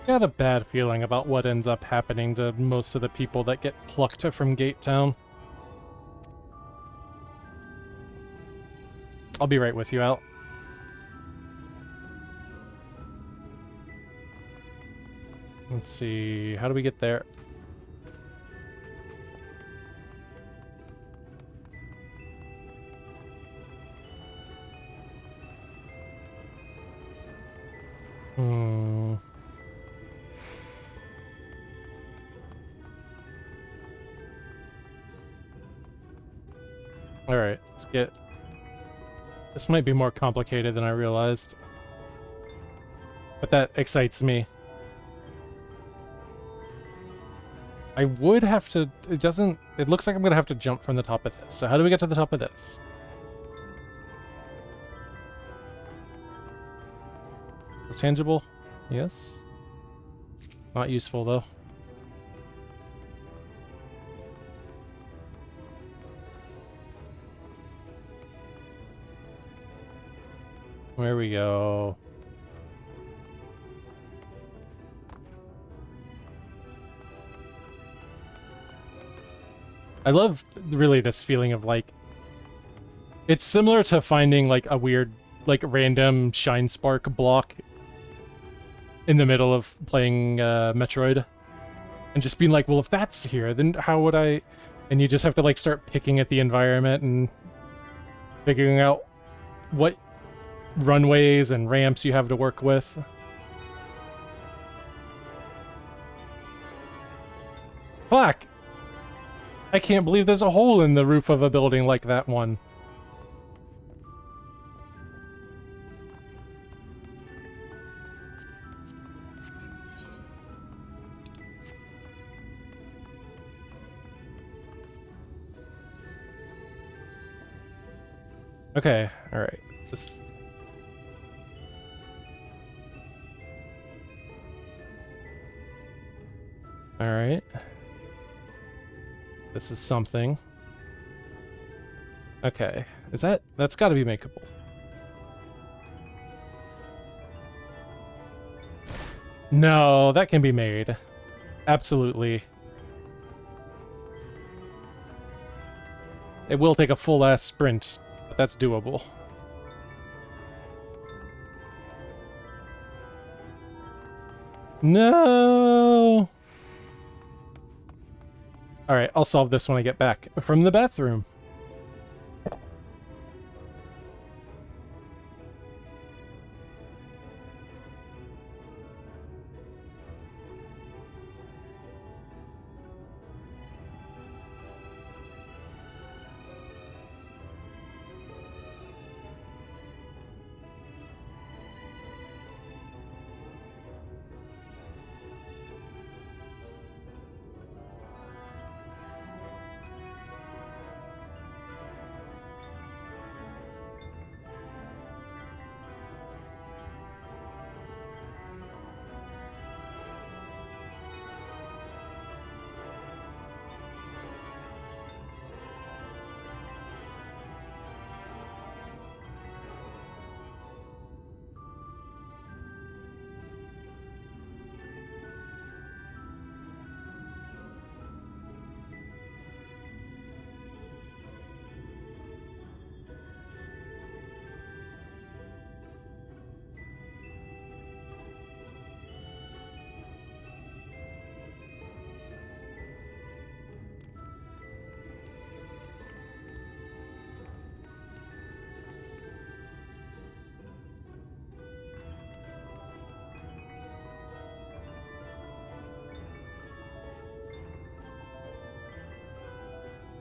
I got a bad feeling about what ends up happening to most of the people that get plucked from Gate Town. I'll be right with you, Al. Let's see, how do we get there? Alright, let's get... This might be more complicated than I realized. But that excites me. I would have to... It doesn't... It looks like I'm gonna have to jump from the top of this. So how do we get to the top of this? Is tangible? Yes. Not useful, though. There we go. I love, really, this feeling of, like... It's similar to finding, like, a weird, like, random Shine Spark block in the middle of playing Metroid. And just being like, well, if that's here, then how would I... And you just have to, like, start picking at the environment and figuring out what runways and ramps you have to work with. Fuck! I can't believe there's a hole in the roof of a building like that one. Okay, alright. This... Alright. This is something. Okay. Is that... That's gotta be makeable. No, that can be made. Absolutely. It will take a full-ass sprint, but that's doable. No! Alright, I'll solve this when I get back from the bathroom.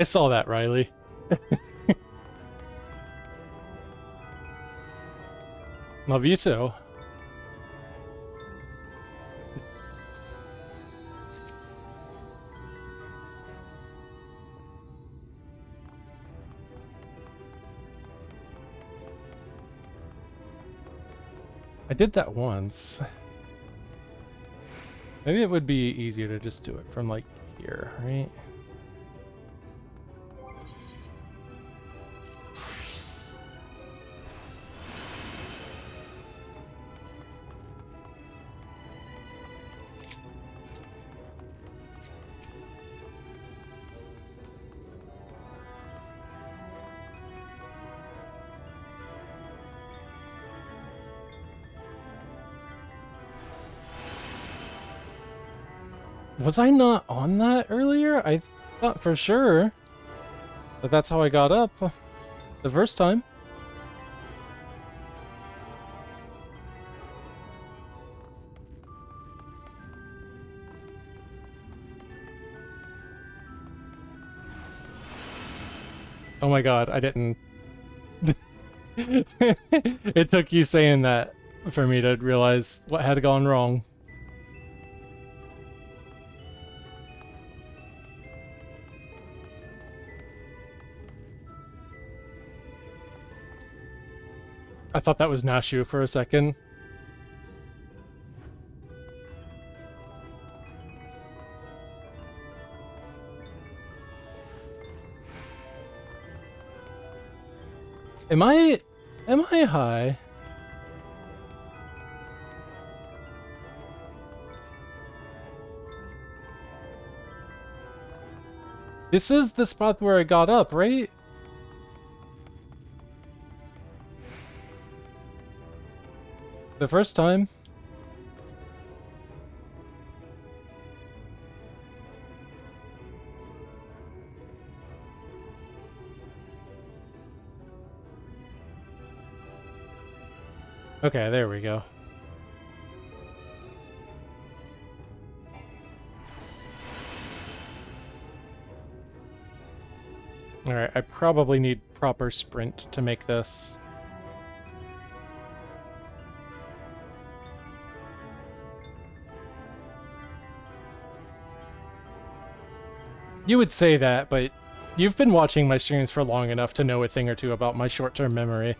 I saw that, Riley. Love you too. I did that once. Maybe it would be easier to just do it from like here, right? Was I not on that earlier? I thought for sure that that's how I got up the first time. Oh my god, I didn't. It took you saying that for me to realize what had gone wrong. I thought that was Nashu for a second. Am I high? This is the spot where I got up, right? The first time. Okay, there we go. Alright, I probably need proper sprint to make this. You would say that, but you've been watching my streams for long enough to know a thing or two about my short-term memory.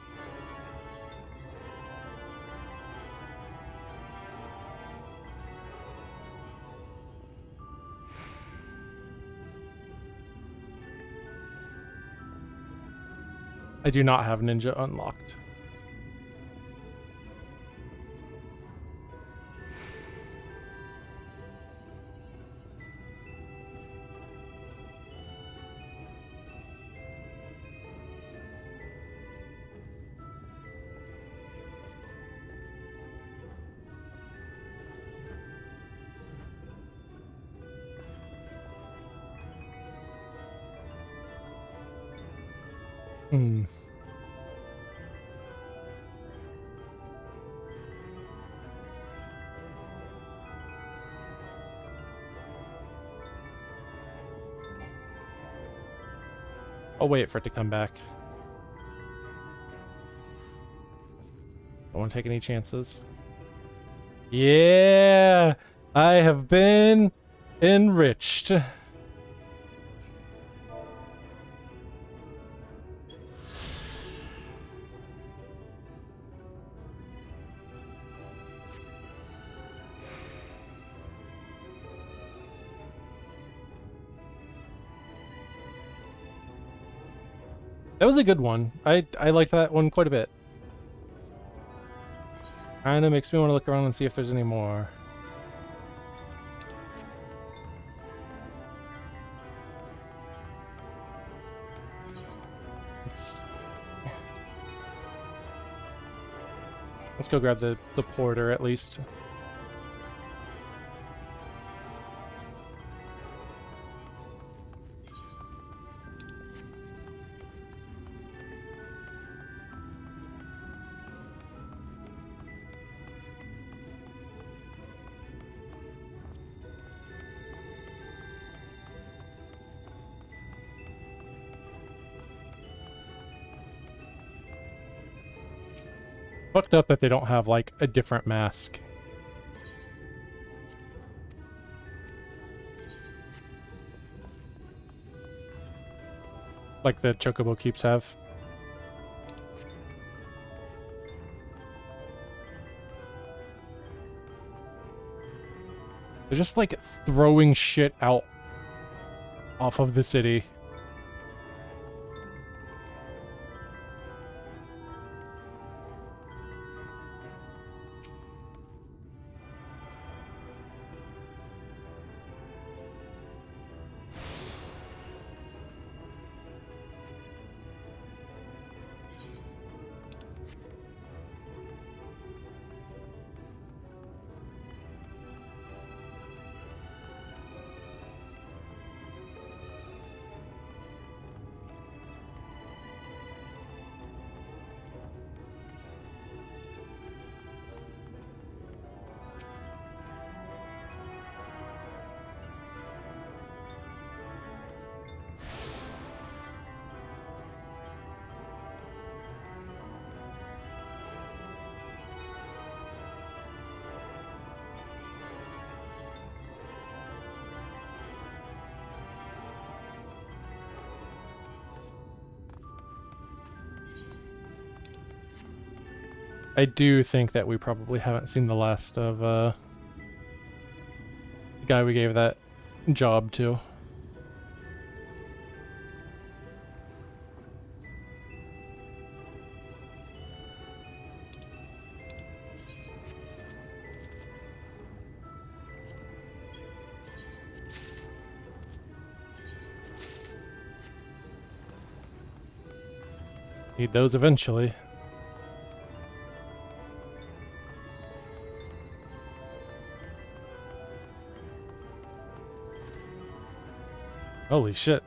I do not have Ninja unlocked. Hmm. I'll wait for it to come back. Don't want to take any chances. Yeah! I have been enriched. That was a good one. I liked that one quite a bit. Kinda makes me want to look around and see if there's any more. Let's go grab the porter at least. Fucked up that they don't have, like, a different mask. Like the Chocobo Keeps have. They're just, like, throwing shit out off of the city. I do think that we probably haven't seen the last of the guy we gave that job to. Need those eventually. Holy shit.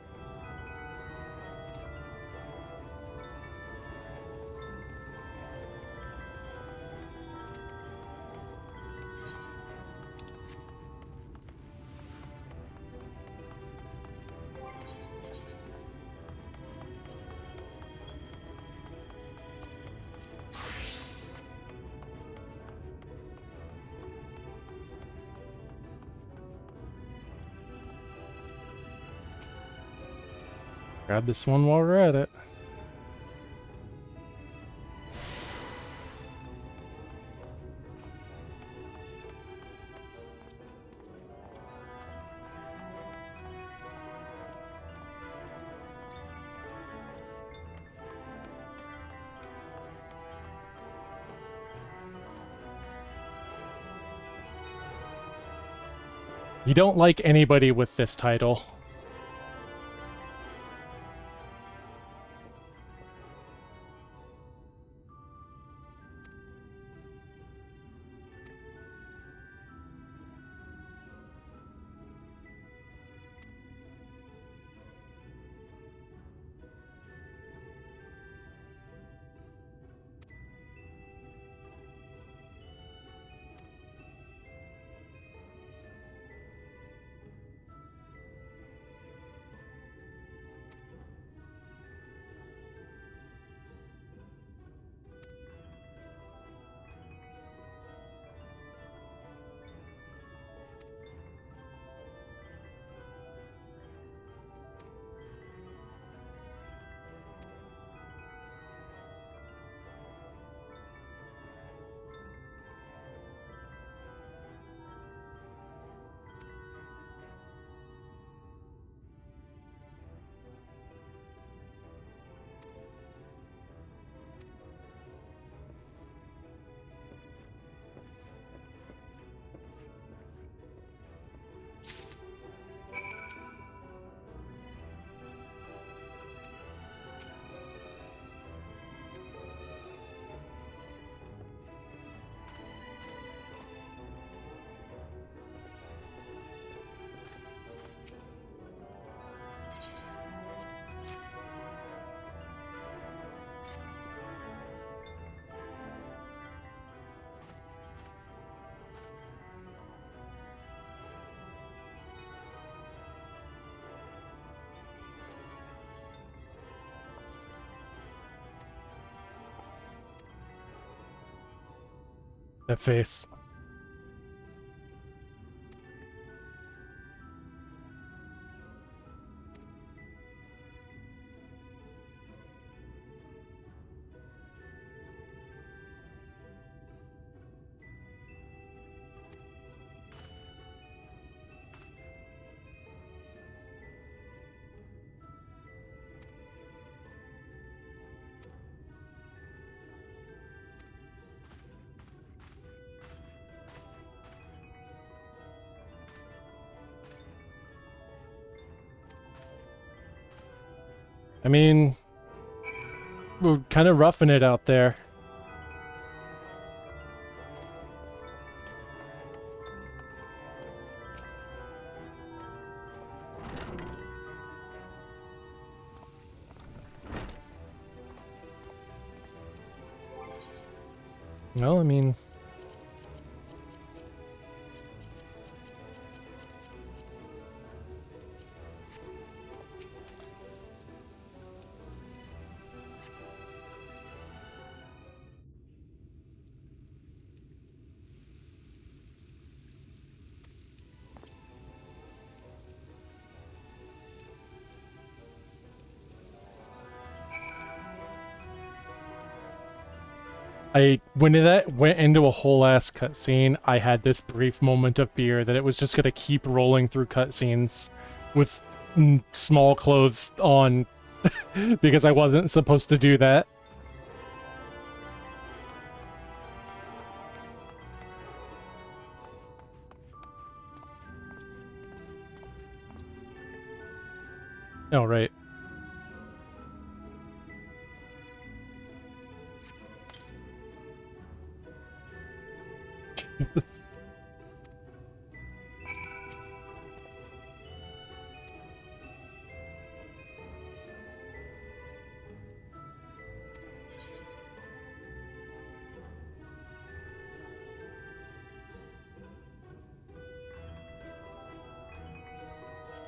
Grab this one while we're at it. You don't like anybody with this title. That face. I mean, we're kind of roughing it out there. Well, I mean... when it went into a whole ass cutscene, I had this brief moment of fear that it was just gonna keep rolling through cutscenes with small clothes on because I wasn't supposed to do that. Oh, right.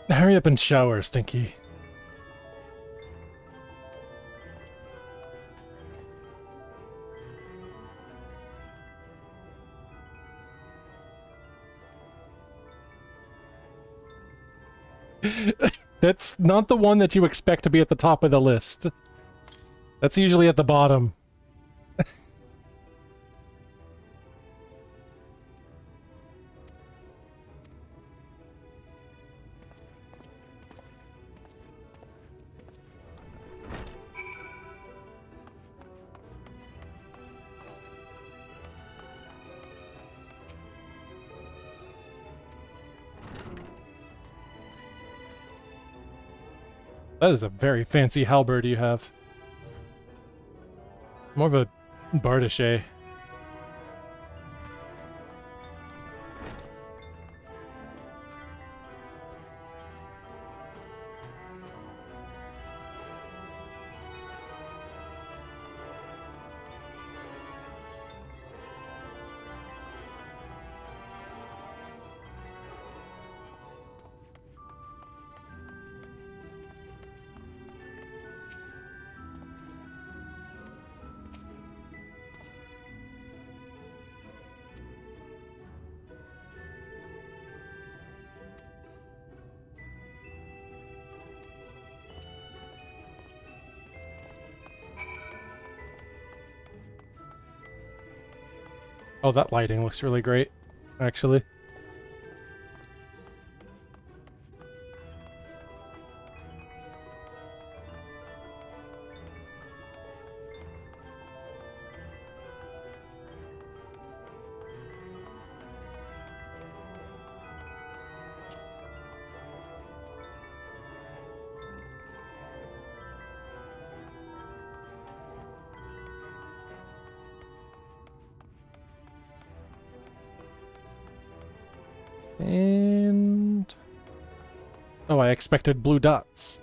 Hurry up and shower, Stinky. That's not the one that you expect to be at the top of the list. That's usually at the bottom. That is a very fancy halberd you have. More of a bardache. Oh, that lighting looks really great, actually. And... oh, I expected blue dots.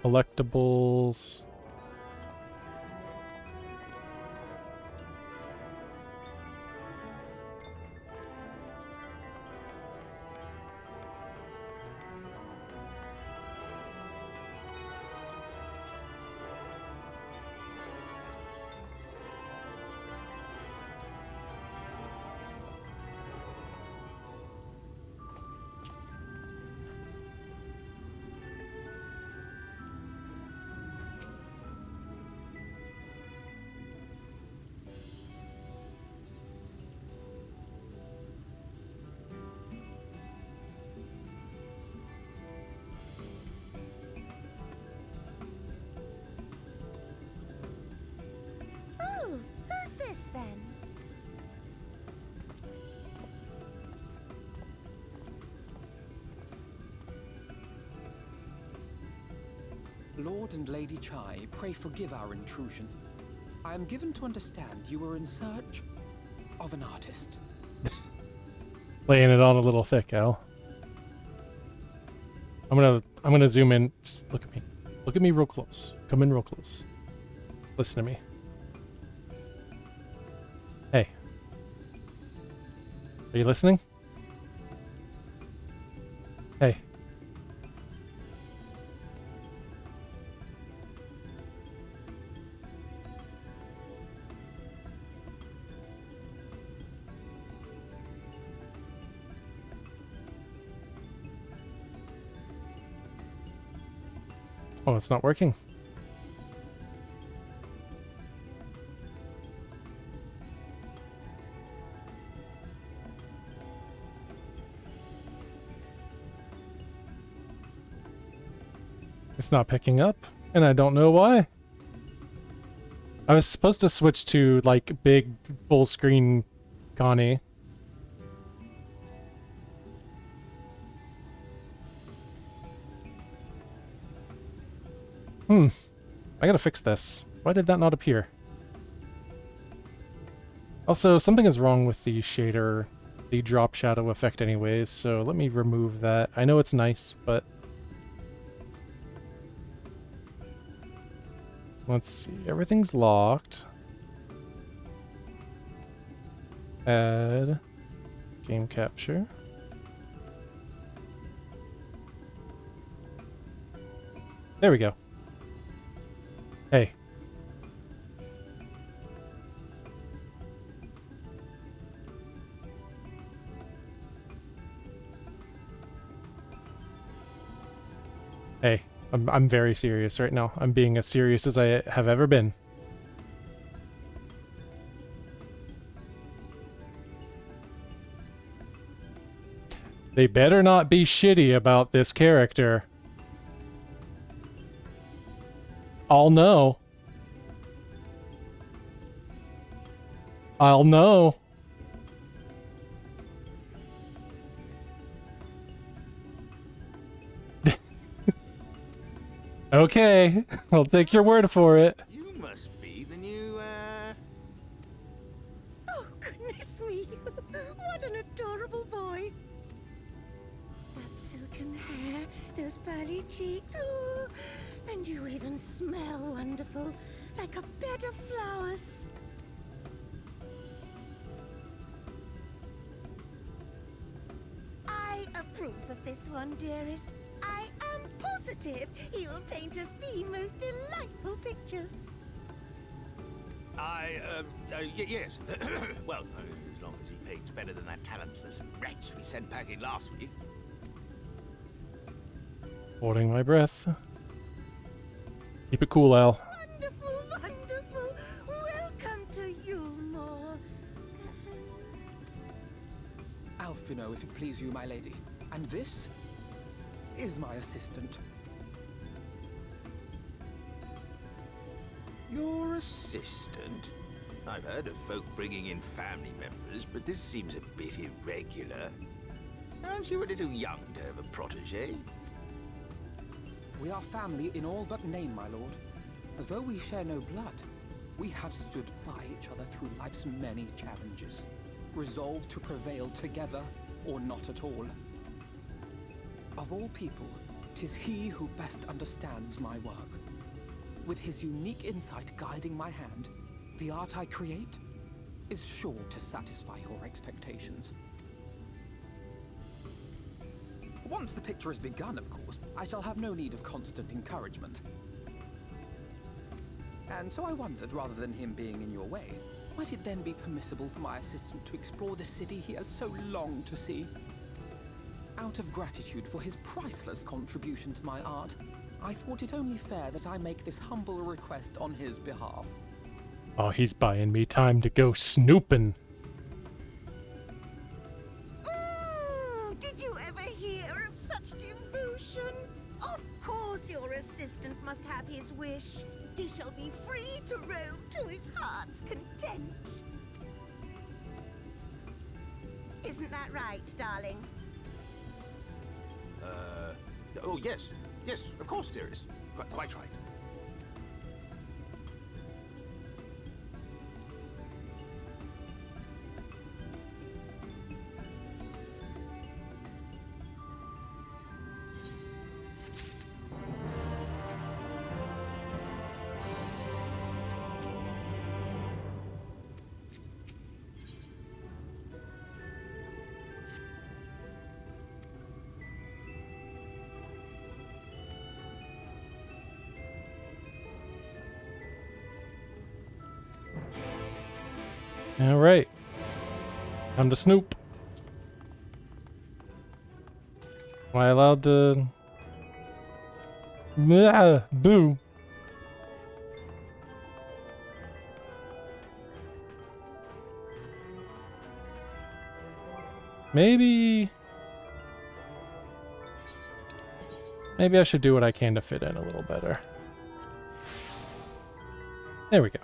Collectibles. this then? Lord and Lady Chai, pray forgive our intrusion. I am given to understand you were in search of an artist. Laying it on a little thick, Al. I'm gonna zoom in. Just look at me. Look at me real close. Come in real close. Listen to me. Hey. Are you listening? Hey. Oh, it's not working. It's not picking up, and I don't know why. I was supposed to switch to, like, big full screen Connie. I gotta fix this. Why did that not appear? Also, something is wrong with the shader, the drop shadow effect anyways, so let me remove that. I know it's nice, but... Let's see, everything's locked. Add game capture. There we go. Hey. Hey, I'm very serious right now. I'm being as serious as I have ever been. They better not be shitty about this character. I'll know. I'll know. Okay, I'll take your word for it. You must be the new, Oh, goodness me! What an adorable boy! That silken hair, those pearly cheeks, oh, and you even smell wonderful, like a bed of flowers. I approve of this one, dearest. I am positive he will paint us the most delightful pictures. Yes. Well, as long as he paints better than that talentless wretch we sent packing last week. Holding my breath. Keep it cool, Al. Wonderful, wonderful. Welcome to Yulmore. Alphino, if it please you, my lady. And this is my assistant. Your assistant? I've heard of folk bringing in family members, but this seems a bit irregular. Aren't you a little young to have a protege? We are family in all but name, my lord. Though we share no blood, we have stood by each other through life's many challenges, resolved to prevail together or not at all. Of all people, 'tis he who best understands my work. With his unique insight guiding my hand, the art I create is sure to satisfy your expectations. Once the picture has begun, of course, I shall have no need of constant encouragement. And so I wondered, rather than him being in your way, might it then be permissible for my assistant to explore the city he has so longed to see? Out of gratitude for his priceless contribution to my art, I thought it only fair that I make this humble request on his behalf. Oh, he's buying me time to go snooping. Did you ever hear of such devotion? Of course your assistant must have his wish. He shall be free to roam to his heart's content. Isn't that right, darling? Oh, yes. Yes, of course, dearest. Quite right. All right. Time to snoop. Am I allowed to... Boo. Maybe I should do what I can to fit in a little better. There we go.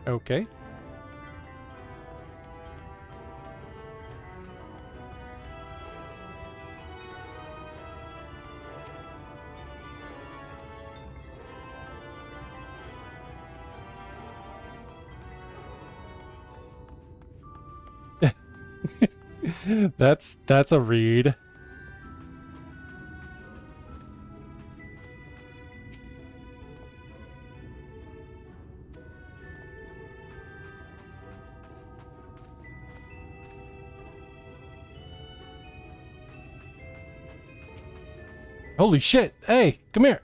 Okay. That's a read. Holy shit. Hey, come here.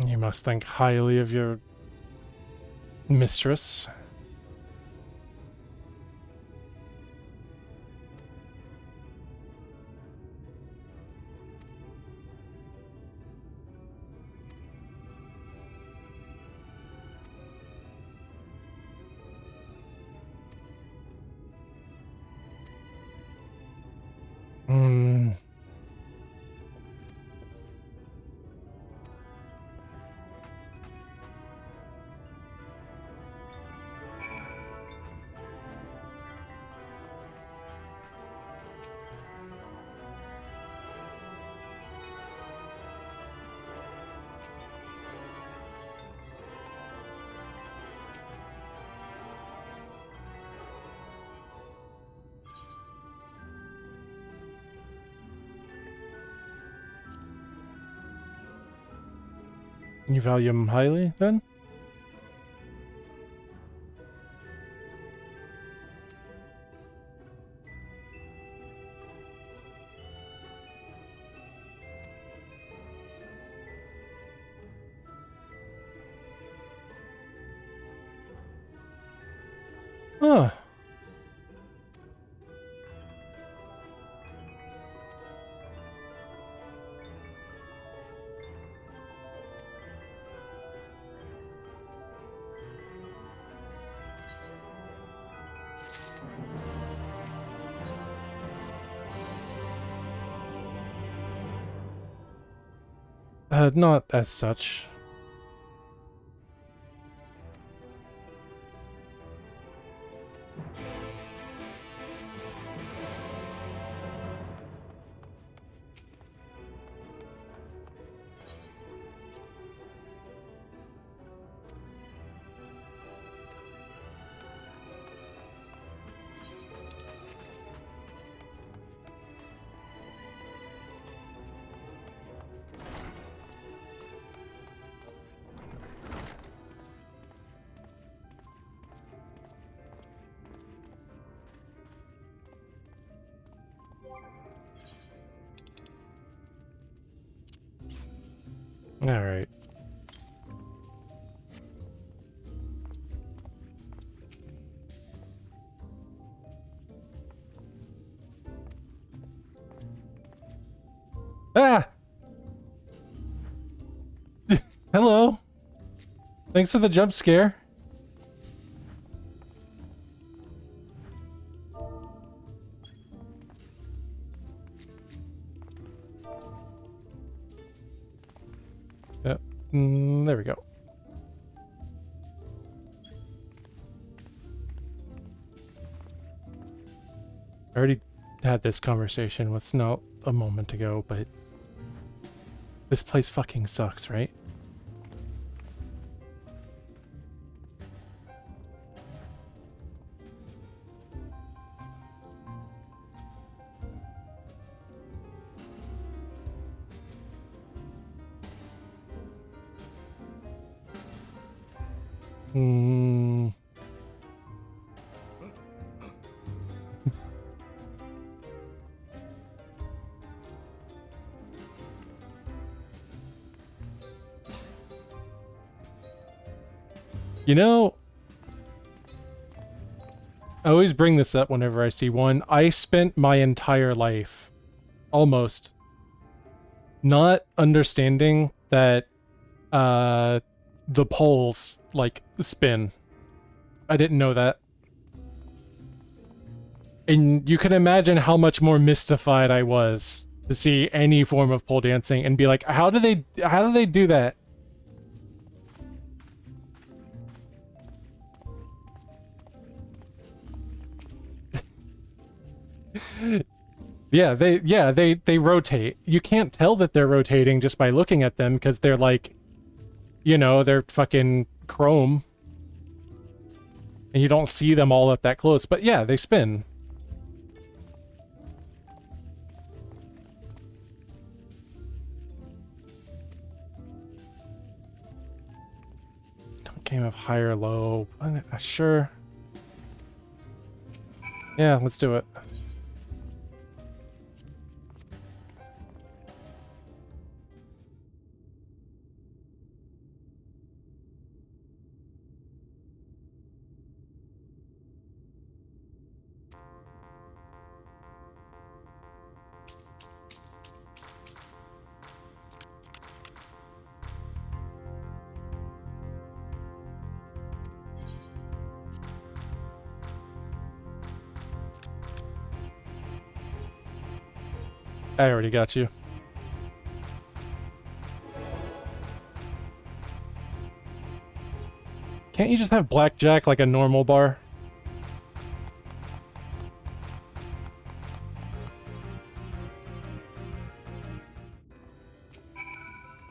You must think highly of your mistress. Hmm. You value him highly, then? Huh. Not as such. Alright. Ah! Hello. Thanks for the jump scare. Yep. There we go. I already had this conversation with Snout a moment ago, but this place fucking sucks, right? Hmm. You know, I always bring this up whenever I see one. I spent my entire life, almost, not understanding that the poles, like, spin. I didn't know that. And you can imagine how much more mystified I was to see any form of pole dancing and be like, how do they do that? Yeah, they rotate. You can't tell that they're rotating just by looking at them because they're like, you know, they're fucking chrome. And you don't see them all up that close, but yeah, they spin. Game of high or low. Sure. Yeah, let's do it. I already got you. Can't you just have blackjack like a normal bar?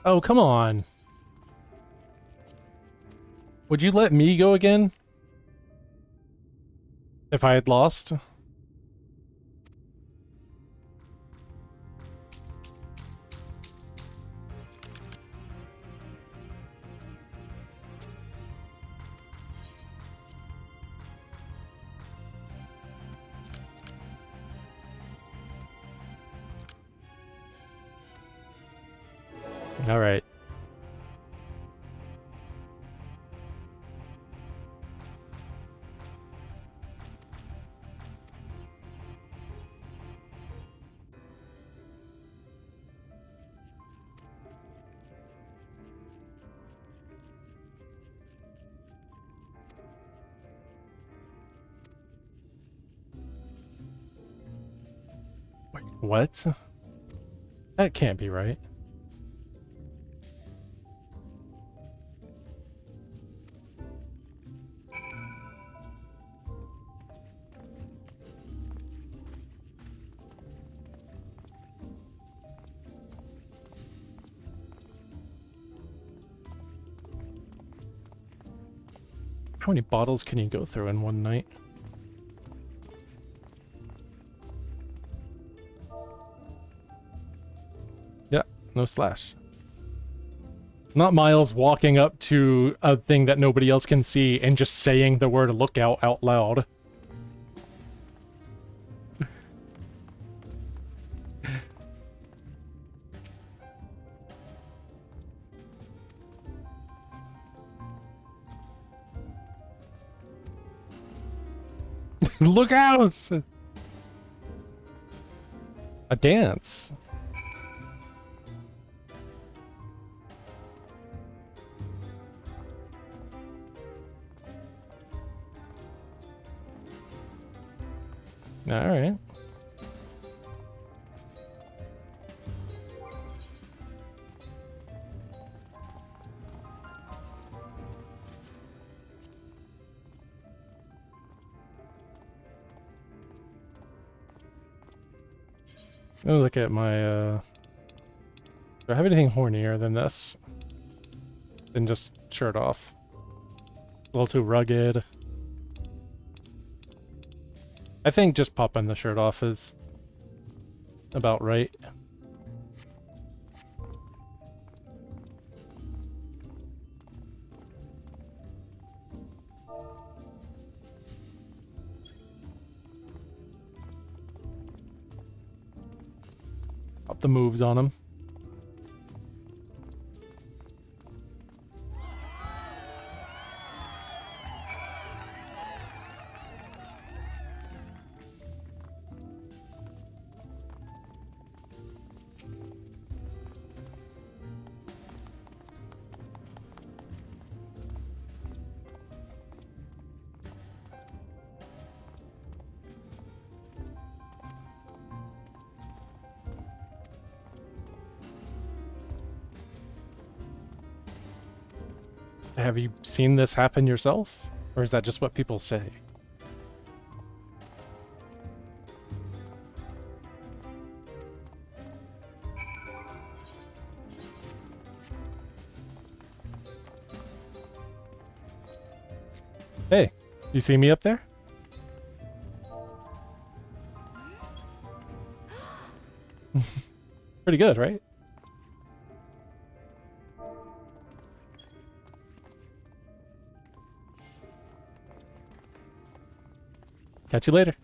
Oh, come on. Would you let me go again? If I had lost? All right. Wait, what? That can't be right. How many bottles can you go through in one night? Yeah, no slash. Not Miles walking up to a thing that nobody else can see and just saying the word lookout out loud. Look out! A dance. All right. Let me look at my, do I have anything hornier than this? Than just shirt off. A little too rugged. I think just popping the shirt off is about right. Pop the moves on him. Have you seen this happen yourself? Or is that just what people say? Hey, you see me up there? Pretty good, right? Catch you later.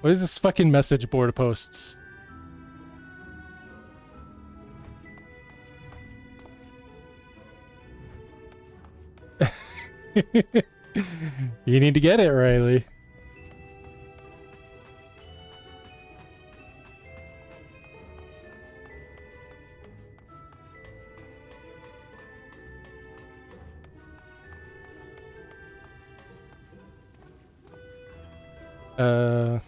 What is this fucking message board posts? You need to get it, Riley. Uh...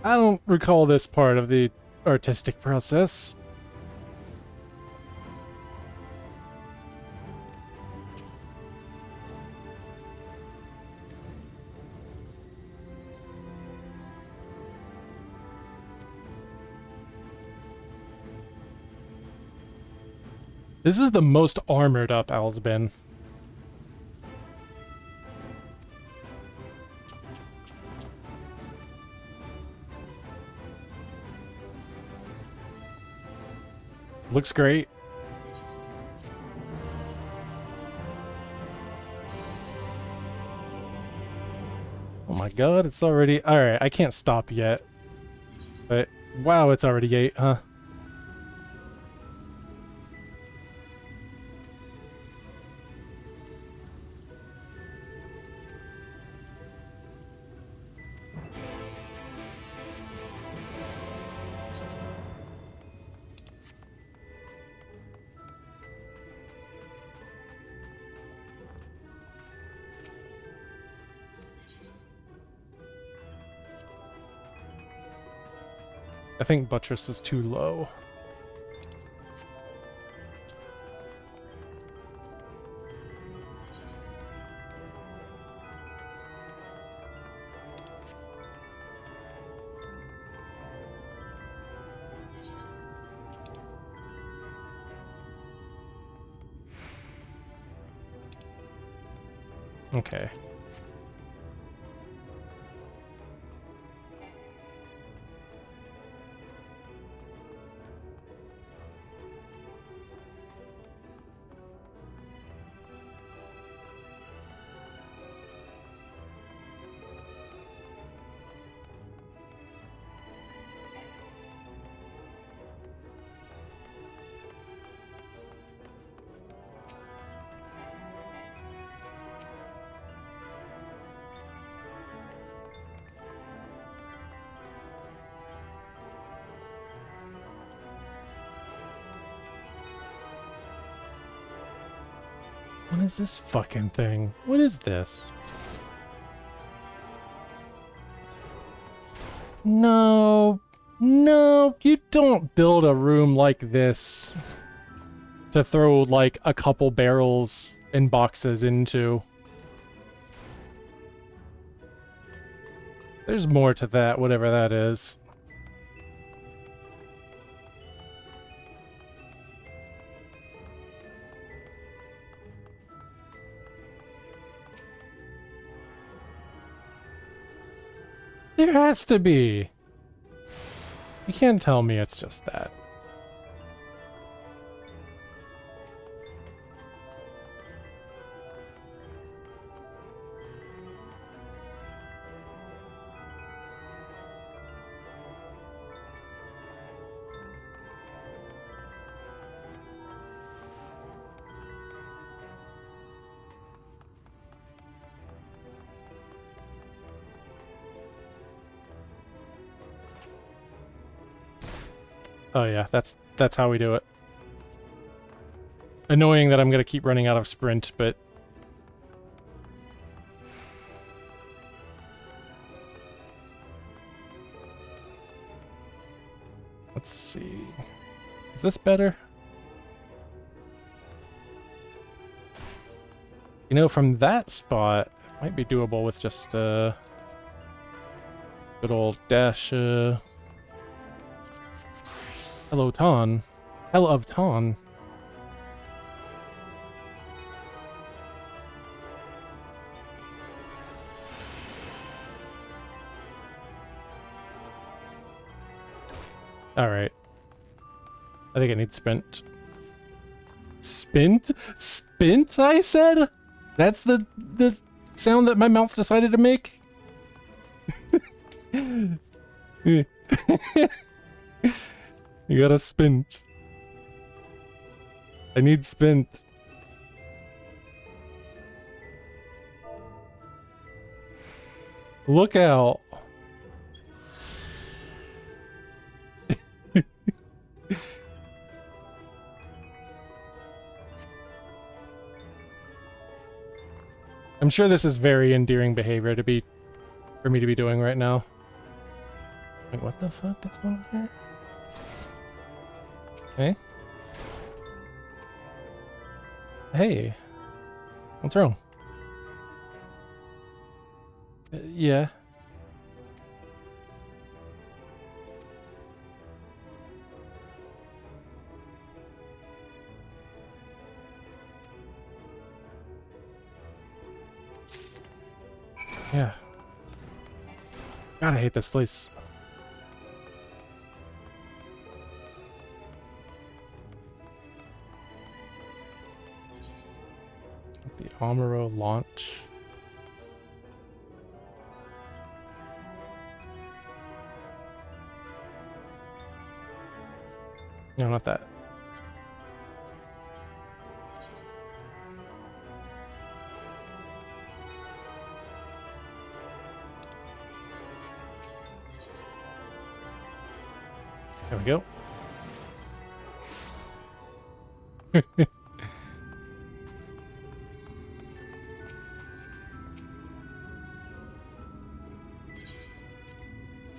I don't recall this part of the artistic process. This is the most armored up Al's been. Looks great. Oh my god, it's already... Alright, I can't stop yet. But, wow, it's already 8, huh? I think buttress is too low. Okay. What is this fucking thing? What is this? No. No, you don't build a room like this to throw like a couple barrels and boxes into. There's more to that, whatever that is. There has to be. You can't tell me it's just that. Oh yeah, that's how we do it. Annoying that I'm gonna keep running out of sprint, but let's see. Is this better? You know, from that spot, it might be doable with just good old dash. Hello, Ton. Hell of Ton. Alright. I think I need sprint. Spint? Spint, I said? That's the sound that my mouth decided to make? You gotta spint. I need spint. Look out. I'm sure this is very endearing behavior for me to be doing right now. Wait, what the fuck is going on here? Hey? Hey. What's wrong? Yeah. Yeah. God, I hate this place. The Amuro launch. No, not that. There we go.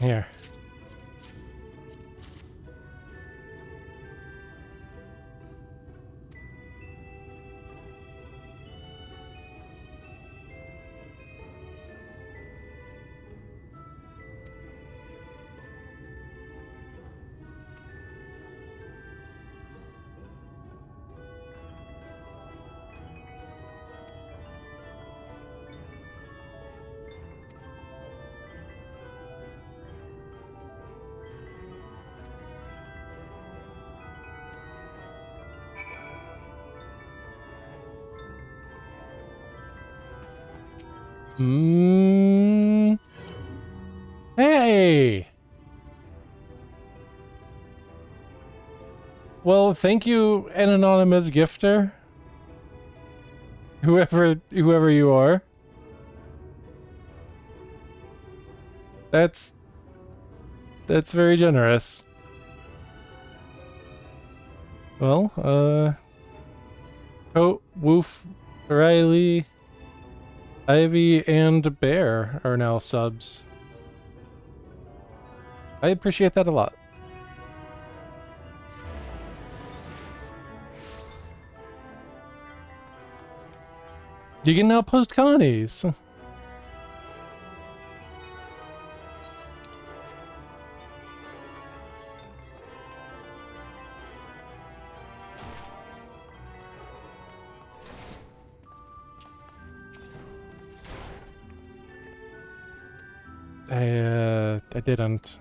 Here. Hey! Well, thank you, an anonymous gifter. Whoever you are. That's very generous. Well, Coat, Woof, Riley, Ivy, and Bear are now subs. I appreciate that a lot. You can now post Connies. I didn't.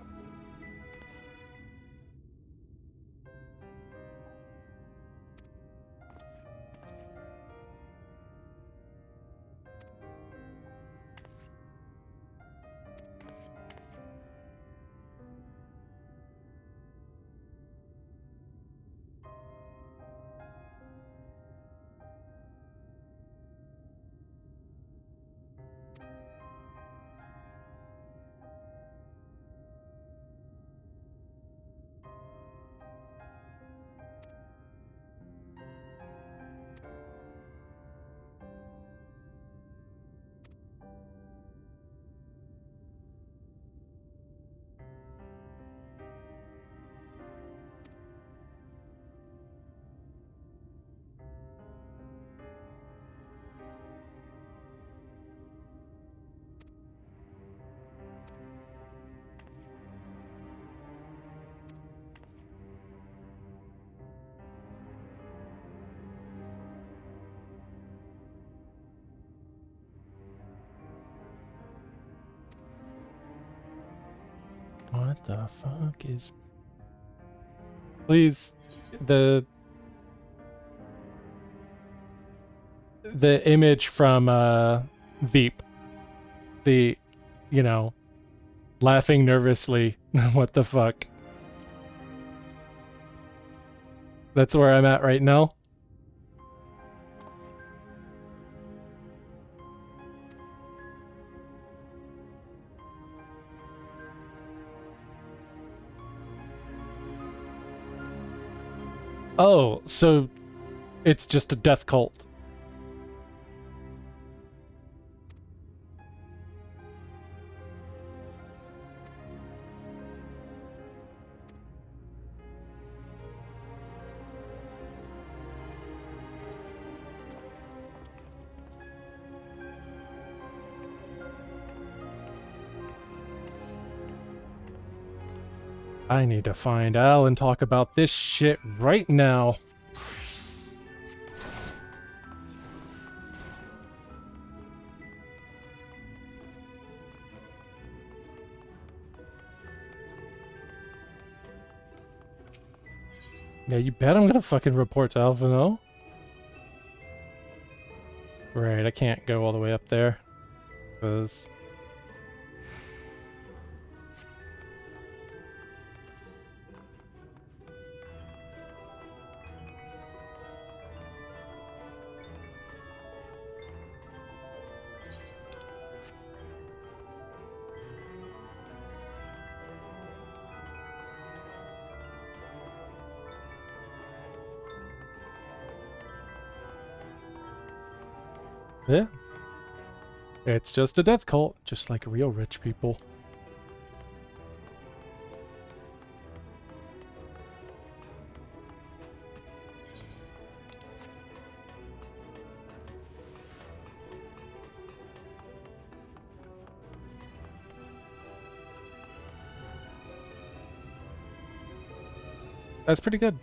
What the fuck is... Please, the image from Veep, the, you know, laughing nervously. What the fuck? That's where I'm at right now. Oh, so it's just a death cult. I need to find Al and talk about this shit right now. Yeah, you bet I'm gonna fucking report to Alpha, no? Right, I can't go all the way up there. Because... yeah. It's just a death cult, just like real rich people. That's pretty good.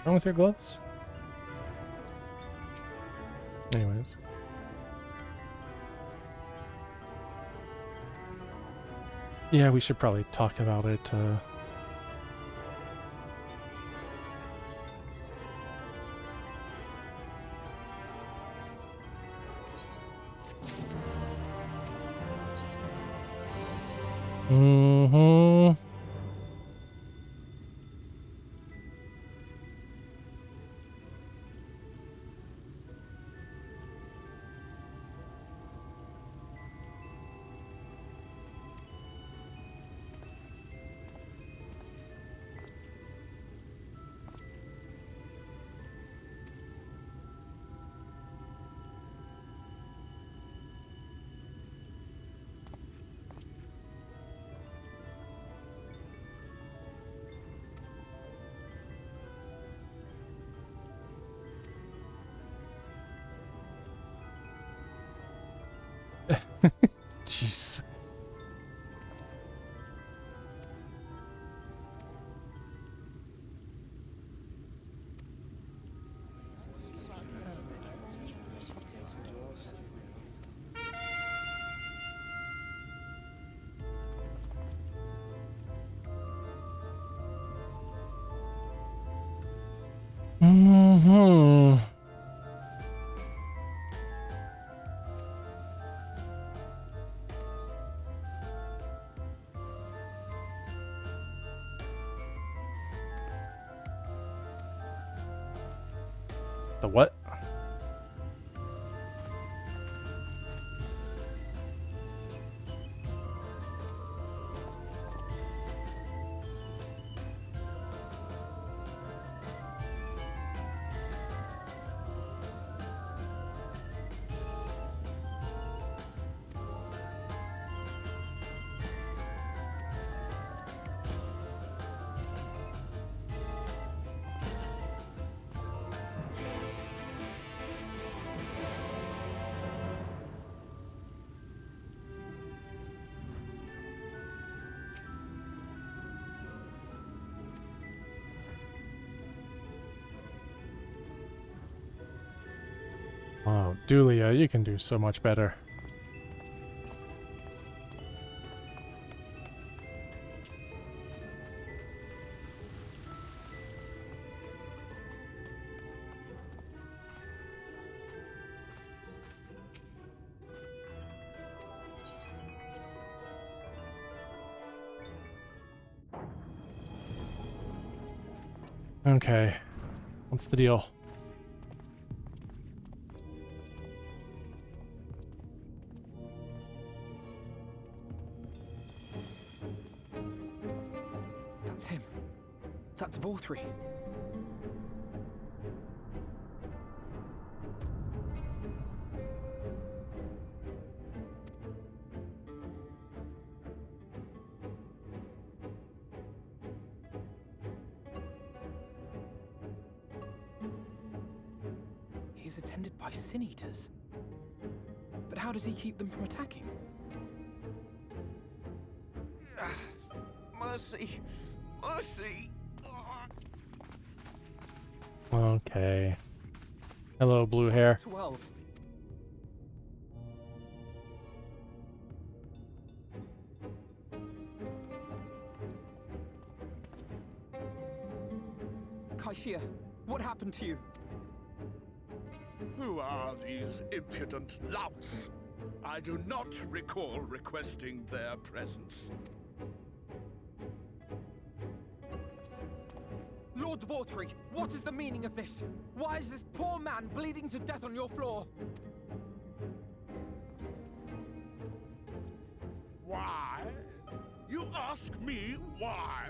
Wrong with your gloves? Anyways. Yeah, we should probably talk about it Jeez. Mm-hmm. The what? Oh, Dulia, you can do so much better. Okay. What's the deal? That's him. That's Vorthri. He is attended by sin eaters. But how does he keep them from attacking? Mercy! Mercy! Okay. Hello, blue hair. 12. Kaishia, what happened to you? Who are these impudent louts? I do not recall requesting their presence. Lord Vorthri, what is the meaning of this? Why is this poor man bleeding to death on your floor? Why? You ask me why?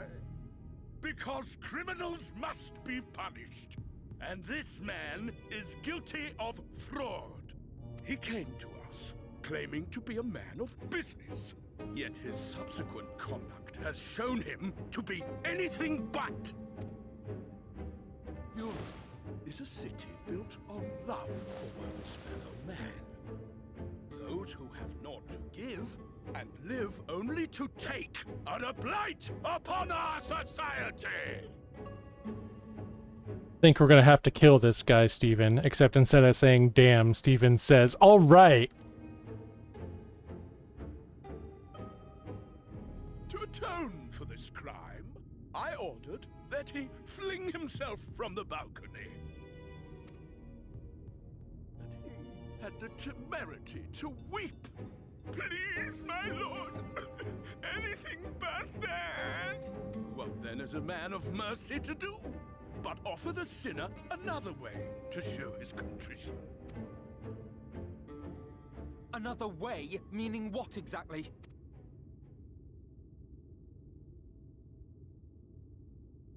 Because criminals must be punished. And this man is guilty of fraud. He came to us, claiming to be a man of business. Yet his subsequent conduct has shown him to be anything but. Europe is a city built on love for one's fellow man. Those who have naught to give and live only to take are a blight upon our society. Think we're gonna have to kill this guy, Steven, except instead of saying damn, Steven says, all right. To atone for this crime, I ordered that he fling himself from the balcony. And he had the temerity to weep. Please, my lord, anything but that. What then is a man of mercy to do? But offer the sinner another way to show his contrition. Another way? Meaning what exactly?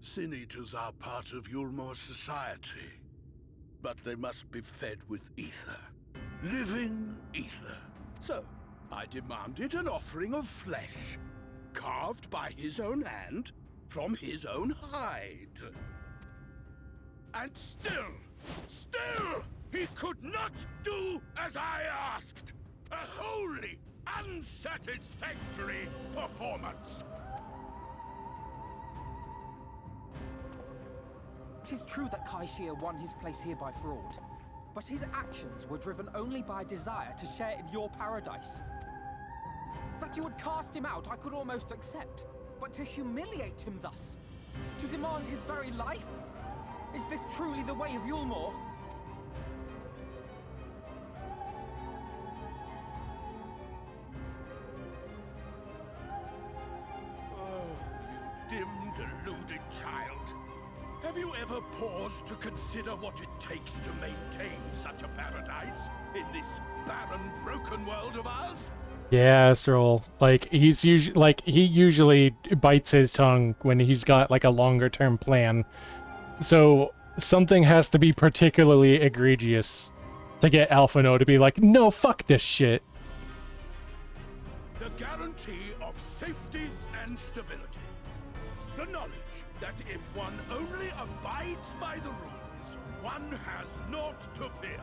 Sin eaters are part of Yulmor's society, but they must be fed with ether. Living ether. So, I demanded an offering of flesh, carved by his own hand, from his own hide. And still, he could not do as I asked. A holy, unsatisfactory performance. It is true that Kai Shia won his place here by fraud, but his actions were driven only by a desire to share in your paradise. That you would cast him out, I could almost accept, but to humiliate him thus, to demand his very life? Is this truly the way of Yulmore? Oh, you dim, deluded child. Have you ever paused to consider what it takes to maintain such a paradise in this barren, broken world of ours? Yeah, Cyril. Like he usually bites his tongue when he's got like a longer term plan. So something has to be particularly egregious to get Alphino to be like, no, fuck this shit. The guarantee of safety and stability. The knowledge that if one only abides by the rules, one has naught to fear.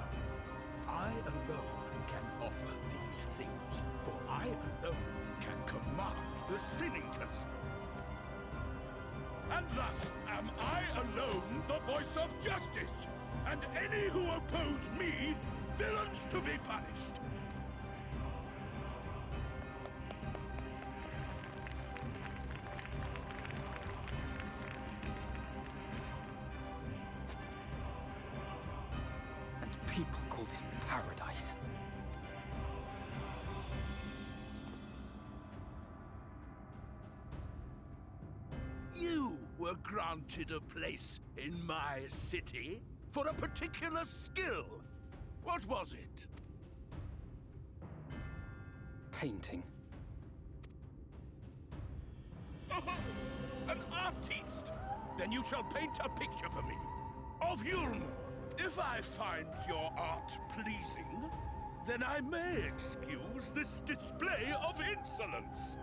I alone can offer these things, for I alone can command the Sin Eaters. And thus am I alone the voice of justice, and any who oppose me, villains to be punished. People call this paradise. You were granted a place in my city for a particular skill. What was it? Painting. An artiste! Then you shall paint a picture for me of Yulmore. If I find your art pleasing, then I may excuse this display of insolence.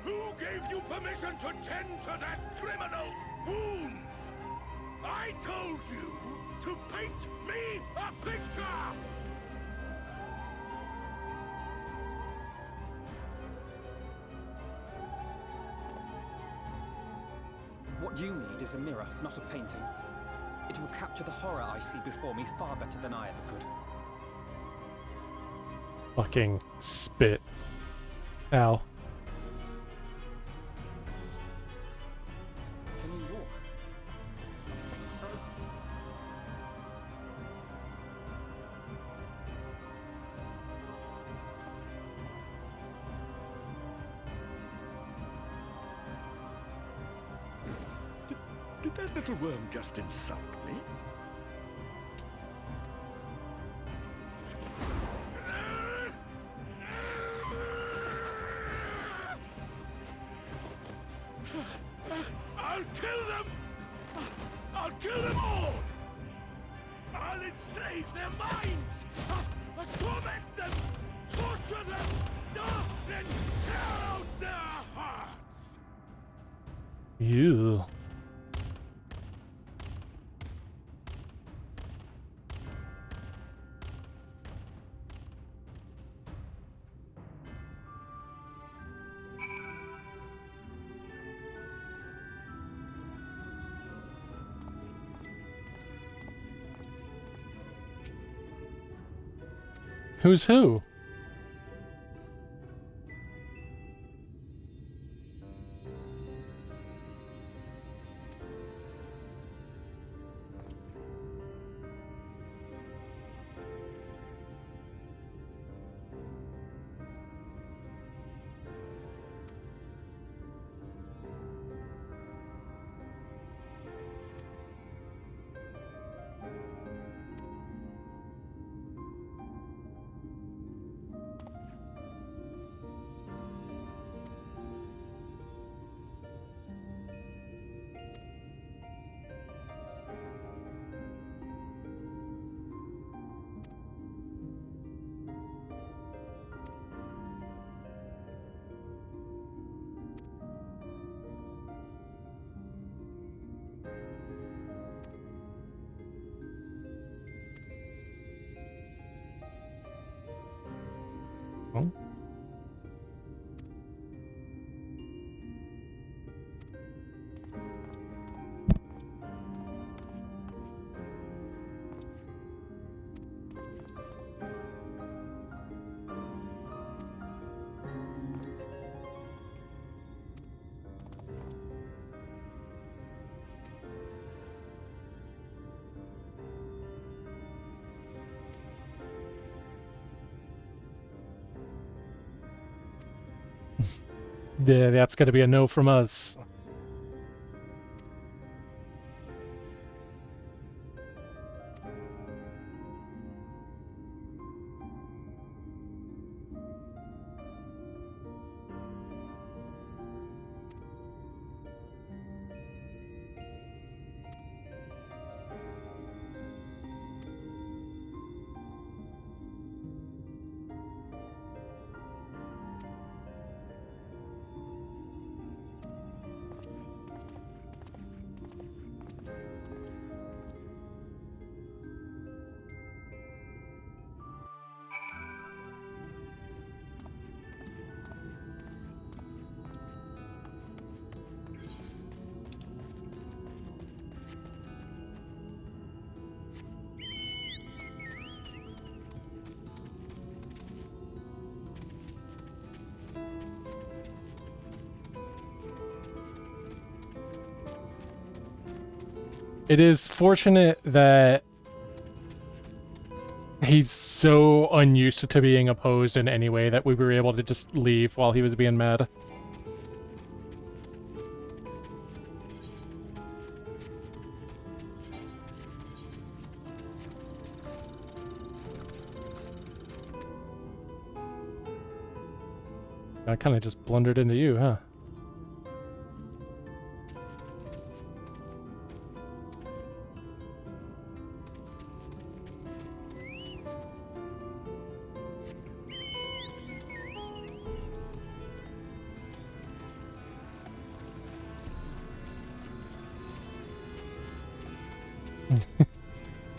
Who gave you permission to tend to that criminal's wounds? I told you to paint me a picture! What you need is a mirror, not a painting. It will capture the horror I see before me far better than I ever could. Fucking spit. Ow. Can you walk? I think so. Did that little worm just insult me? I'll kill them! I'll kill them all! I'll enslave their minds! Torment them! Torture them! Then tear out their hearts! Ew. Who's who? Yeah, that's gonna be a no from us. It is fortunate that he's so unused to being opposed in any way that we were able to just leave while he was being mad. I kind of just blundered into you, huh?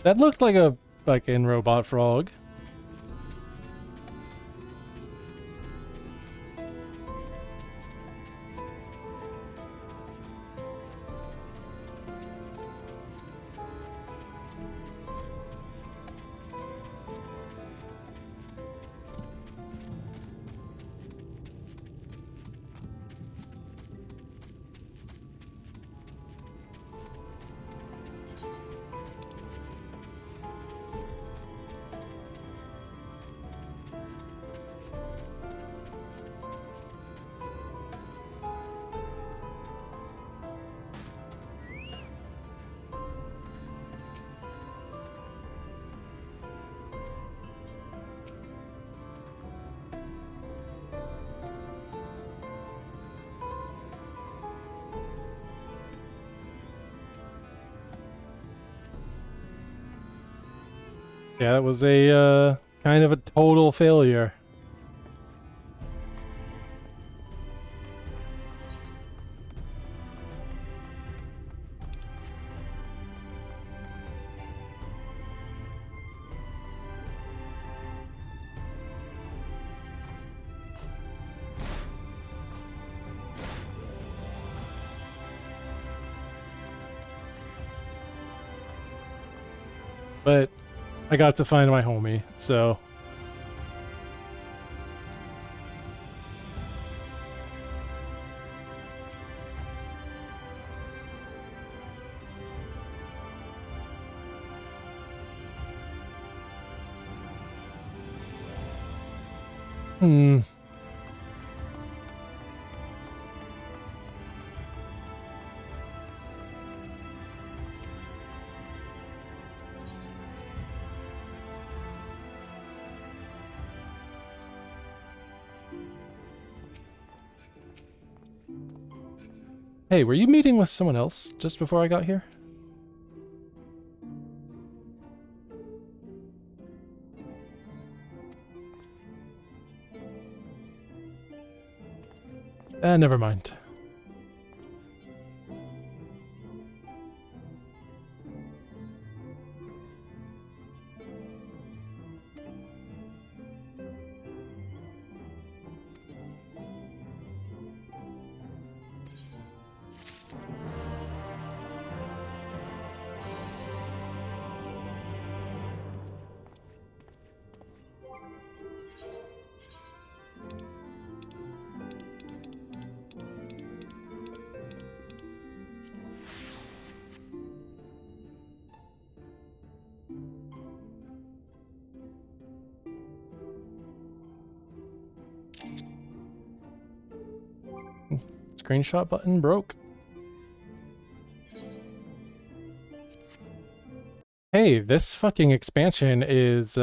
That looked like a fucking robot frog. Yeah, that was a kind of a total failure. But I got to find my homie, so... Hmm. Hey, were you meeting with someone else just before I got here? Never mind. screenshot button broke. Hey, this fucking expansion is,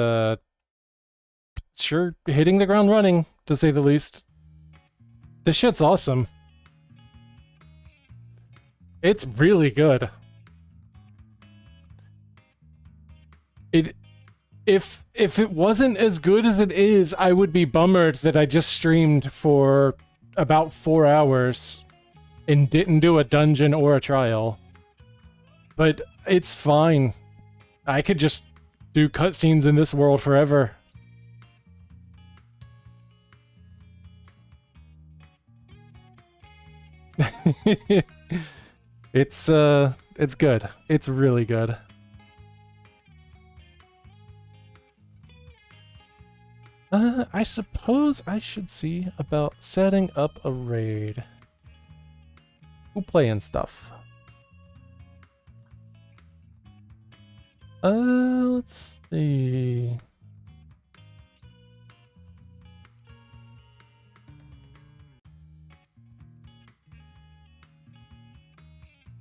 sure hitting the ground running, to say the least. This shit's awesome. It's really good. If it wasn't as good as it is, I would be bummered that I just streamed for about 4 hours and didn't do a dungeon or a trial. But it's fine. I could just do cutscenes in this world forever. It's good. It's really good. I suppose I should see about setting up a raid. Who playing stuff? Let's see.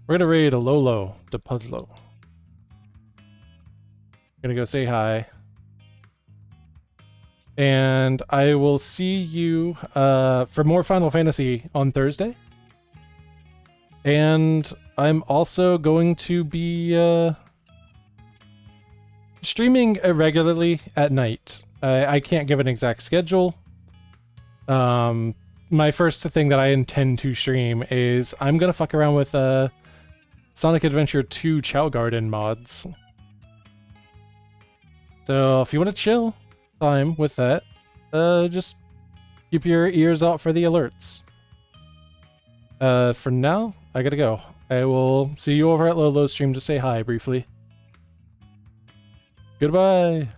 We're gonna raid a Lolo de Puzzlo. Gonna go say hi. And I will see you for more Final Fantasy on Thursday. And I'm also going to be streaming irregularly at night. I can't give an exact schedule. My first thing that I intend to stream is I'm gonna fuck around with Sonic Adventure 2 Chow Garden mods. So if you want to chill time with that, just keep your ears out for the alerts. For now, I gotta go. I will see you over at Lolo's stream to say hi briefly. Goodbye!